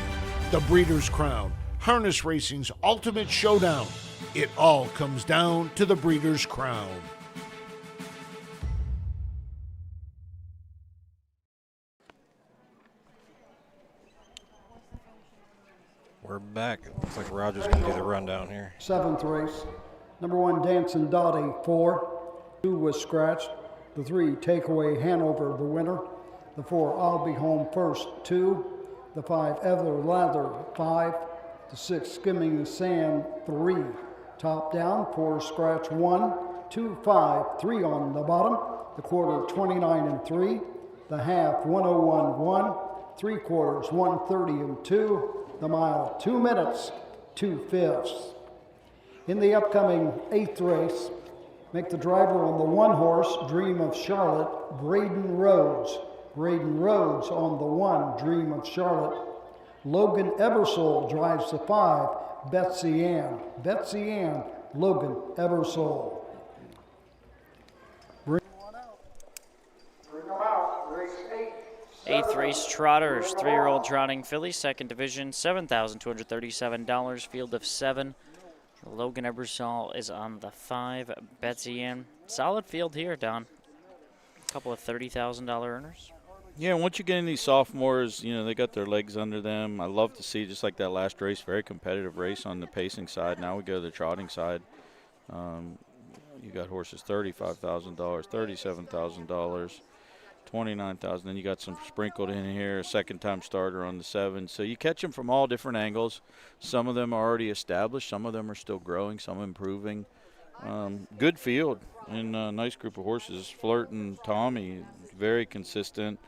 The Breeders' Crown, harness racing's ultimate showdown. It all comes down to the Breeders' Crown. We're back. It looks like Roger's going to do the rundown here. 7th race. Number 1, Dancing Dottie, 4. 2 was scratched. The 3, Takeaway Hanover, the winner. The 4, I'll Be Home First, 2. The 5, Ever Lather, 5. The 6, Skimming the Sand, 3. Top down, 4 scratch, 1. 2, 5, 3 on the bottom. The quarter, 29 and 3. The half, 101, 1. 3 quarters, 130 and 2. The mile, 2 minutes, 2/5. In the upcoming 8th race, make the driver on the 1 horse, Dream of Charlotte, Braden Rhodes. Braden Rhodes on the 1, Dream of Charlotte. Logan Eversole drives the 5, Betsy Ann. Betsy Ann, Logan Eversole. Bring them out. Race 8. 8th race, Trotters, 3-year-old trotting filly, 2nd division, $7,237, field of 7. Logan Ebersol is on the 5, Betsy Ann. Solid field here, Don. A couple of $30,000 earners. Yeah, once you get in these sophomores, you know, they got their legs under them. I love to see, just like that last race, very competitive race on the pacing side. Now we go to the trotting side. You got horses $35,000, $37,000, $29,000. Then you got some sprinkled in here, a second-time starter on the 7. So you catch them from all different angles. Some of them are already established. Some of them are still growing, some improving. Good field and a nice group of horses. Flirt and Tommy, very consistent.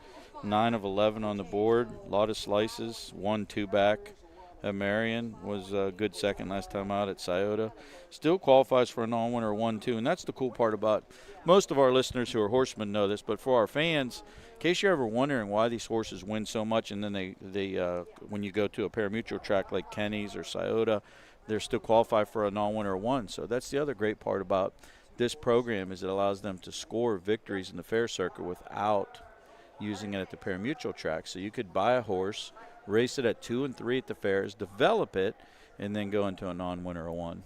9 of 11 on the board, a lot of slices, 1-2 back. Marion was a good second last time out at Scioto. Still qualifies for a non-winner 1-2, and that's the cool part about most of our listeners who are horsemen know this, but for our fans, in case you're ever wondering why these horses win so much, and then they when you go to a pari-mutuel track like Kenny's or Scioto, they're still qualified for a non-winner 1. So that's the other great part about this program is it allows them to score victories in the fair circuit without using it at the pari-mutuel track. So you could buy a horse, race it at 2 and 3 at the fairs, develop it, and then go into a non-winner 1.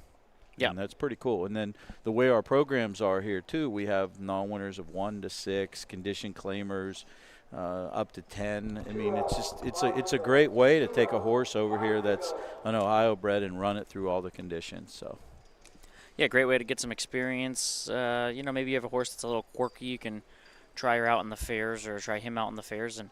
Yeah, and that's pretty cool. And then the way our programs are here too, we have non-winners of 1 to 6, condition claimers up to 10. I mean, it's a great way to take a horse over here that's an Ohio bred and run it through all the conditions. So. Yeah, great way to get some experience. You know, maybe you have a horse that's a little quirky. You can try her out in the fairs or try him out in the fairs and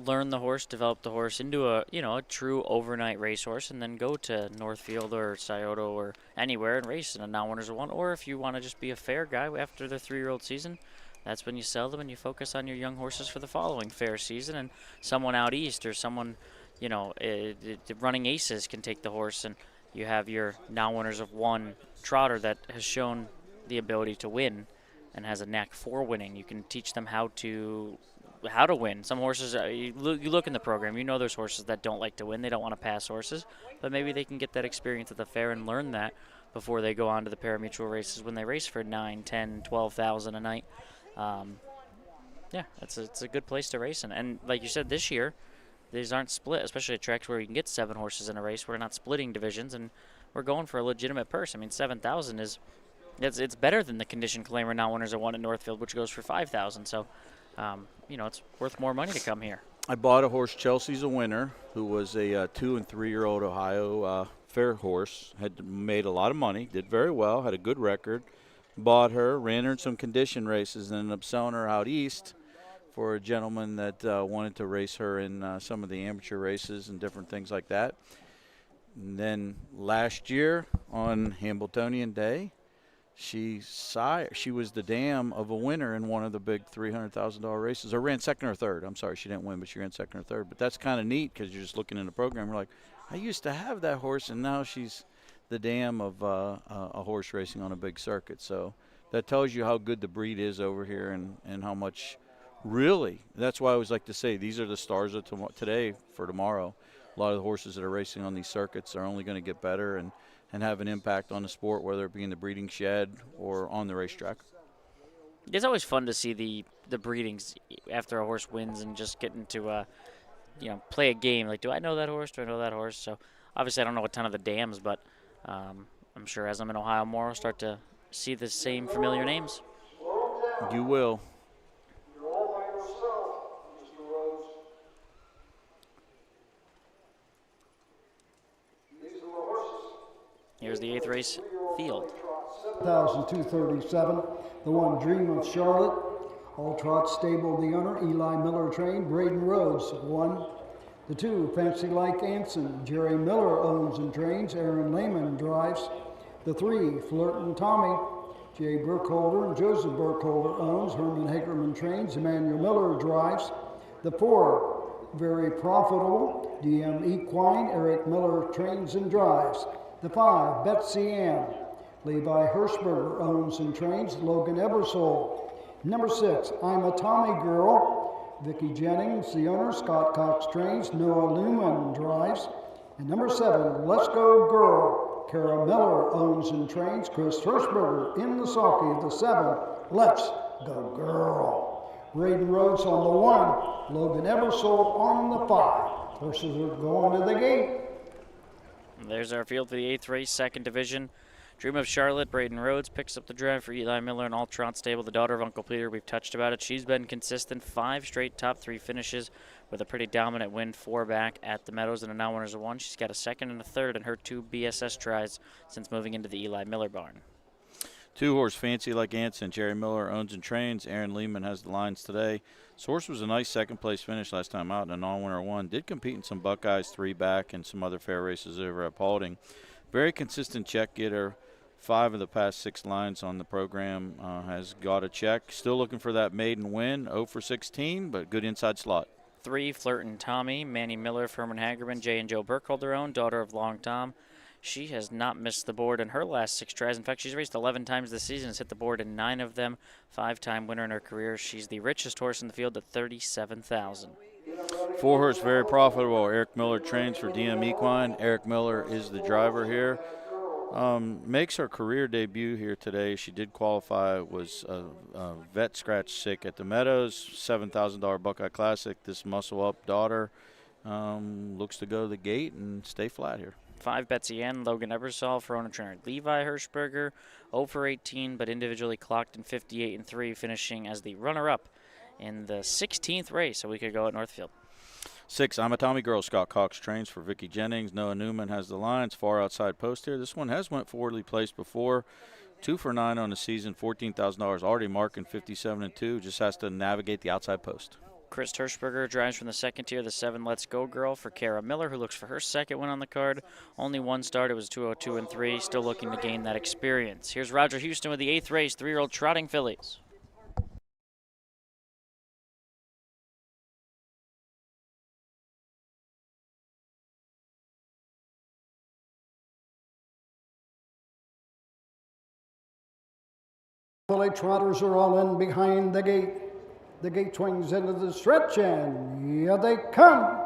learn the horse, develop the horse into a true overnight racehorse, and then go to Northfield or Scioto or anywhere and race in a non-winners of 1. Or if you want to just be a fair guy after the 3-year-old season, that's when you sell them and you focus on your young horses for the following fair season. And someone out east or someone, running aces can take the horse, and you have your non-winners of 1 trotter that has shown the ability to win and has a knack for winning. You can teach them how to win. Some horses, you look in the program, there's horses that don't like to win. They don't want to pass horses, but maybe they can get that experience at the fair and learn that before they go on to the pari-mutuel races when they race for 9, 10, 12,000 a night. Yeah, it's a good place to race in. And like you said, this year, these aren't split, especially at tracks where you can get 7 horses in a race. We're not splitting divisions, and we're going for a legitimate purse. I mean, $7,000 is it's better than the condition claimer non-winners of 1 at Northfield, which goes for $5,000. So, it's worth more money to come here. I bought a horse, Chelsea's a winner, who was a 2 and 3-year-old Ohio fair horse. Had made a lot of money, did very well, had a good record. Bought her, ran her in some condition races, and ended up selling her out east for a gentleman that wanted to race her in some of the amateur races and different things like that. And then last year on Hambletonian Day, she was the dam of a winner in one of the big $300,000 races, or ran second or third. I'm sorry, she didn't win, but she ran second or third. But that's kind of neat because you're just looking in the program. You're like, I used to have that horse, and now she's the dam of a horse racing on a big circuit. So that tells you how good the breed is over here and how much really. That's why I always like to say these are the stars of today for tomorrow. A lot of the horses that are racing on these circuits are only going to get better and have an impact on the sport, whether it be in the breeding shed or on the racetrack. It's always fun to see the breedings after a horse wins and just getting to play a game. Like, do I know that horse? Do I know that horse? So obviously I don't know a ton of the dams, but I'm sure as I'm in Ohio more, I'll start to see the same familiar names. You will. Here's the 8th race field. 7,237. The 1, Dream of Charlotte. All Trot Stable, the owner, Eli Miller trained. Braden Rhodes, 1. The 2, Fancy Like Anson. Jerry Miller owns and trains. Aaron Lehman drives. The 3, Flirtin' Tommy. Jay Burkholder and Joseph Burkholder owns. Herman Hagerman trains. Emmanuel Miller drives. The 4, Very Profitable. DM Equine. Eric Miller trains and drives. The 5, Betsy Ann. Levi Hirschberger owns and trains. Logan Ebersole. Number 6, I'm a Tommy Girl. Vicki Jennings, the owner. Scott Cox trains. Noah Newman drives. And number 7, Let's Go Girl. Kara Miller owns and trains. Chris Hirschberger in the sulky. The 7, Let's Go Girl. Braden Rhodes on the 1. Logan Ebersole on the 5. Horses are going to the gate. There's our field for the 8th race, 2nd division. Dream of Charlotte, Braden Rhodes picks up the drive for Eli Miller and All Trot Stable, the daughter of Uncle Peter. We've touched about it. She's been consistent, 5 straight top 3 finishes with a pretty dominant win, 4 back at the Meadows and a now winners of 1. She's got a 2nd and a 3rd in her 2 BSS tries since moving into the Eli Miller barn. 2 horse Fancy Like Anson. Jerry Miller owns and trains. Aaron Lehman has the lines today. This horse was a nice 2nd place finish last time out in a non-winner 1. Did compete in some Buckeyes 3 back and some other fair races over at Paulding. Very consistent check getter. 5 of the past 6 lines on the program has got a check. Still looking for that maiden win. 0 for 16, but good inside slot. 3, Flirtin' Tommy. Manny Miller, Herman Hagerman, Jay and Joe Burkholder own, daughter of Long Tom. She has not missed the board in her last 6 tries. In fact, she's raced 11 times this season, has hit the board in 9 of them. 5-time winner in her career. She's the richest horse in the field at $37,000. 4 horse Very Profitable. Eric Miller trains for DM Equine. Eric Miller is the driver here. Makes her career debut here today. She did qualify, was vet scratch sick at the Meadows, $7,000 Buckeye Classic. This muscle up daughter looks to go to the gate and stay flat here. 5, Betsy Ann, Logan Ebersole for owner trainer Levi Hirschberger, 0 for 18, but individually clocked in 58 and 3, finishing as the runner-up in the 16th race a week ago at Northfield. 6, I'm a Tommy Girl. Scott Cox trains for Vicki Jennings. Noah Newman has the lines. Far outside post here. This one has went forwardly placed before. 2 for 9 on the season. $14,000 already marking 57 and 2. Just has to navigate the outside post. Chris Hirschberger drives from the 2nd tier, the 7, Let's Go Girl for Kara Miller, who looks for her 2nd win on the card. Only 1 start. It was 202 and 3. Still looking to gain that experience. Here's Roger Houston with the 8th race, 3-year-old trotting fillies. Filly trotters are all in behind the gate. The gate swings into the stretch, and here they come.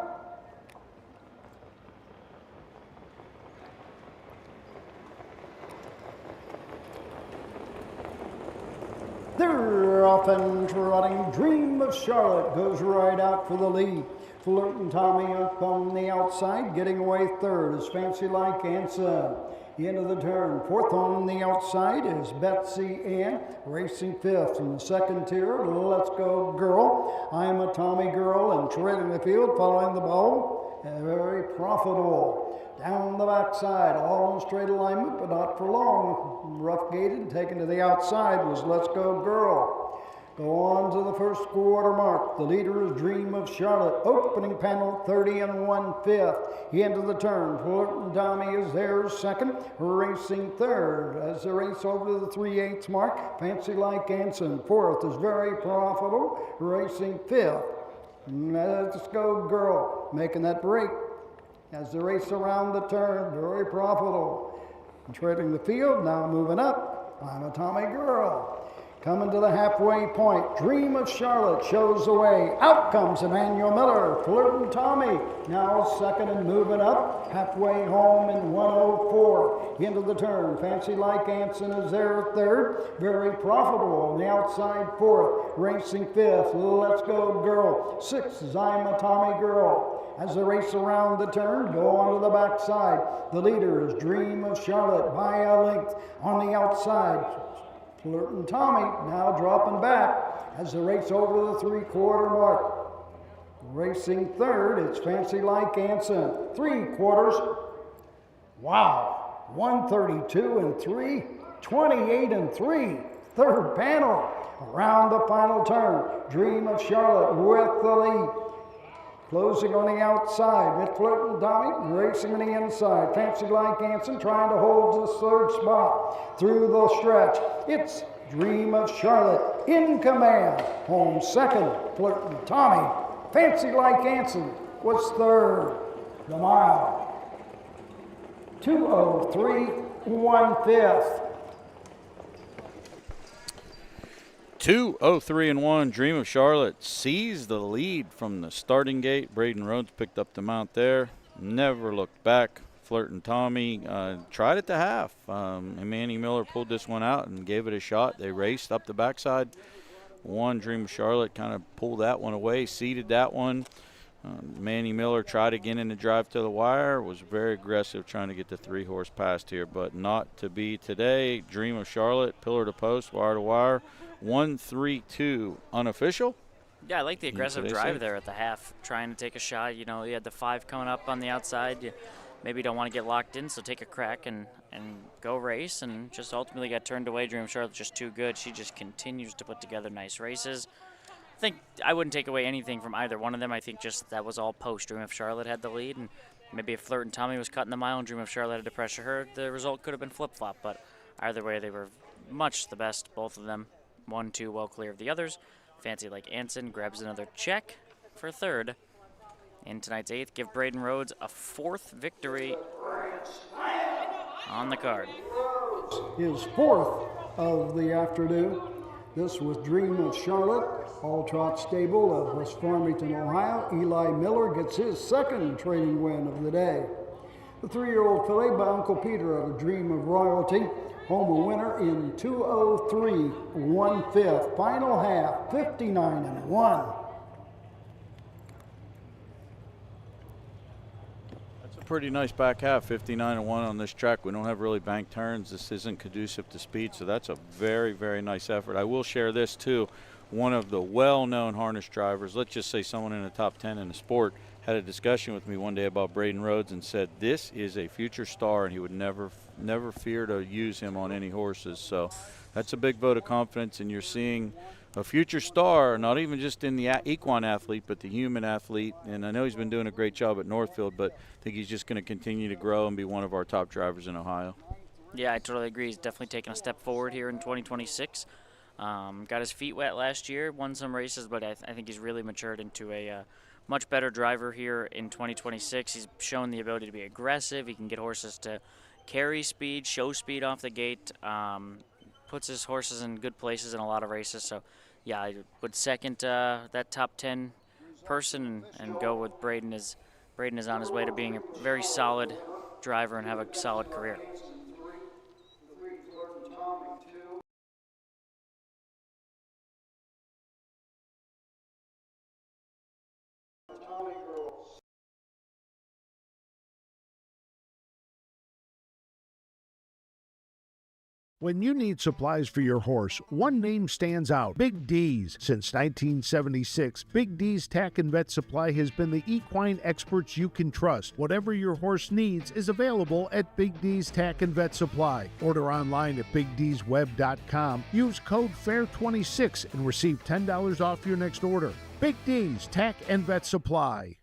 They're off and trotting. Dream of Charlotte goes right out for the lead. Flirtin' Tommy up on the outside, getting away 3rd is Fancy Like Anson. The end of the turn. 4th on the outside is Betsy Ann, racing 5th in the 2nd tier. Let's Go Girl. I'm a Tommy Girl, and trailing the field, following the ball, and Very Profitable. Down the backside, all in straight alignment, but not for long. Rough gated, taken to the outside was Let's Go Girl. Go on to the 1st quarter mark. The leader is Dream of Charlotte. Opening panel, 30 and 1/5. End of the turn. Flirtin' Tommy is there 2nd, racing 3rd. As the race over to the 3/8 mark, Fancy Like Anson. 4th is Very Profitable, racing 5th. Let's Go Girl, making that break. As the race around the turn, Very Profitable. Trading the field, now moving up. I'm a Tommy Girl. Coming to the halfway point, Dream of Charlotte shows the way. Out comes Emmanuel Miller, Flirtin' Tommy, now 2nd and moving up. Halfway home in 104. Into the turn, Fancy Like Anson is there 3rd. Very Profitable on the outside 4th. Racing 5th, Let's Go Girl. 6th is I'm a Tommy Girl. As the race around the turn, go on to the backside. The leader is Dream of Charlotte by a length on the outside. Flirtin' Tommy now dropping back as the race over the 3/4 mark. Racing 3rd, it's Fancy Like Anson. 3/4. Wow. 132 and 3, 28 and 3. Third panel, around the final turn. Dream of Charlotte with the lead. Closing on the outside with Flirt and Tommy racing on the inside. Fancy Like Anson trying to hold the third spot through the stretch. It's Dream of Charlotte in command. Home second, Flirt and Tommy. Fancy Like Anson was third. The mile, 2:03 1/5. 2:03 and 1. Dream of Charlotte seized the lead from the starting gate. Braden Rhodes picked up the mount there. Never looked back. Flirt and Tommy tried at the half. And Manny Miller pulled this one out and gave it a shot. They raced up the backside. Dream of Charlotte kind of pulled that one away, seeded that one. Manny Miller tried again in the drive to the wire, was very aggressive trying to get the 3-horse past here, but not to be today. Dream of Charlotte, pillar to post, wire to wire, 1-3-2 unofficial. Yeah, I like the aggressive drive there at the half, trying to take a shot. You know, you had the 5 coming up on the outside. You maybe don't want to get locked in, so take a crack and go race, and just ultimately got turned away. Dream of Charlotte's just too good. She just continues to put together nice races. I think I wouldn't take away anything from either one of them. I think just that was all post. Dream of Charlotte had the lead, and maybe if Flirt and Tommy was cutting the mile and Dream of Charlotte had to pressure her, the result could have been flip-flop. But either way, they were much the best, both of them. 1-2 well clear of the others. Fancy Like Anson grabs another check for third in tonight's 8th. Give Braden Rhodes a 4th victory on the card. His 4th of the afternoon. This was Dream of Charlotte, All Trot Stable of West Farmington, Ohio. Eli Miller gets his 2nd training win of the day. The 3-year-old filly by Uncle Peter of a Dream of Royalty, home a winner in 2:03 1/5. Final half, 59 and 1. Pretty nice back half, 59 and 1 on this track. We don't have really banked turns. This isn't conducive to speed, so that's a very, very nice effort. I will share this too. One of the well-known harness drivers, let's just say someone in the top 10 in the sport, had a discussion with me one day about Braden Rhodes and said this is a future star, and he would never fear to use him on any horses. So that's a big vote of confidence, and you're seeing a future star, not even just in the equine athlete, but the human athlete. And I know he's been doing a great job at Northfield, but I think he's just going to continue to grow and be one of our top drivers in Ohio. Yeah, I totally agree. He's definitely taken a step forward here in 2026. Got his feet wet last year, won some races, but I think he's really matured into a much better driver here in 2026. He's shown the ability to be aggressive. He can get horses to carry speed, show speed off the gate. Puts his horses in good places in a lot of races. So, yeah, I would second that top 10 person and go with Braden. Braden is on his way to being a very solid driver and have a solid career. When you need supplies for your horse, one name stands out: Big D's. Since 1976, Big D's Tack and Vet Supply has been the equine experts you can trust. Whatever your horse needs is available at Big D's Tack and Vet Supply. Order online at BigD'sWeb.com. Use code FAIR26 and receive $10 off your next order. Big D's Tack and Vet Supply.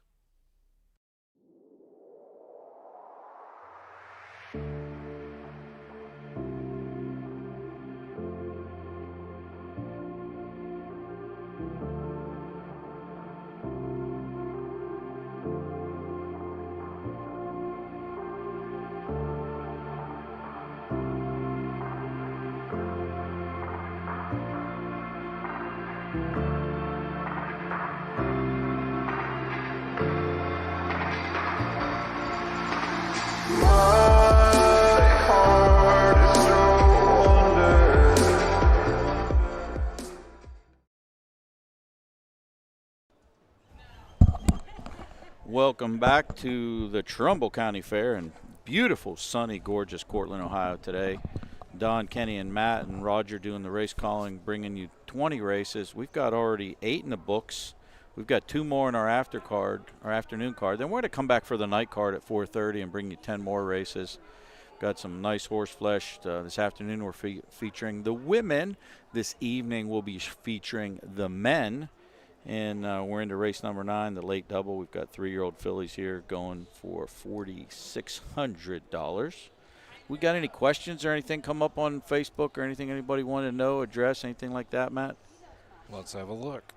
Welcome back to the Trumbull County Fair in beautiful, sunny, gorgeous Cortland, Ohio today. Don, Kenny, and Matt and Roger doing the race calling, bringing you 20 races. We've got already 8 in the books. We've got 2 more in our afternoon card. Then we're going to come back for the night card at 4:30 and bring you 10 more races. Got some nice horse flesh. This afternoon we're featuring the women. This evening we'll be featuring the men. And we're into race number 9, the late double. We've got 3-year-old fillies here going for $4,600. We got any questions or anything come up on Facebook or anything anybody want to know, address, anything like that, Matt? Let's have a look.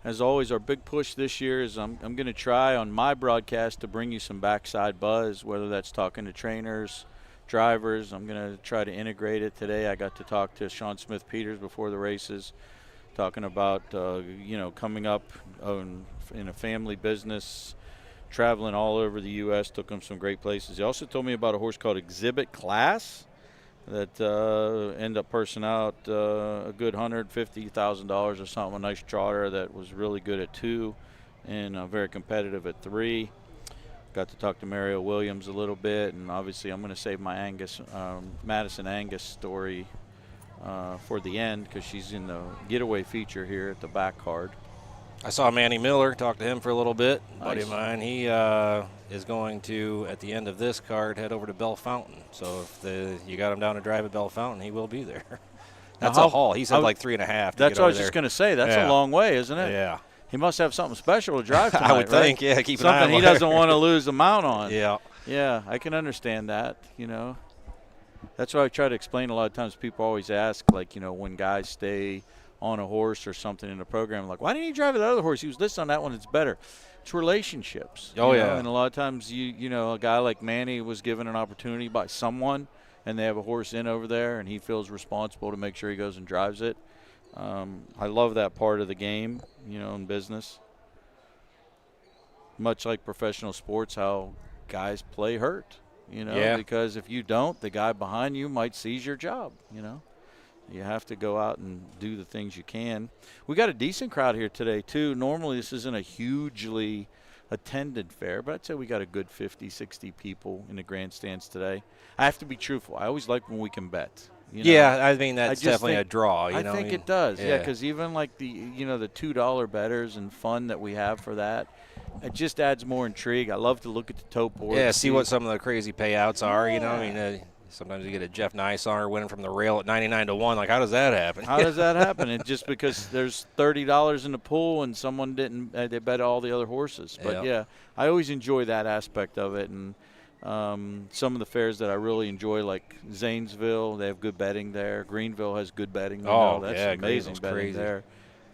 As always, our big push this year is I'm going to try on my broadcast to bring you some backside buzz, whether that's talking to trainers, drivers. I'm going to try to integrate it today. I got to talk to Sean Smith-Peters before the races, talking about, coming up in a family business, traveling all over the U.S., took him some great places. He also told me about a horse called Exhibit Class that ended up pursing out a good $150,000 or something, a nice trotter that was really good at 2 and very competitive at 3. Got to talk to Mario Williams a little bit, and obviously I'm going to save my Madison Angus story for the end because she's in the getaway feature here at the back card. I saw Manny Miller, talked to him for a little bit. Nice. Buddy of mine, he is going to, at the end of this card, head over to Bell Fountain. So if you got him down to drive at Bell Fountain, he will be there. That's a haul. He said like 3.5. That's what I was just going to say. That's a long way, isn't it? Yeah. He must have something special to drive tonight, I would think, right? yeah. Keep an eye on something he doesn't want to lose the mount on. Yeah. Yeah, I can understand that, That's why I try to explain a lot of times. People always ask, when guys stay on a horse or something in a program, like, why didn't he drive that other horse? He was listed on that one. It's better. It's relationships. Oh, yeah. And a lot of times, a guy like Manny was given an opportunity by someone, and they have a horse in over there, and he feels responsible to make sure he goes and drives it. I love that part of the game, in business. Much like professional sports, how guys play hurt, because if you don't, the guy behind you might seize your job, You have to go out and do the things you can. We got a decent crowd here today, too. Normally, this isn't a hugely attended fair, but I'd say we got a good 50, 60 people in the grandstands today. I have to be truthful. I always like when we can bet. Yeah, I mean, that's definitely a draw. I think it does, because even like the $2 bettors and fun that we have for that, it just adds more intrigue. I love to look at the tote board. Yeah, see what some of the crazy payouts are, sometimes you get a Jeff Nysander winning from the rail at 99-1. Like, how does that happen? How does that happen? And just because there's $30 in the pool and someone didn't, they bet all the other horses. But, yeah, I always enjoy that aspect of it. And some of the fairs that I really enjoy, like Zanesville, they have good betting there. Greenville has good betting. That's amazing betting crazy there.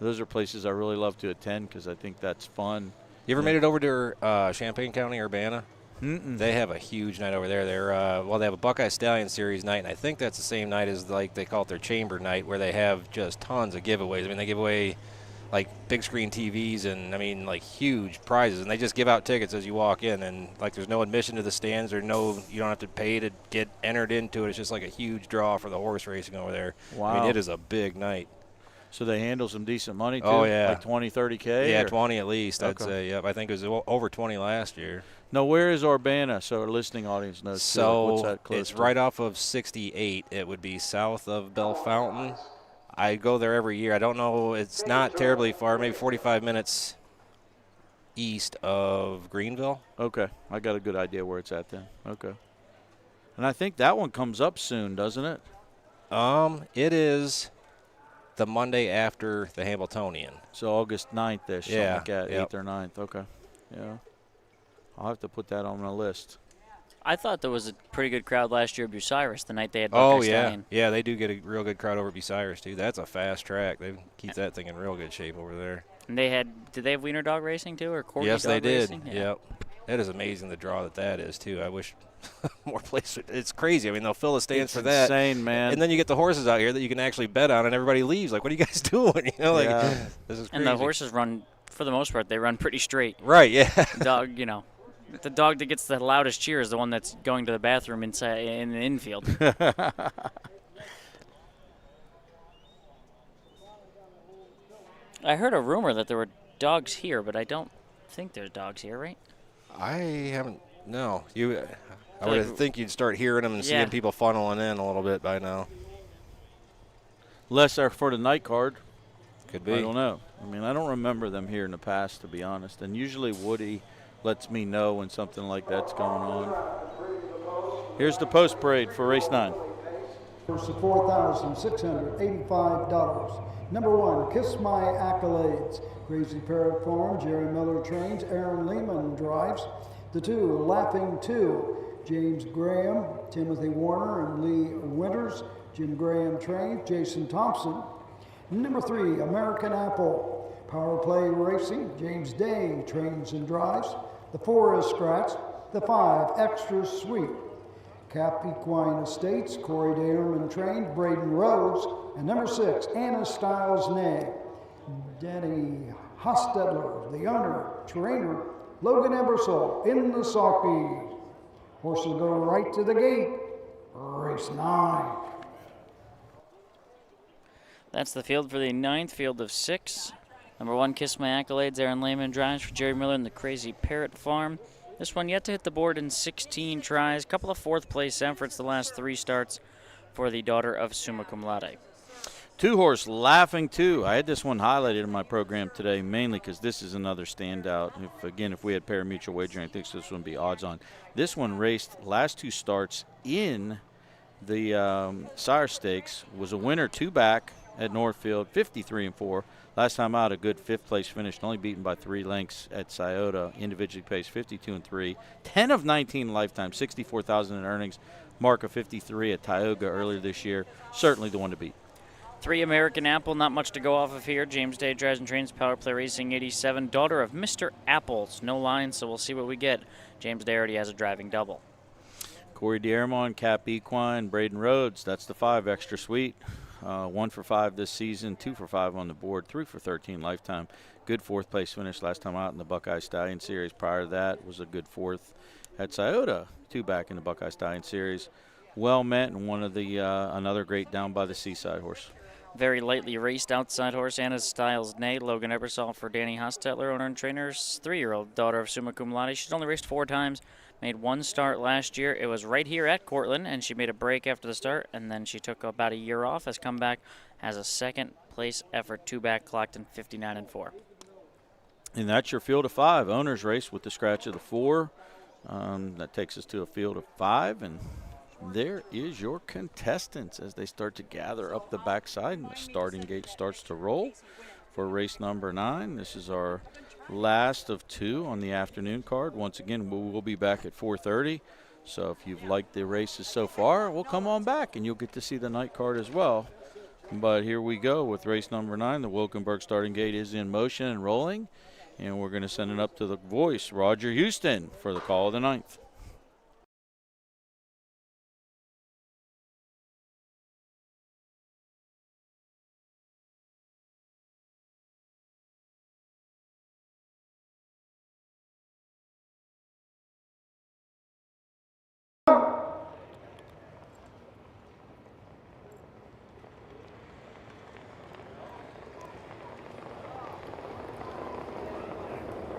Those are places I really love to attend because I think that's fun. You ever made it over to Champaign County, Urbana? Mm-mm. They have a huge night over there. They have a Buckeye Stallion Series night, and I think that's the same night as they call it their chamber night, where they have just tons of giveaways. I mean, they give away big screen TVs and huge prizes, and they just give out tickets as you walk in, and there's no admission to the stands or you don't have to pay to get entered into it. It's just like a huge draw for the horse racing over there. Wow. I mean, it is a big night. So they handle some decent money, too? Oh, yeah. Like 20, 30K? Yeah, 20 at least, I'd say. Yep, I think it was over 20 last year. Now, where is Urbana, so our listening audience knows? So what's that close it's to? right off of 68. It would be south of Bell Fountain. I go there every year. I don't know. It's not terribly far, maybe 45 minutes east of Greenville. Okay. I got a good idea where it's at then. Okay. And I think that one comes up soon, doesn't it? It is the Monday after the Hamiltonian. So August 9th-ish, something like that, 8th or 9th. Okay. Yeah. I'll have to put that on my list. I thought there was a pretty good crowd last year at Bucyrus the night they had Buckeye Stallion. Yeah, they do get a real good crowd over at Bucyrus, too. That's a fast track. They keep that thing in real good shape over there. And did they have wiener dog racing, too, or corgi yes, dog they did. racing? Yeah. Yep. It is amazing the draw that is, too. I wish more places. It's crazy. I mean, they'll fill the stands for that. It's insane, man. And then you get the horses out here that you can actually bet on, and everybody leaves. Like, what are you guys doing? This is crazy. And the horses run, for the most part, they run pretty straight. Right, yeah. The dog that gets the loudest cheer is the one that's going to the bathroom inside in the infield. I heard a rumor that there were dogs here, but I don't think there's dogs here, right? I haven't. No, I would think you'd start hearing them and seeing people funneling in a little bit by now. Less are for the night card. Could be. I don't know. I mean, I don't remember them here in the past, to be honest. And usually Woody lets me know when something like that's going on. Here's the post parade for race 9. For $4,685. Number 1, Kiss My Accolades. Crazy Parrot Farm, Jerry Miller trains, Aaron Lehman drives. The 2, Laughing 2, James Graham, Timothy Warner, and Lee Winters. Jim Graham trains, Jason Thompson. Number 3, American Apple, Power Play Racing, James Day trains and drives. The 4 is Scratch. The 5, Extra Sweet, Cap Equine Estates, Corey Damerman trained, Braden Rhodes. And number 6, Anna Styles Nay, Danny Hostetler, the owner, trainer, Logan Ebersol in the sulky. Horses go right to the gate. Race 9. That's the field for the 9th, field of 6. Number 1, Kiss My Accolades, Aaron Lehman drives for Jerry Miller and the Crazy Parrot Farm. This one yet to hit the board in 16 tries. Couple of 4th place efforts the last 3 starts for the daughter of Summa Cum Laude. 2-horse Laughing 2. I had this one highlighted in my program today mainly because this is another standout. If we had pari-mutuel wagering, I think this one would be odds on. This one raced last 2 starts in the Sire Stakes, was a winner 2 back at Northfield, 53-4. Last time out, a good 5th place finish, only beaten by 3 lengths at Scioto. Individually placed 52-3. 10 of 19 lifetime, $64,000 in earnings. Mark of 53 at Tioga earlier this year. Certainly the one to beat. 3, American Apple, not much to go off of here. James Day drives and trains, Power Play Racing 87. Daughter of Mr. Apples, no line, so we'll see what we get. James Day already has a driving double. Corey Diermont, Cap Equine, Braden Rhodes, that's the 5, Extra Sweet. 1 for 5 this season, 2 for 5 on the board, 3 for 13 lifetime. Good 4th place finish last time out in the Buckeye Stallion Series. Prior to that was a good 4th at Scioto, 2 back in the Buckeye Stallion Series. Well met, and one of the another great down by the seaside horse. Very lightly raced outside horse, Anna Styles Nay, Logan Ebersol for Danny Hostetler, owner and trainer, 3-year-old daughter of Summa Cum Laude. She's only raced 4 times, made 1 start last year. It was right here at Cortland, and she made a break after the start, and then she took about a year off, has come back, has a 2nd place effort, 2 back, clocked in 59-4. And that's your field of 5. Owners race with the scratch of the 4. That takes us to a field of 5, and there is your contestants as they start to gather up the backside, and the starting gate starts to roll for race number 9. This is our last of 2 on the afternoon card. Once again, we'll be back at 4:30. So if you've liked the races so far, we'll come on back and you'll get to see the night card as well. But here we go with race number 9. The Wilkenberg starting gate is in motion and rolling, and we're going to send it up to the voice, Roger Houston, for the call of the 9th.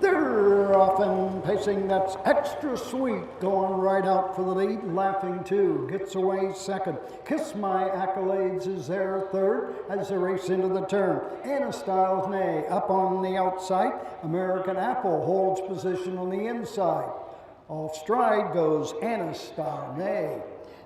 They're off and pacing. That's Extra Sweet going right out for the lead. Laughing 2 gets away 2nd. Kiss My Accolades is there 3rd as they race into the turn. Anna Styles Nay up on the outside. American Apple holds position on the inside. Off stride goes Anna Styles Nay.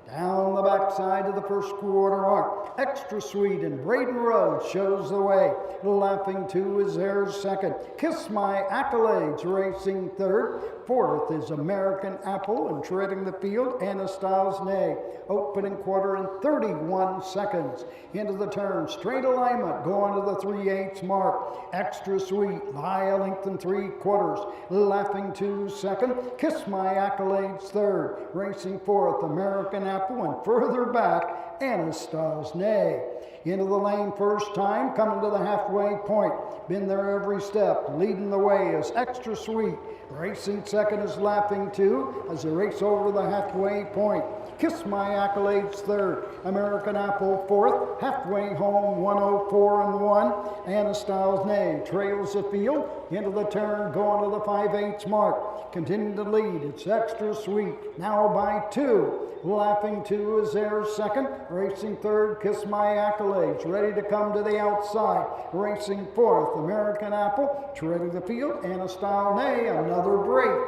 Down the backside of the first quarter arc, Extra Sweet and Braden Rhodes shows the way. Laughing 2 is there 2nd. Kiss My Accolades racing 3rd. 4th is American Apple, and treading the field, Anna Styles Nay. Opening quarter in 31 seconds. Into the turn, straight alignment, going to the 3/8 mark. Extra Sweet by a length and 3/4. Laughing 2 2nd. Kiss My Accolades 3rd. Racing 4th, American Apple, and further back, Anna Styles Nay. Into the lane first time, coming to the halfway point. Been there every step. Leading the way is Extra Sweet. Racing 2nd is Laughing 2 as they race over the halfway point. Kiss My Accolades third. American Apple fourth. Halfway Home 104-1. Anna Styles Nay trails the field into the turn, going to the 5/8 mark. Continuing to lead, it's Extra Sweet, now by 2. Laughing 2 is there second. Racing third, Kiss My Accolades, ready to come to the outside. Racing fourth, American Apple, treading the field. Anna Style Nay, another break.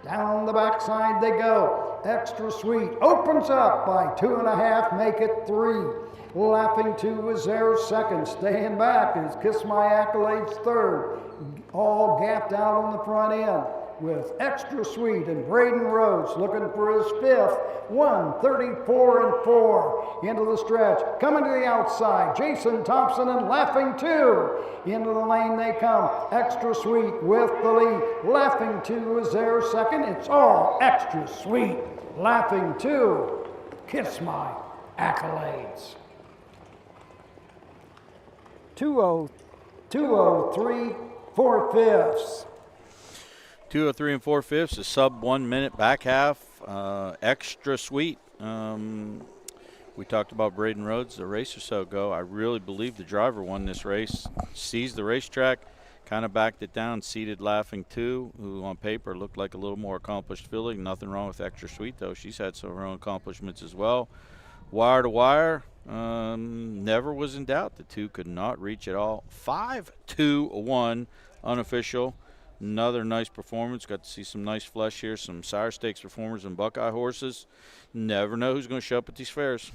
Down the backside they go. Extra Sweet opens up by 2.5, make it 3. Laughing 2 is there second. Staying back is Kiss My Accolades third. All gapped out on the front end with Extra Sweet and Braden Rhodes looking for his fifth. 1:34-4 into the stretch. Coming to the outside, Jason Thompson and Laughing 2. Into the lane they come. Extra Sweet with the lead. Laughing 2 is there second. It's all Extra Sweet. Laughing 2. Kiss My Accolades. 2:03 4/5. 2:03 4/5, a sub 1 minute back half. Extra Sweet. We talked about Braden Rhodes a race or so ago. I really believe the driver won this race. Seized the racetrack, kind of backed it down, seated Laughing 2, who on paper looked like a little more accomplished filly. Nothing wrong with Extra Sweet, though. She's had some of her own accomplishments as well. Wire to wire, never was in doubt. The two could not reach at all. 5-2-1 unofficial. Another nice performance. Got to see some nice flesh here, some Sire Stakes performers and Buckeye horses. Never know who's going to show up at these fairs.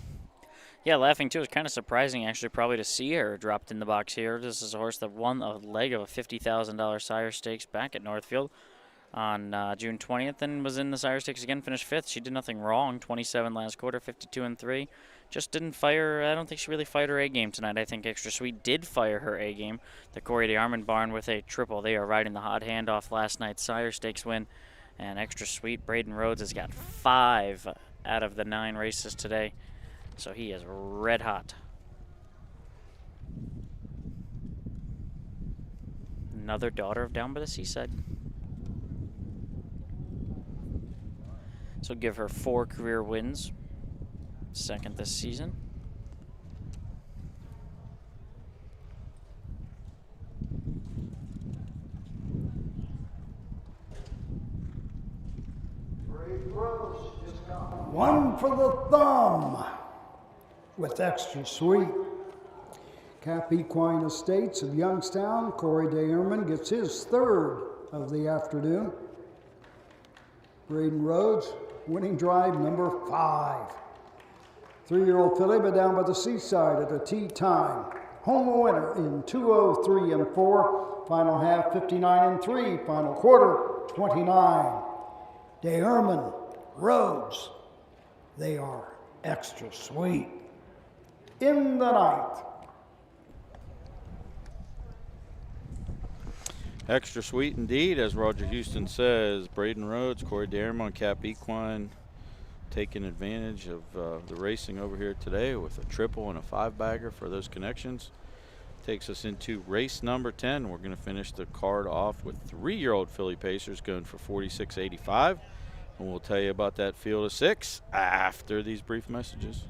Yeah, Laughing 2 is kind of surprising, actually, probably to see her dropped in the box here. This is a horse that won a leg of a $50,000 Sire Stakes back at Northfield on June 20th and was in the Sire Stakes again, finished 5th. She did nothing wrong, 27 last quarter, 52-3. Just didn't fire. I don't think she really fired her A game tonight. I think Extra Sweet did fire her A game. The Corey DeArmond barn with a triple. They are riding the hot hand off last night's Sire Stakes win. And Extra Sweet, Braden Rhodes has got 5 out of the 9 races today. So he is red hot. Another daughter of Down by the Seaside. So give her 4 career wins. Second this season. One for the thumb with Extra Sweet. Cap Equine Estates of Youngstown, Corey DeArmond gets his 3rd of the afternoon. Braden Rhodes, winning drive number 5. 3-year-old filly, but Down by the Seaside at a tee time. Home winner in 2:03-4. Final half 59-3. Final quarter 29. DeArmond, Rhodes, they are Extra Sweet. In the 9th. Extra Sweet indeed, as Roger Houston says. Braden Rhodes, Corey DeArmond, Cap Equine, taking advantage of the racing over here today with a triple and a 5-bagger for those connections. Takes us into race number 10. We're going to finish the card off with 3-year-old filly pacers going for $46.85. And we'll tell you about that field of 6 after these brief messages.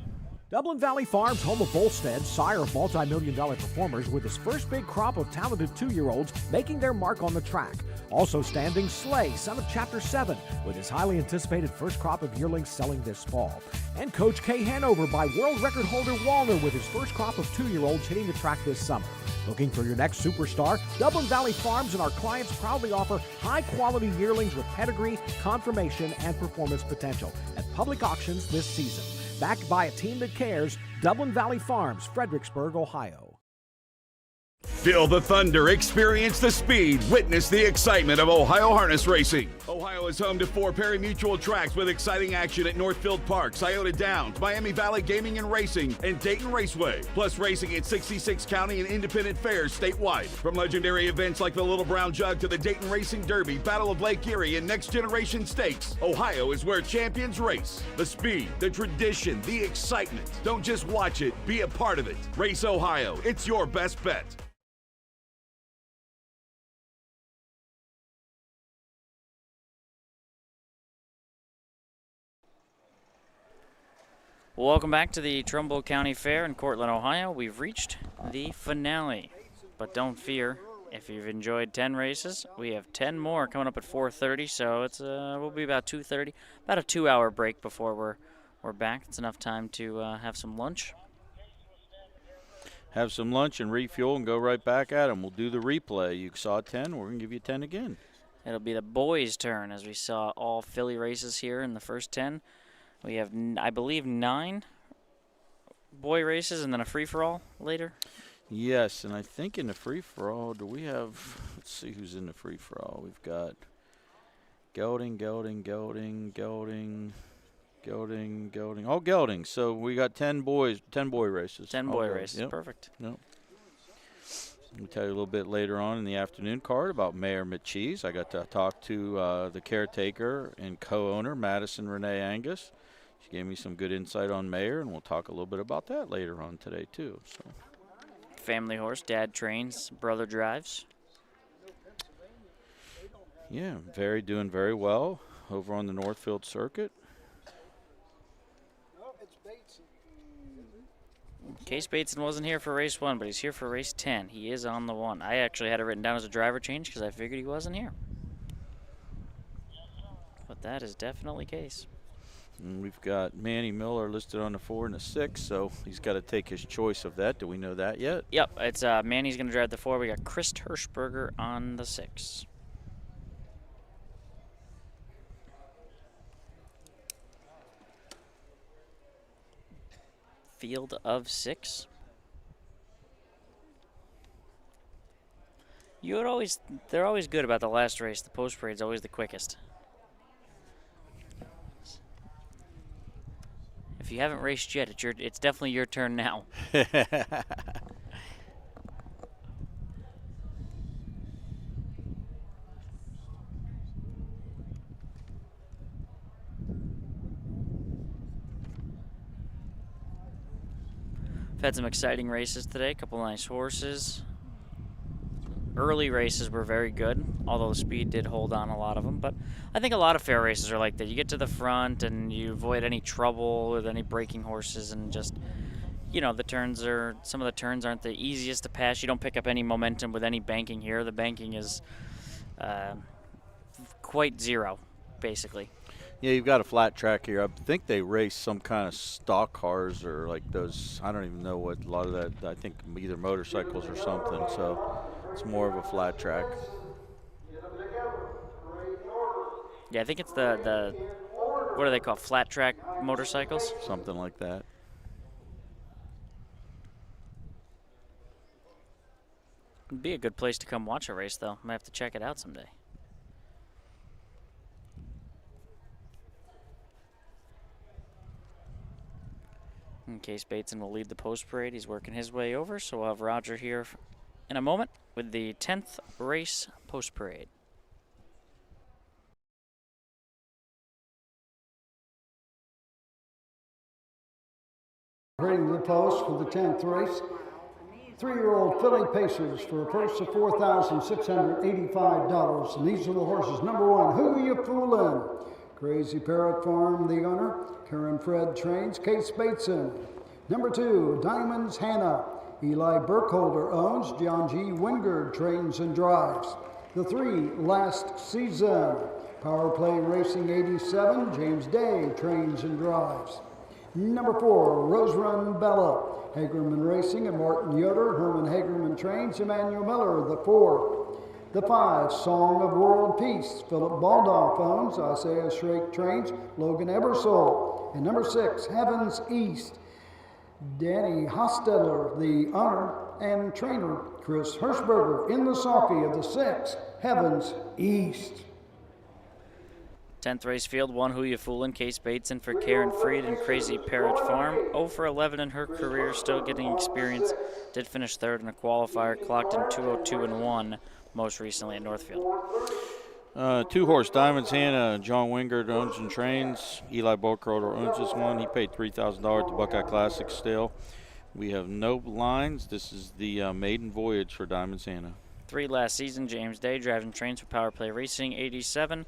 Dublin Valley Farms, home of Volstead, sire of multi-million-dollar performers, with his first big crop of talented 2-year-olds making their mark on the track. Also standing Slay, son of Chapter 7, with his highly anticipated first crop of yearlings selling this fall. And Coach K Hanover by world record holder Walner with his first crop of 2-year-olds hitting the track this summer. Looking for your next superstar? Dublin Valley Farms and our clients proudly offer high-quality yearlings with pedigree, confirmation, and performance potential at public auctions this season. Backed by a team that cares, Dublin Valley Farms, Fredericksburg, Ohio. Feel the thunder, experience the speed, witness the excitement of Ohio harness racing. Ohio is home to 4 pari-mutuel tracks with exciting action at Northfield Park, Scioto Downs, Miami Valley Gaming and Racing, and Dayton Raceway. Plus racing at 66 county and independent fairs statewide. From legendary events like the Little Brown Jug to the Dayton Racing Derby, Battle of Lake Erie, and Next Generation Stakes, Ohio is where champions race. The speed, the tradition, the excitement. Don't just watch it, be a part of it. Race Ohio, it's your best bet. Welcome back to the Trumbull County Fair in Cortland, Ohio. We've reached the finale, but don't fear. If you've enjoyed 10 races, we have 10 more coming up at 4:30, so it's we'll be about 2:30, about a 2-hour break before we're back. It's enough time to have some lunch. Have some lunch and refuel and go right back at them. We'll do the replay. You saw 10, we're going to give you 10 again. It'll be the boys' turn, as we saw all filly races here in the first 10. We have, I believe, 9 boy races and then a free-for-all later. Yes, and I think in the free-for-all, do we have, let's see who's in the free-for-all. We've got gelding. All gelding. So we got 10 boy races. 10 boy races, yep. Perfect. Yep. We'll tell you a little bit later on in the afternoon card about Mayor McCheese. I got to talk to the caretaker and co-owner, Madison Renee Angus. She gave me some good insight on Mayor, and we'll talk a little bit about that later on today, too. So. Family horse, dad trains, brother drives. Yeah, doing very well over on the Northfield circuit. Case Bateson wasn't here for race 1, but he's here for race 10. He is on the 1. I actually had it written down as a driver change because I figured he wasn't here. But that is definitely Case. And we've got Manny Miller listed on the 4 and the 6, so he's got to take his choice of that. Do we know that yet? Yep, it's Manny's going to drive the 4. We got Chris Hirschberger on the 6. Field of 6. They're always good about the last race. The post parade's always the quickest. If you haven't raced yet, it's definitely your turn now. We've had some exciting races today, a couple nice horses. Early races were very good, although the speed did hold on a lot of them. But I think a lot of fair races are like that. You get to the front and you avoid any trouble with any breaking horses, and just, you know, some of the turns aren't the easiest to pass. You don't pick up any momentum with any banking here. The banking is quite zero, basically. Yeah, you've got a flat track here. I think they race some kind of stock cars or like those, I don't even know what, a lot of that, I think either motorcycles or something, so it's more of a flat track. Yeah, I think it's the what do they call, flat track motorcycles? Something like that. It'd be a good place to come watch a race, though. Might have to check it out someday. Case Bateson will lead the post parade. He's working his way over, so we'll have Roger here in a moment with the 10th race post parade. Parading the post for the 10th race. 3-year-old filly Pacers for a purse of $4,685. And these are the horses. Number 1, Who You Foolin'? Crazy Parrot Farm, the owner. Karen Fred trains. Case Bateson. Number 2, Diamonds Hannah. Eli Burkholder owns. John G. Wingard trains and drives. The 3, Last Season. Power Play Racing 87. James Day trains and drives. Number 4, Rose Run Bella. Hagerman Racing and Martin Yoder. Herman Hagerman trains. Emmanuel Miller, the 4. The 5, Song of World Peace. Philip Baldoff owns. Isaiah Shrake trains. Logan Ebersole. And number 6, Heavens East. Danny Hostetler, the owner and trainer. Chris Hirschberger in the sulky of the 6, Heavens East. 10th race field, 1, Who You Foolin', Case Bateson for Karen Freed and Crazy Parrot Farm. 0 for 11 in her career, still getting experience. Did finish 3rd in a qualifier, clocked in 2:02.1 most recently at Northfield. 2-horse Diamonds Hannah. John Wingard owns and trains. Eli Burkholder owns this one. He paid $3,000 at the Buckeye Classic still. We have no lines. This is the maiden voyage for Diamonds Hannah. 3 last season, James Day drives and trains for Power Play Racing 87.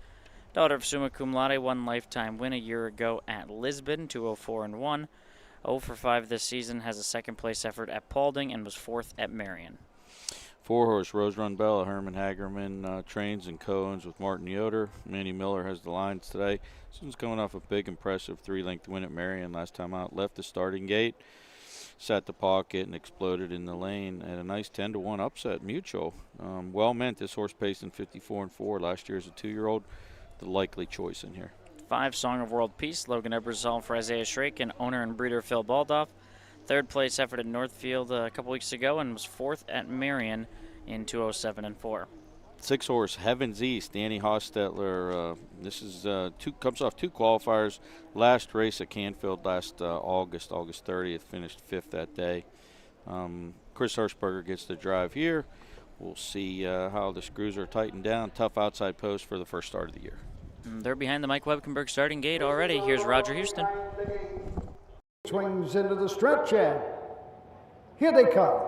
Daughter of summa cum laude, 1 lifetime win a year ago at Lisbon, 2:04.1. 0 for 5 this season, has a second-place effort at Paulding and was 4th at Marion. 4-horse Rose Run Bella. Herman Hagerman trains and co-owns with Martin Yoder. Manny Miller has the lines today. This one's coming off a big, impressive 3-length win at Marion last time out. Left the starting gate, sat the pocket, and exploded in the lane at a nice 10-1 upset. Mutual. Well meant. This horse paced in 54-4 last year as a 2-year-old. The likely choice in here. 5 Song of World Peace. Logan Ebersol for Isaiah Shrake and owner and breeder Phil Baldoff. 3rd-place effort at Northfield a couple weeks ago and was 4th at Marion in 207-4. 6-horse Heaven's East. Danny Hostetler. This is comes off 2 qualifiers. Last race at Canfield last August 30th. Finished 5th that day. Chris Hirschberger gets the drive here. We'll see how the screws are tightened down. Tough outside post for the first start of the year. They're behind the Mike Webkenberg starting gate already. Here's Roger Houston. Swings into the stretch, and here they come.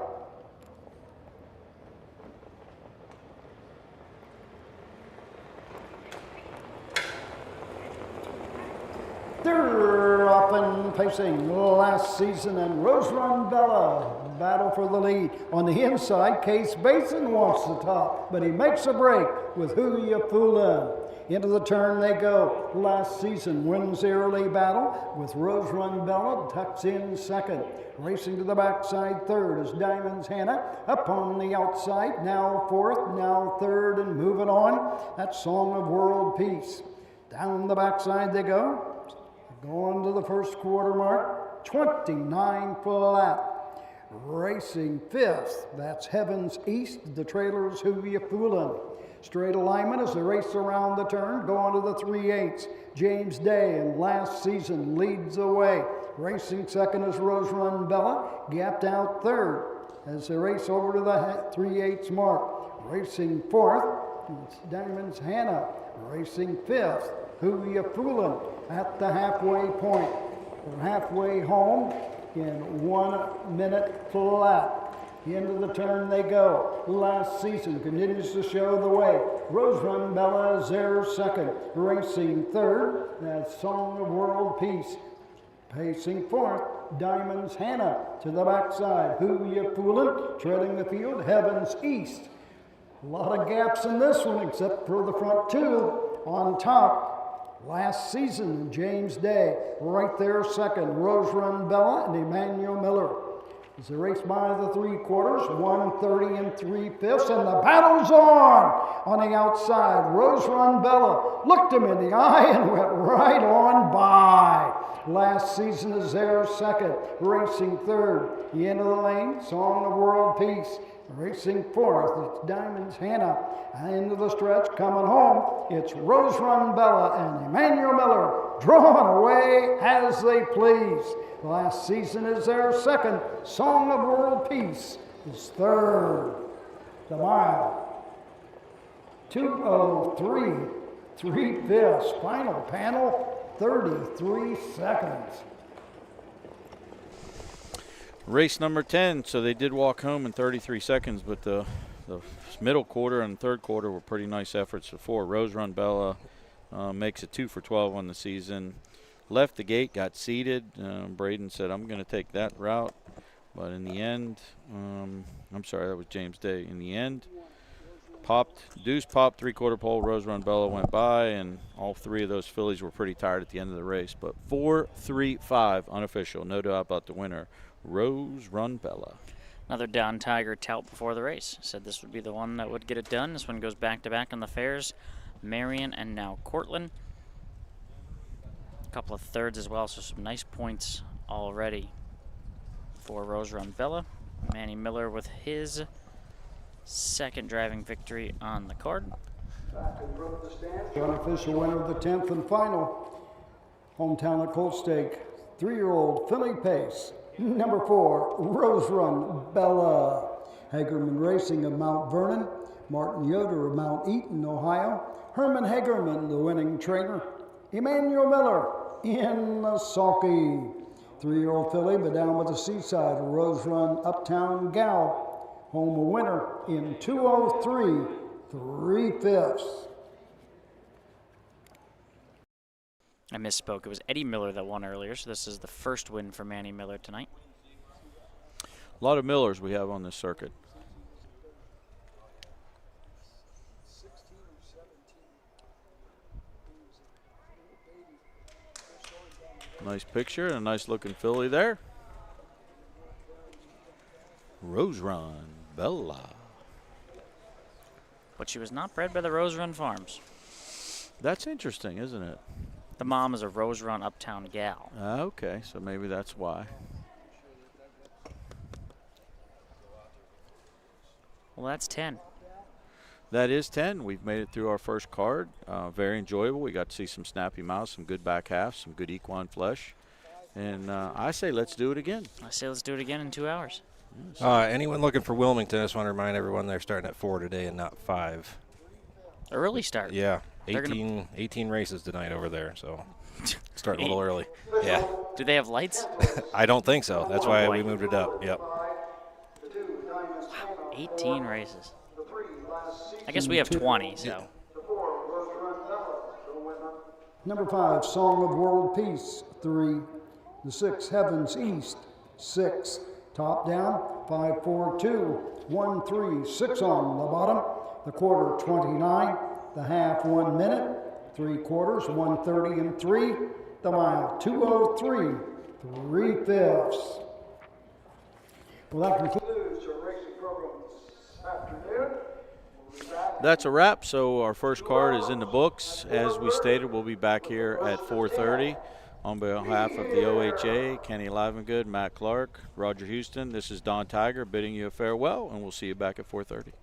They're off and pacing last season, and Rose Run Bella battle for the lead. On the inside, Case Basin wants the top, but he makes a break with Who You Foolin'. Into the turn they go. Last season wins the early battle with Rose Run Bella, tucks in second. Racing to the backside third is Diamonds Hannah. Up on the outside, now fourth, now third, and moving on. That's Song of World Peace. Down the backside they go. Going to the first quarter mark, 29 flat. Racing fifth, that's Heaven's East. The trailer's Who You Foolin'. Straight alignment as they race around the turn, going to the 3/8. James Day, and last season leads the way. Racing second is Rose Run Bella, gapped out third as they race over to the 3/8 mark. Racing fourth, it's Diamonds Hannah. Racing fifth, Who You Foolin', at the halfway point. We're halfway home in 1 minute flat. Into the turn they go. Last season continues to show the way. Rose Run Bella is there second. Racing third, that's Song of World Peace. Pacing fourth, Diamonds Hannah. To the backside, Who You Foolin', treading the field, Heaven's East. A lot of gaps in this one except for the front two. On top, last season, James Day. Right there second, Rose Run Bella and Emmanuel Miller. As they race by the 3/4, 1:30 and 3/5, and the battle's on the outside. Rose Run Bella looked him in the eye and went right on by. Last season is there second, racing third. The end of the lane, Song of World Peace. Racing fourth, it's Diamonds Hannah. And into the stretch, coming home, it's Rose Run Bella and Emmanuel Miller, drawn away as they please. Last season is their second. Song of World Peace is third. The mile, 2:03, 3/5. Final panel, 33 seconds. Race number 10, so they did walk home in 33 seconds, but the middle quarter and third quarter were pretty nice efforts before. Rose Run Bella makes it 2 for 12 on the season. Left the gate, got seated. Braden said, I'm going to take that route. But in the end, I'm sorry, that was James Day. In the end, Deuce popped, 3/4 pole, Rose Run Bella went by, and all 3 of those fillies were pretty tired at the end of the race. But 4-3-5, unofficial, no doubt about the winner, Rose Run Bella. Another Don Tiger tout before the race. Said this would be the one that would get it done. This one goes back-to-back on the fairs. Marion and now Cortland. A couple of thirds as well, so some nice points already for Rose Run Bella. Manny Miller with his second driving victory on the card. The unofficial winner of the 10th and final. Hometown at Colt Stake, 3-year-old filly pace. Number 4, Rose Run Bella. Hagerman Racing of Mount Vernon. Martin Yoder of Mount Eaton, Ohio. Herman Hagerman, the winning trainer. Emmanuel Miller in the sulky. 3-year-old filly, but down with the Seaside. Rose Run Uptown Gal. Home a winner in 2:03, 3/5. I misspoke. It was Eddie Miller that won earlier, so this is the first win for Manny Miller tonight. A lot of Millers we have on this circuit. Nice picture and a nice looking filly there. Rose Run Bella. But she was not bred by the Rose Run Farms. That's interesting, isn't it? The mom is a Rose Run Uptown gal. Okay, so maybe that's why. Well, that's 10. That is 10. We've made it through our first card. Very enjoyable. We got to see some snappy mouths, some good back halves, some good equine flesh. And I say let's do it again. I say let's do it again in 2 hours. Anyone looking for Wilmington, I just want to remind everyone they're starting at 4 today and not 5. Early start. Yeah, 18 races tonight over there, so starting a little early. Yeah. Do they have lights? I don't think so. That's why we moved it up. Yep. Wow, 18 races. I guess we have 20, so. Number 5, Song of World Peace, 3. The 6, Heavens East, 6. Top down, 5, 4, 2, 1, 3, 6 on the bottom. The quarter, 29. The half, 1 minute. 3 quarters, 1:30 and 3. The mile, 2:03, 3/5. Well, that concludes our racing program this afternoon. That's a wrap. So our first card is in the books. As we stated, we'll be back here at 4:30. On behalf of the OHA, Kenny Livengood, Matt Clark, Roger Houston, this is Don Tiger bidding you a farewell, and we'll see you back at 4:30.